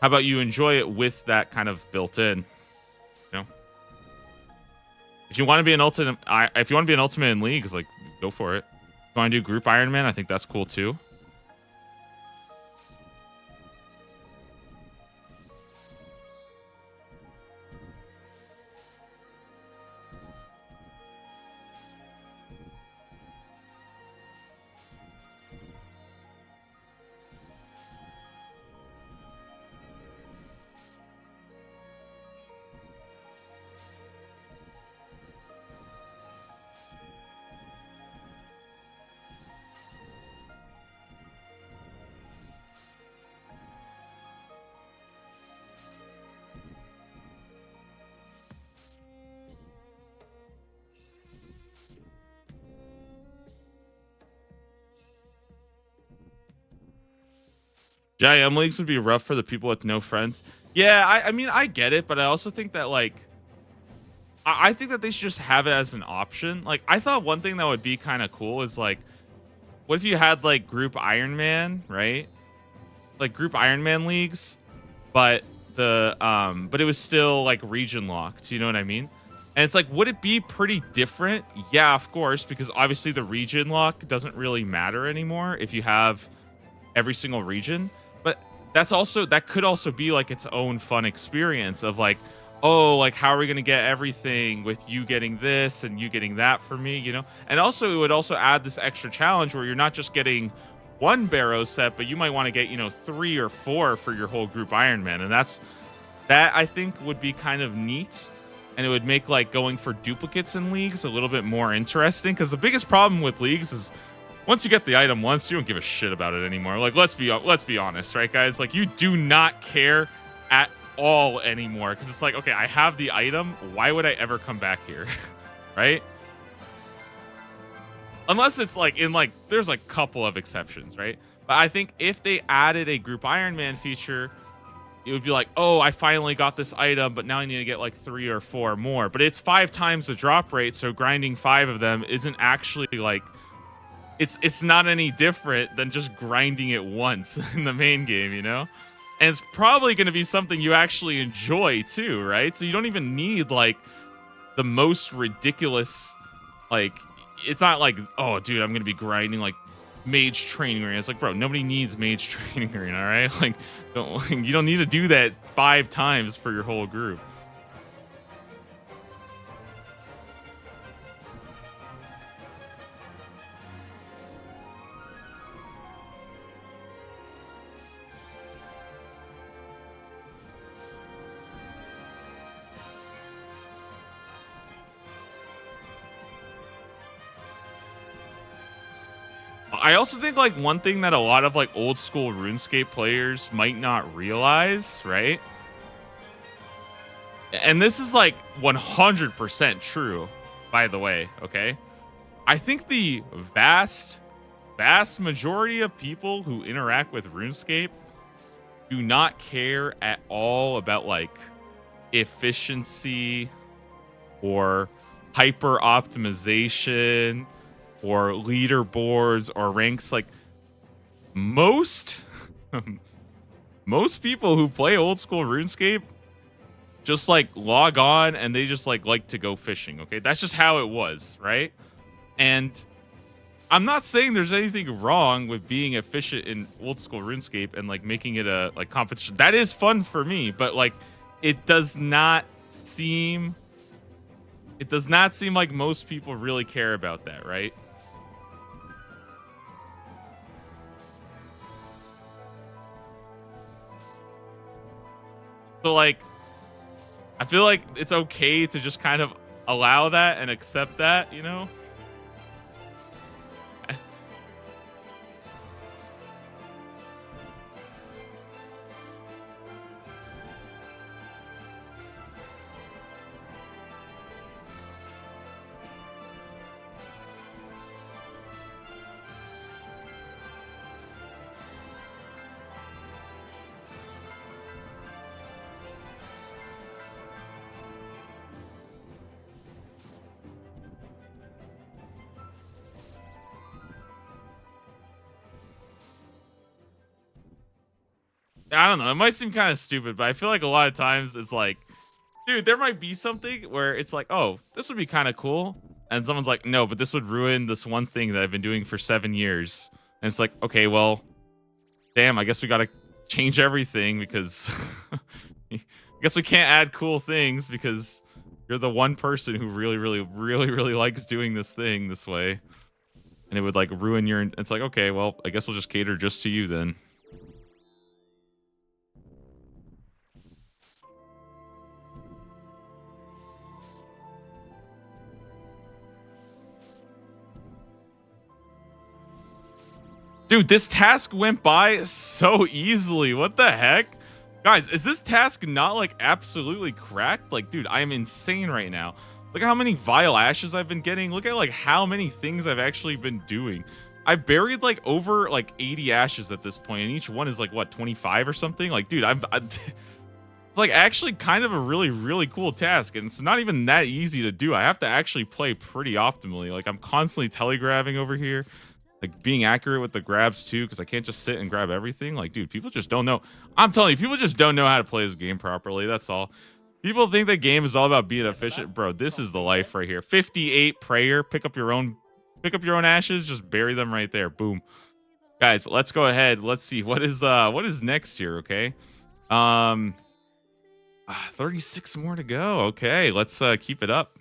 how about you enjoy it with that kind of built in? If you want to be an ultimate in leagues, like, go for it. If you want to do group Iron Man, I think that's cool too. GIM leagues would be rough for the people with no friends. Yeah, I mean, I get it, but I also think that like I think that they should just have it as an option. Like, I thought one thing that would be kind of cool is like, what if you had like group Iron Man, right? Like group Iron Man leagues, but but it was still like region locked. You know what I mean? And it's like, would it be pretty different? Yeah, of course, because obviously the region lock doesn't really matter anymore if you have every single region. But that could also be like its own fun experience of like, oh, like how are we gonna get everything with you getting this and you getting that for me, you know? And also it would also add this extra challenge where you're not just getting one Barrow set, but you might want to get, 3 or 4 for your whole group Iron Man. And that I think would be kind of neat. And it would make like going for duplicates in leagues a little bit more interesting. Because the biggest problem with leagues is once you get the item once, you don't give a shit about it anymore. Like, let's be honest, right, guys? Like, you do not care at all anymore. Because it's like, okay, I have the item. Why would I ever come back here? Right? Unless it's like there's like a couple of exceptions, right? But I think if they added a group Iron Man feature, it would be like, oh, I finally got this item, but now I need to get like 3 or 4 more. But it's 5 times the drop rate, so grinding 5 of them isn't actually like it's not any different than just grinding it once in the main game, you know? And it's probably going to be something you actually enjoy too, right? So you don't even need like the most ridiculous, like, it's not like, oh, dude, I'm going to be grinding like mage training arena. It's like, bro, nobody needs mage training arena, all right? Like, you don't need to do that 5 times for your whole group. I also think like one thing that a lot of like old school RuneScape players might not realize, right? And this is like 100% true, by the way, okay? I think the vast majority of people who interact with RuneScape do not care at all about like efficiency or hyper optimization or leaderboards or ranks. Like most people who play old school RuneScape just like log on and they just like to go fishing. Okay, that's just how it was, right? And I'm not saying there's anything wrong with being efficient in old school RuneScape and like making it a like competition. That is fun for me, but like it does not seem like most people really care about that, right? So like I feel like it's okay to just kind of allow that and accept that, you know? I don't know. It might seem kind of stupid, but I feel like a lot of times it's like, dude, there might be something where it's like, oh, this would be kind of cool. And someone's like, no, but this would ruin this one thing that I've been doing for 7 years. And it's like, okay, well, damn, I guess we got to change everything because I guess we can't add cool things because you're the one person who really, really, really, really likes doing this thing this way. And it would like ruin your, it's like, okay, well, I guess we'll just cater just to you then. Dude, this task went by so easily. What the heck? Guys, is this task not like absolutely cracked? Like, dude, I am insane right now. Look at how many vile ashes I've been getting. Look at like how many things I've actually been doing. I've buried like over like 80 ashes at this point, and each one is like what 25 or something. Like, dude, I'm it's like actually kind of a really, really cool task, and it's not even that easy to do. I have to actually play pretty optimally. Like, I'm constantly telegrabbing over here, like being accurate with the grabs too, because I can't just sit and grab everything. Like, dude, people just don't know. I'm telling you, people just don't know how to play this game properly. That's all. People think the game is all about being efficient. Bro, this is the life right here. 58 prayer. Pick up your own ashes, just bury them right there. Boom. Guys, let's go ahead. Let's see what is next here, okay? 36 more to go. Okay, let's keep it up.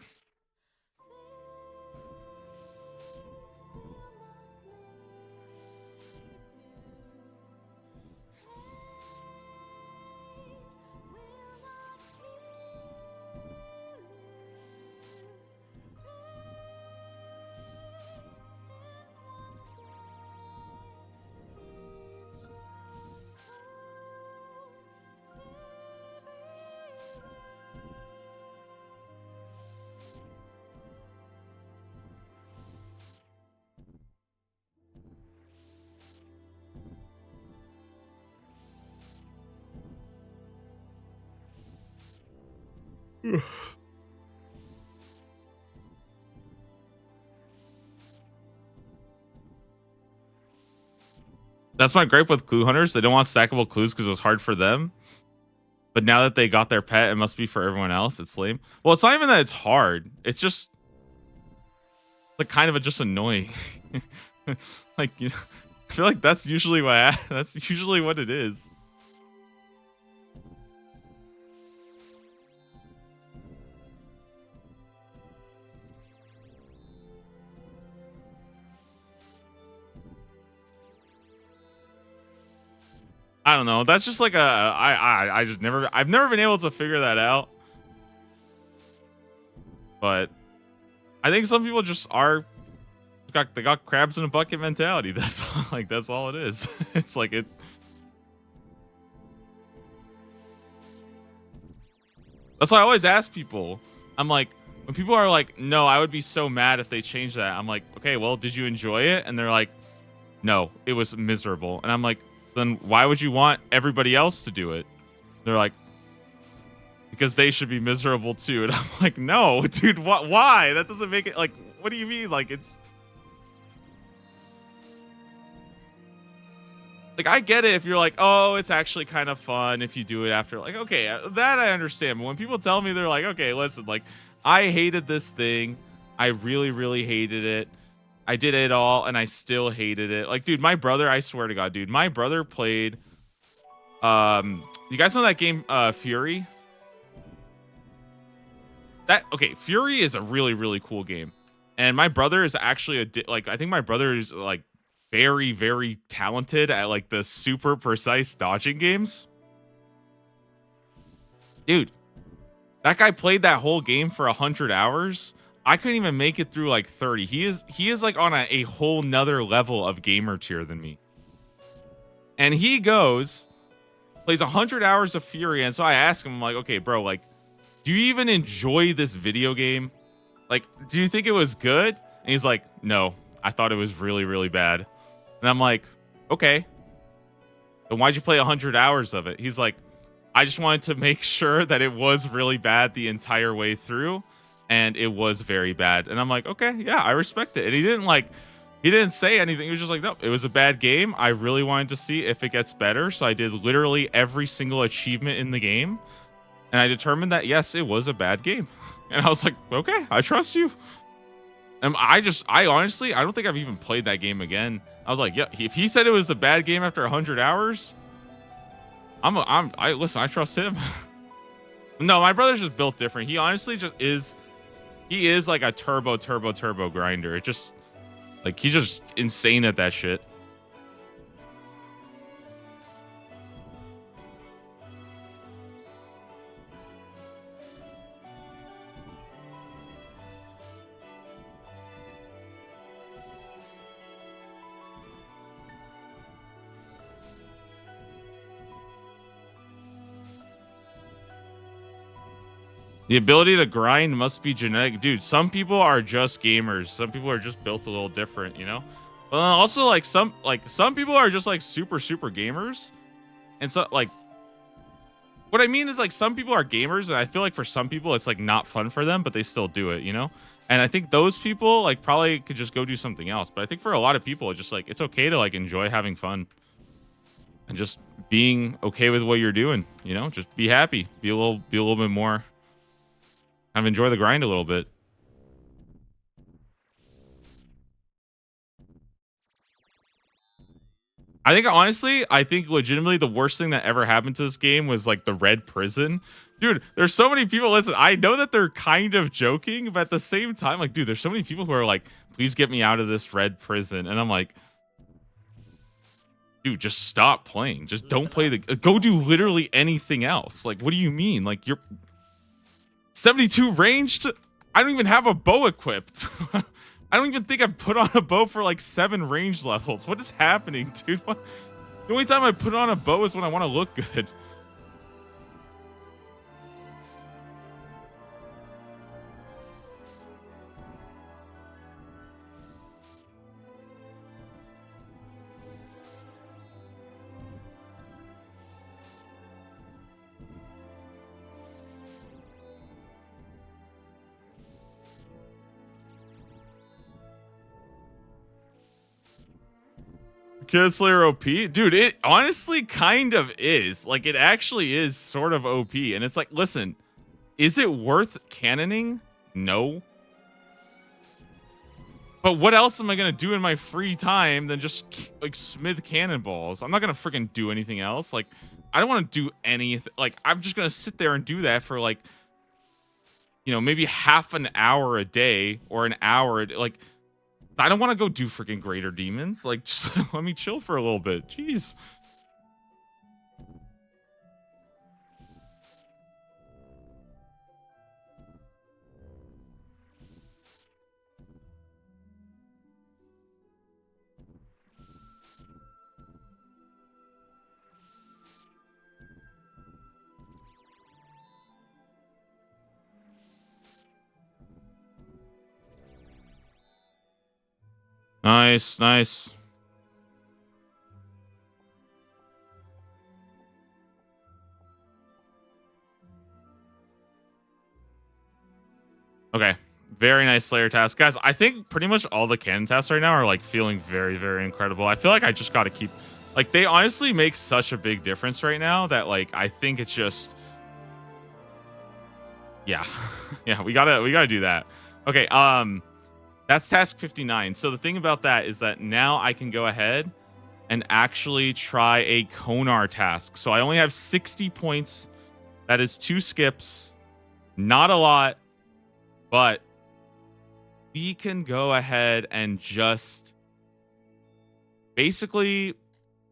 That's my gripe with clue hunters. They don't want stackable clues because it was hard for them. But now that they got their pet, it must be for everyone else. It's lame. Well, it's not even that it's hard. It's just like kind of just annoying. Like, you know, I feel like that's usually what it is. I don't know. That's just like I've never been able to figure that out. But I think some people just they got crabs in a bucket mentality. That's that's all it is. It's like it. That's why I always ask people. I'm like, when people are like, no, I would be so mad if they changed that. I'm like, okay, well, did you enjoy it? And they're like, no, it was miserable. And I'm like, then why would you want everybody else to do it? They're like, because they should be miserable too. And I'm like, no, dude, what? Why? That doesn't make it like. What do you mean? Like, it's like, I get it if you're like, oh, it's actually kind of fun if you do it after. Like, okay, that I understand. But when people tell me, they're like, okay, listen, like, I hated this thing. I really, really hated it. I did it all, and I still hated it. Like, dude, my brother, I swear to God, dude, my brother played. You guys know that game, Fury? Okay, Fury is a really, really cool game, and my brother is actually I think my brother is like very, very talented at like the super precise dodging games. Dude, that guy played that whole game for 100 hours. I couldn't even make it through like 30. He is like on a whole nother level of gamer tier than me. And he plays 100 hours of Fury. And so I asked him, I'm like, okay, bro, like, do you even enjoy this video game? Like, do you think it was good? And he's like, no, I thought it was really, really bad. And I'm like, okay, then why'd you play 100 hours of it? He's like, I just wanted to make sure that it was really bad the entire way through. And it was very bad. And I'm like, okay, yeah, I respect it. And he didn't say anything. He was just like, no, it was a bad game. I really wanted to see if it gets better. So I did literally every single achievement in the game. And I determined that, yes, it was a bad game. And I was like, okay, I trust you. And I honestly, I don't think I've even played that game again. I was like, yeah, if he said it was a bad game after 100 hours, listen, I trust him. No, my brother's just built different. He honestly just is. He is like a turbo grinder. It just like he's just insane at that shit. The ability to grind must be genetic. Dude, some people are just gamers. Some people are just built a little different, you know? Also, like some people are just like super gamers, and so like what I mean is like some people are gamers, and I feel like for some people it's like not fun for them, but they still do it, you know. And I think those people like probably could just go do something else. But I think for a lot of people, it's just like it's okay to like enjoy having fun and just being okay with what you're doing, you know. Just be happy, be a little bit more, kind of enjoy the grind a little bit. I think honestly, I think legitimately the worst thing that ever happened to this game was like the red prison. Dude, there's so many people. Listen, I know that they're kind of joking, but at the same time, like, dude, there's so many people who are like, please get me out of this red prison. And I'm like, dude, just stop playing. Just don't play the go do literally anything else. Like, what do you mean? Like, you're 72 ranged? I don't even have a bow equipped. I don't even think I've put on a bow for like 7 range levels. What is happening, dude? The only time I put on a bow is when I want to look good. Kid Slayer OP? Dude, it honestly kind of is. Like, it actually is sort of OP. And it's like, listen, is it worth cannoning? No. But what else am I going to do in my free time than just, like, smith cannonballs? I'm not going to freaking do anything else. Like, I don't want to do anything. Like, I'm just going to sit there and do that for, like, you know, maybe half an hour a day or an hour. Like, I don't want to go do freaking greater demons. Like, just let me chill for a little bit. Jeez. Nice, nice. Okay. Very nice Slayer task. Guys, I think pretty much all the cannon tasks right now are like feeling very incredible. I feel like I just got to keep like they honestly make such a big difference right now that like I think it's just yeah. Yeah, we got to do that. Okay, that's task 59. So the thing about that is that now I can go ahead and actually try a Konar task. So I only have 60 points. That is 2 skips. Not a lot, but we can go ahead and just basically,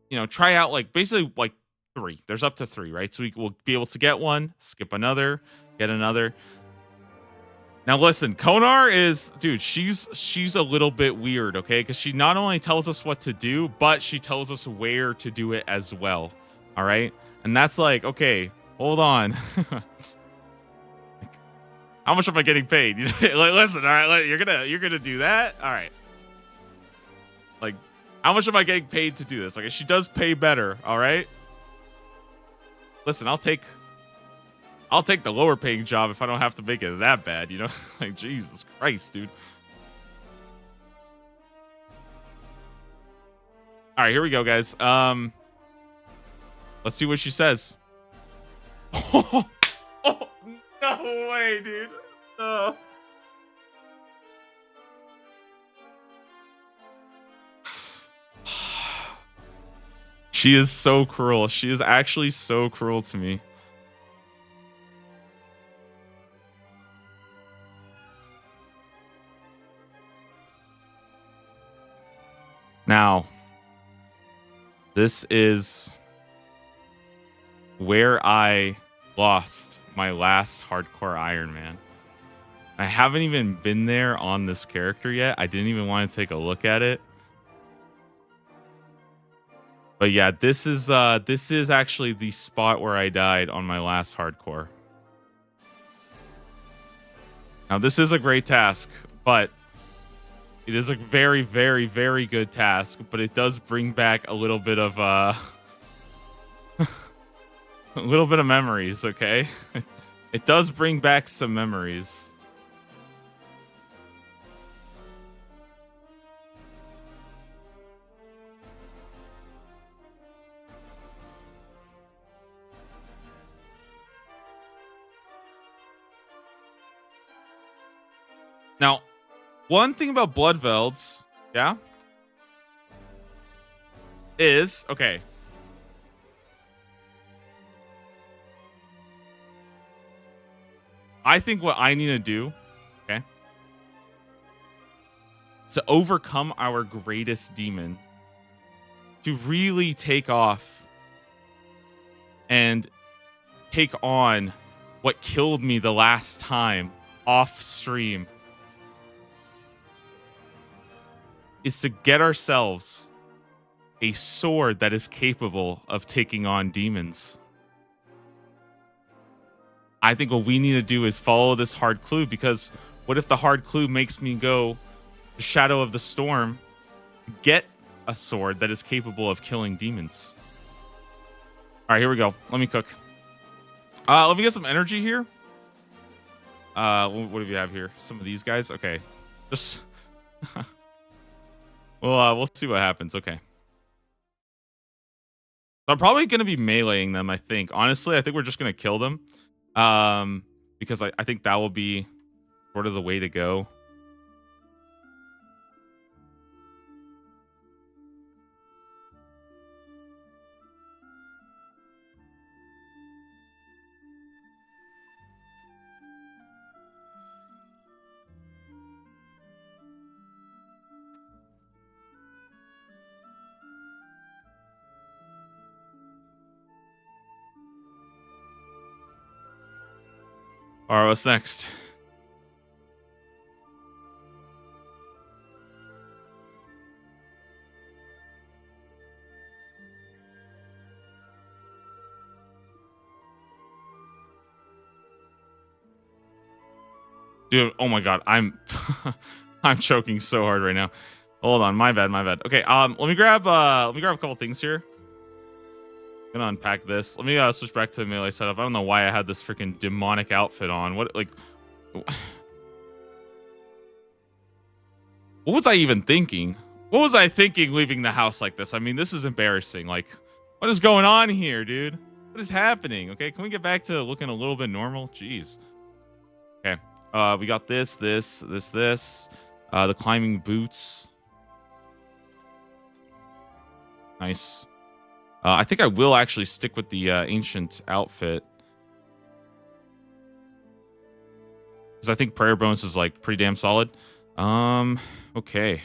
you know, try out like basically like 3. There's up to 3, right? So we will be able to get one, skip another, get another. Now listen, Konar is, dude, she's a little bit weird, okay? Because she not only tells us what to do, but she tells us where to do it as well. All right? And that's like, okay, hold on. How much am I getting paid? You know, like, listen, all right, like, you're gonna do that? All right. Like, how much am I getting paid to do this? Like, she does pay better, all right? Listen, I'll take the lower paying job if I don't have to make it that bad, you know? Like, Jesus Christ, dude. All right, here we go, guys. Let's see what she says. Oh, no way, dude. No. She is so cruel. She is actually so cruel to me. Now, this is where I lost my last hardcore Iron Man. I haven't even been there on this character yet. I didn't even want to take a look at it. But yeah, this is actually the spot where I died on my last hardcore. Now, this is a great task, but It is a very, very, very good task, but it does bring back a little bit of a little bit of memories, okay? It does bring back some memories. Now, one thing about Bloodvelds, yeah, is okay. I think what I need to do, okay, to overcome our greatest demon, to really take off and take on what killed me the last time off stream, is to get ourselves a sword that is capable of taking on demons. I think what we need to do is follow this hard clue, because what if the hard clue makes me go the Shadow of the Storm, get a sword that is capable of killing demons? All right, here we go. Let me cook. Let me get some energy here. What do you have here? Some of these guys? Okay. Just well, we'll see what happens. Okay. I'm probably going to be meleeing them, I think. Honestly, I think we're just going to kill them. Because I think that will be sort of the way to go. All right, what's next? Dude, oh my god, I'm I'm choking so hard right now. Hold on, my bad. Okay, let me grab a couple things here. Gonna unpack this. Let me switch back to melee setup. I don't know why I had this freaking demonic outfit on. What was I even thinking? What was I thinking leaving the house like this? I mean, this is embarrassing. Like, what is going on here, dude? What is happening? Okay, can we get back to looking a little bit normal? Jeez. Okay. We got this. The climbing boots. Nice. I think I will actually stick with the ancient outfit, because I think prayer bonus is like pretty damn solid. Okay.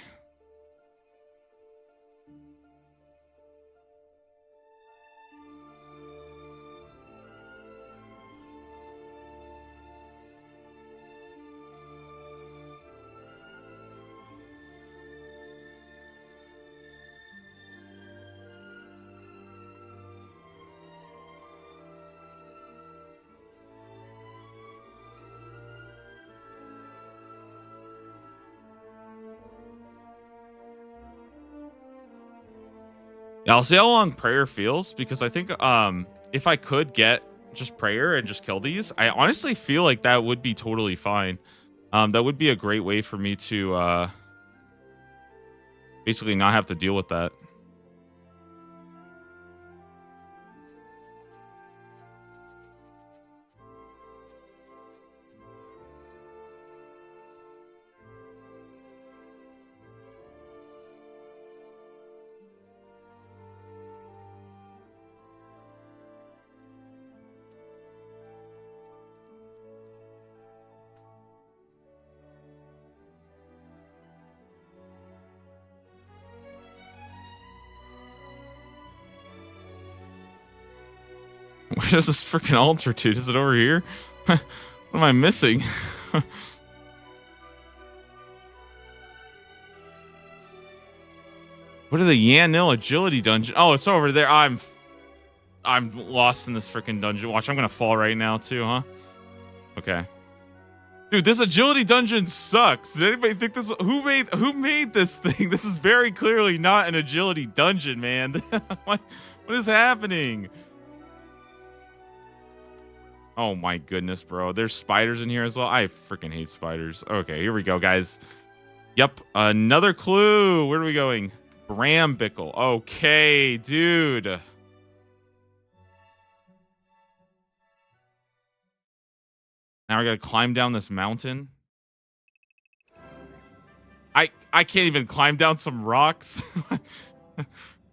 Yeah, I'll see how long prayer feels, because I think if I could get just prayer and just kill these, I honestly feel like that would be totally fine. That would be a great way for me to basically not have to deal with that. Where's this freaking altar, dude? Is it over here? What am I missing? What are the Yanil agility dungeon? Oh, it's over there. I'm lost in this freaking dungeon. Watch, I'm gonna fall right now too, huh? Okay. Dude, this agility dungeon sucks. Did anybody think this? Who made this thing? This is very clearly not an agility dungeon, man. what is happening? Oh my goodness, bro. There's spiders in here as well. I freaking hate spiders. Okay, here we go, guys. Yep, another clue. Where are we going? Brambicle. Okay, dude. Now we gotta climb down this mountain. I can't even climb down some rocks.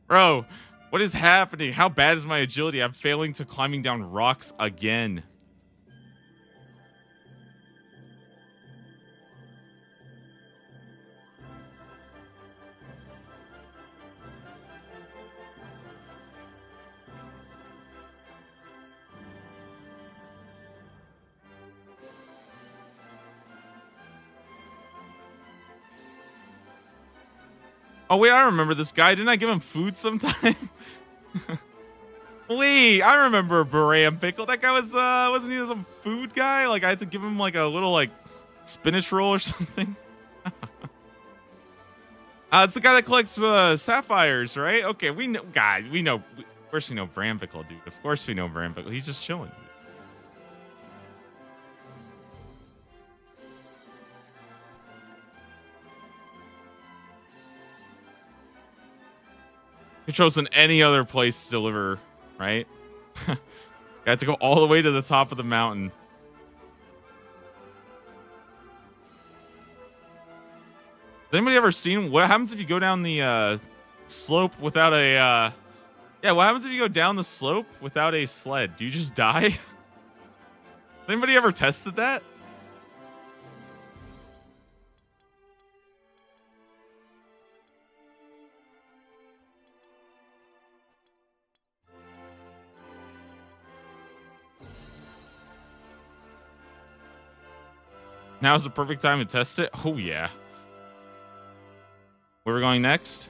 Bro, what is happening? How bad is my agility? I'm failing to climbing down rocks again. Oh, wait, I remember this guy. Didn't I give him food sometime? Wait, I remember Baram Pickle. That guy was, wasn't he some food guy? Like, I had to give him, like, a little, like, spinach roll or something. It's the guy that collects sapphires, right? Okay, we know, guys, we know. Of course we know Bram Pickle, dude. Of course we know Bram Pickle. He's just chilling. He chosen any other place to deliver, right? Got to go all the way to the top of the mountain. Has anybody ever seen what happens if you go down the slope without a yeah, what happens if you go down the slope without a sled? Do you just die? Has anybody ever tested that? Now's the perfect time to test it. Oh, yeah. Where are we going next?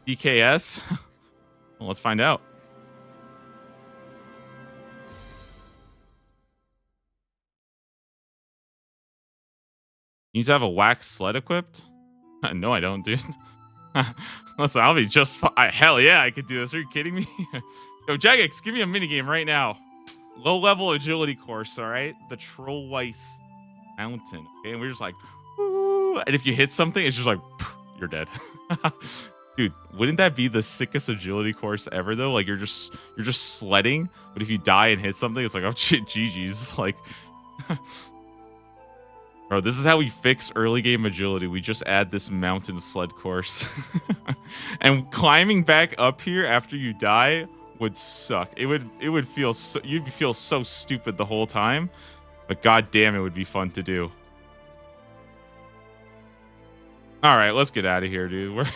DKS? Well, let's find out. You need to have a wax sled equipped? No, I don't, dude. Listen, I'll be just fine. Hell yeah, I could do this. Are you kidding me? Yo, Jagex, give me a minigame right now. Low-level agility course, all right? The Trollweiss Mountain. Okay, and we're just like, woo, and if you hit something, it's just like, you're dead. Dude, wouldn't that be the sickest agility course ever though? Like you're just sledding, but if you die and hit something, it's like, oh shit, GG's. Like, bro, this is how we fix early game agility. We just add this mountain sled course. And climbing back up here after you die would suck. It would feel so, you'd feel so stupid the whole time. But god damn, it would be fun to do. All right, let's get out of here, dude. We're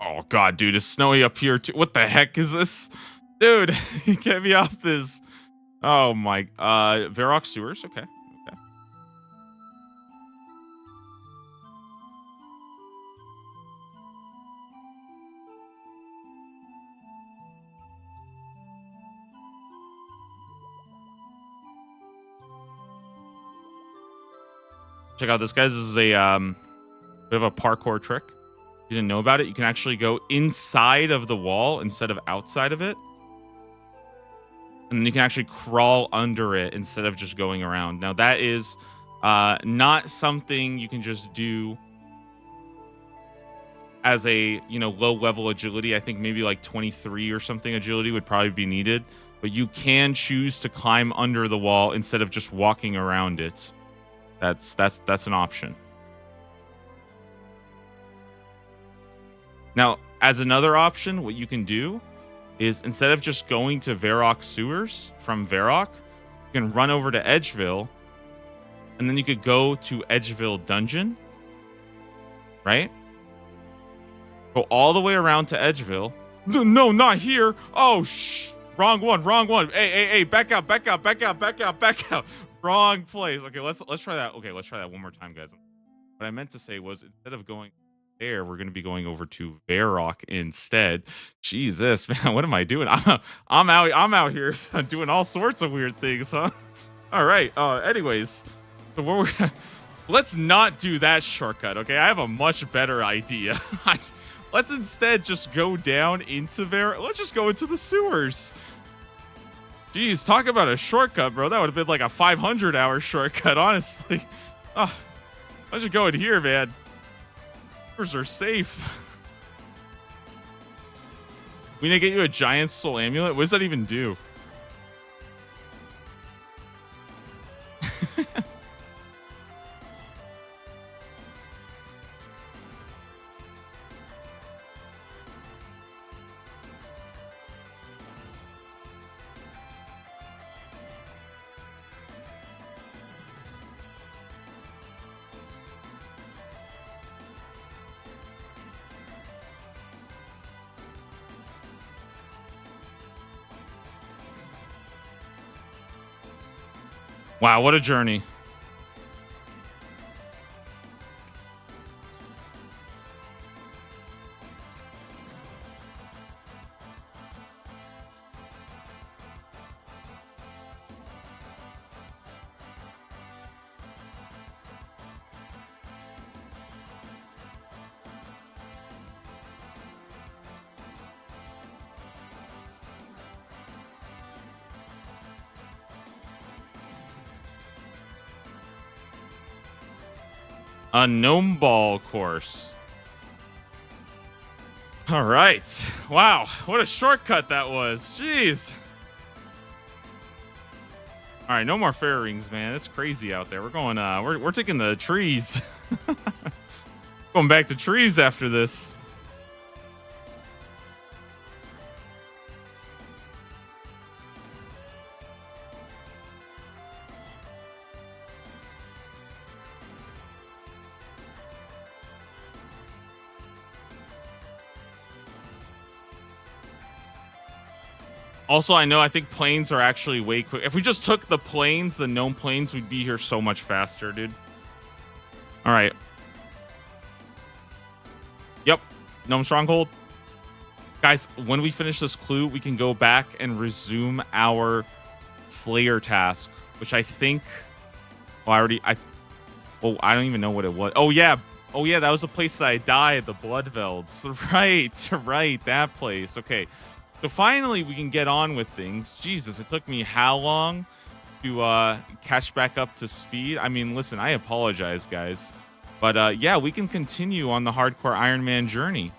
oh god, dude, it's snowy up here too. What the heck is this? Dude, get me off this. Oh my, Varrock sewers, okay. Okay. Check out this, guys. This is a bit of a parkour trick. You didn't know about it, you can actually go inside of the wall instead of outside of it. And then you can actually crawl under it instead of just going around. Now that is not something you can just do as a, you know, low level agility. I think maybe like 23 or something agility would probably be needed. But you can choose to climb under the wall instead of just walking around it. That's an option. Now, as another option, what you can do is instead of just going to Varrock sewers from Varrock, you can run over to Edgeville, and and then you could go to Edgeville Dungeon, right? Go all the way around to Edgeville. No, not here. Oh, wrong one, wrong one. Hey, back out. Wrong place. Okay, let's try that. Okay, let's try that one more time, guys. What I meant to say was instead of going there, we're going to be going over to Varrock instead. Jesus, man, what am I doing? I'm out here doing all sorts of weird things, huh? All right. Anyways, so let's not do that shortcut, okay? I have a much better idea. Let's instead just go down into Let's just go into the sewers. Jeez, talk about a shortcut, bro. That would have been like a 500-hour shortcut, honestly. Oh, let's just go in here, man. Sewers are safe. We need to get you a giant soul amulet. What does that even do? Wow, what a journey. A gnome ball course. All right. Wow, what a shortcut that was. Jeez. All right, no more fairy rings, man. It's crazy out there. We're going we're taking the trees. Going back to trees after this. Also, I think planes are actually way quick. If we just took the planes, the gnome planes, we'd be here so much faster, dude. All right. Yep. Gnome stronghold. Guys, when we finish this clue, we can go back and resume our Slayer task, which I think... Well, I don't even know what it was. Oh, yeah. That was the place that I died, the Bloodvelds. Right. That place. Okay. So finally, we can get on with things. Jesus, it took me how long to catch back up to speed? I mean, listen, I apologize, guys. But yeah, we can continue on the hardcore Iron Man journey.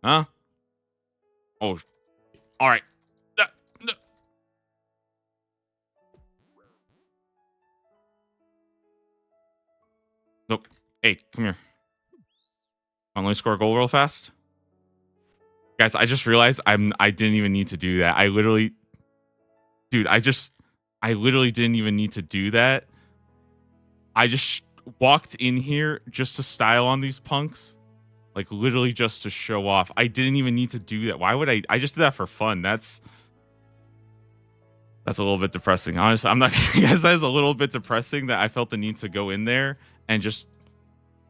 Huh? Oh, all right. Nope. Hey, come here. Want to score a goal real fast? Guys, I just realized I didn't even need to do that. I literally didn't even need to do that. I just walked in here just to style on these punks. Like literally just to show off. I didn't even need to do that. Why would I just did that for fun. That's a little bit depressing. Honestly, I'm not guys, that is a little bit depressing that I felt the need to go in there and just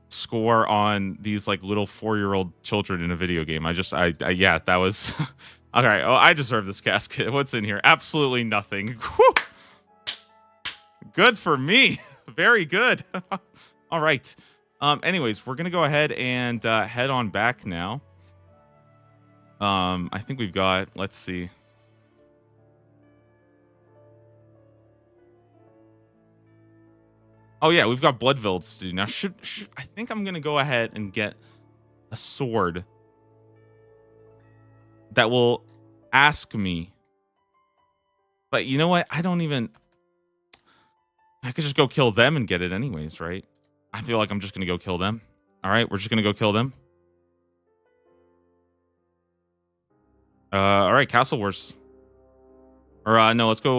score on these like little 4-year-old children in a video game. Yeah, that was all right. Oh, I deserve this casket. What's in here? Absolutely nothing. Whew. Good for me. Very good. All right. Anyways, we're gonna go ahead and head on back now. I think we've got. Let's see. Oh yeah, we've got blood vilds to do. Now should I think I'm gonna go ahead and get a sword that will ask me. But you know what? I could just go kill them and get it anyways, right? I feel like I'm just gonna go kill them. All right, we're just gonna go kill them. All right, Castle Wars. Or no, let's go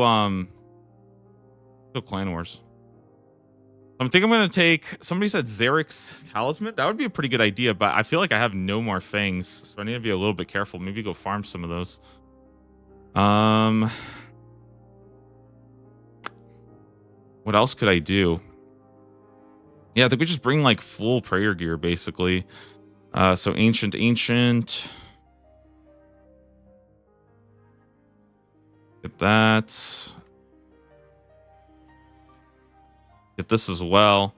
Clan Wars. I think I'm gonna take. Somebody said Zarek's Talisman. That would be a pretty good idea, but I feel like I have no more fangs, so I need to be a little bit careful. Maybe go farm some of those. What else could I do? Yeah, I think we just bring like full prayer gear basically. So ancient. Get that. Get this as well.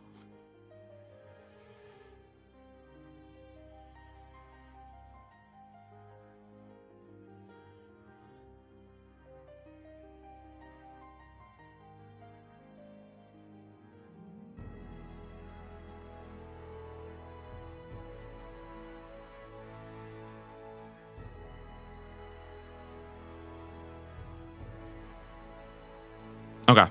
Okay.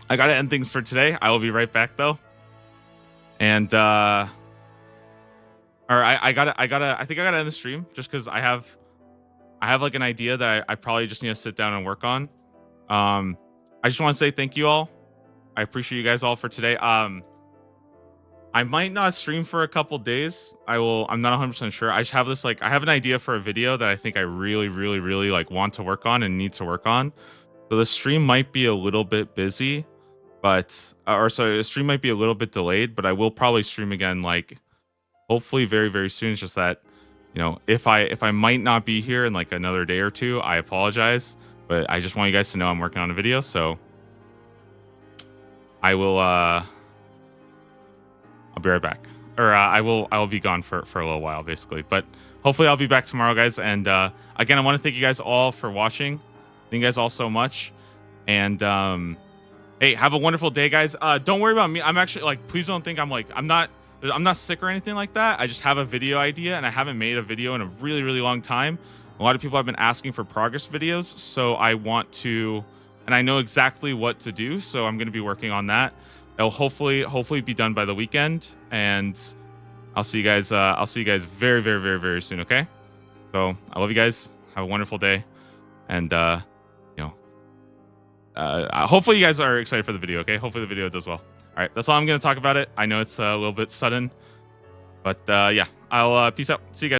I gotta end things for today. I will be right back though. And I think I gotta end the stream just because I have like an idea that I probably just need to sit down and work on. I just want to say thank you all. I appreciate you guys all for today. I might not stream for a couple days. I'm not 100% sure. I just have this I have an idea for a video that I think I really like want to work on and need to work on. So the stream might be a little bit busy, but the stream might be a little bit delayed, but I will probably stream again hopefully very soon. It's just that, if I might not be here in another day or two, I apologize, but I just want you guys to know I'm working on a video, so I will I'll be right back. Or I will be gone for a little while basically, but hopefully I'll be back tomorrow, guys. And again, I want to thank you guys all for watching. Thank you guys all so much. And hey, have a wonderful day, guys. Don't worry about me. I'm actually please don't think I'm not sick or anything like that. I just have a video idea and I haven't made a video in a really long time. A lot of people have been asking for progress videos, so I want to, and I know exactly what to do, so I'm going to be working on that. It'll hopefully be done by the weekend, and I'll see you guys very soon, okay? So I love you guys. Have a wonderful day, and hopefully you guys are excited for the video, okay? Hopefully the video does well. All right, that's all I'm going to talk about it. I know it's a little bit sudden, but yeah, I'll peace out. See you guys.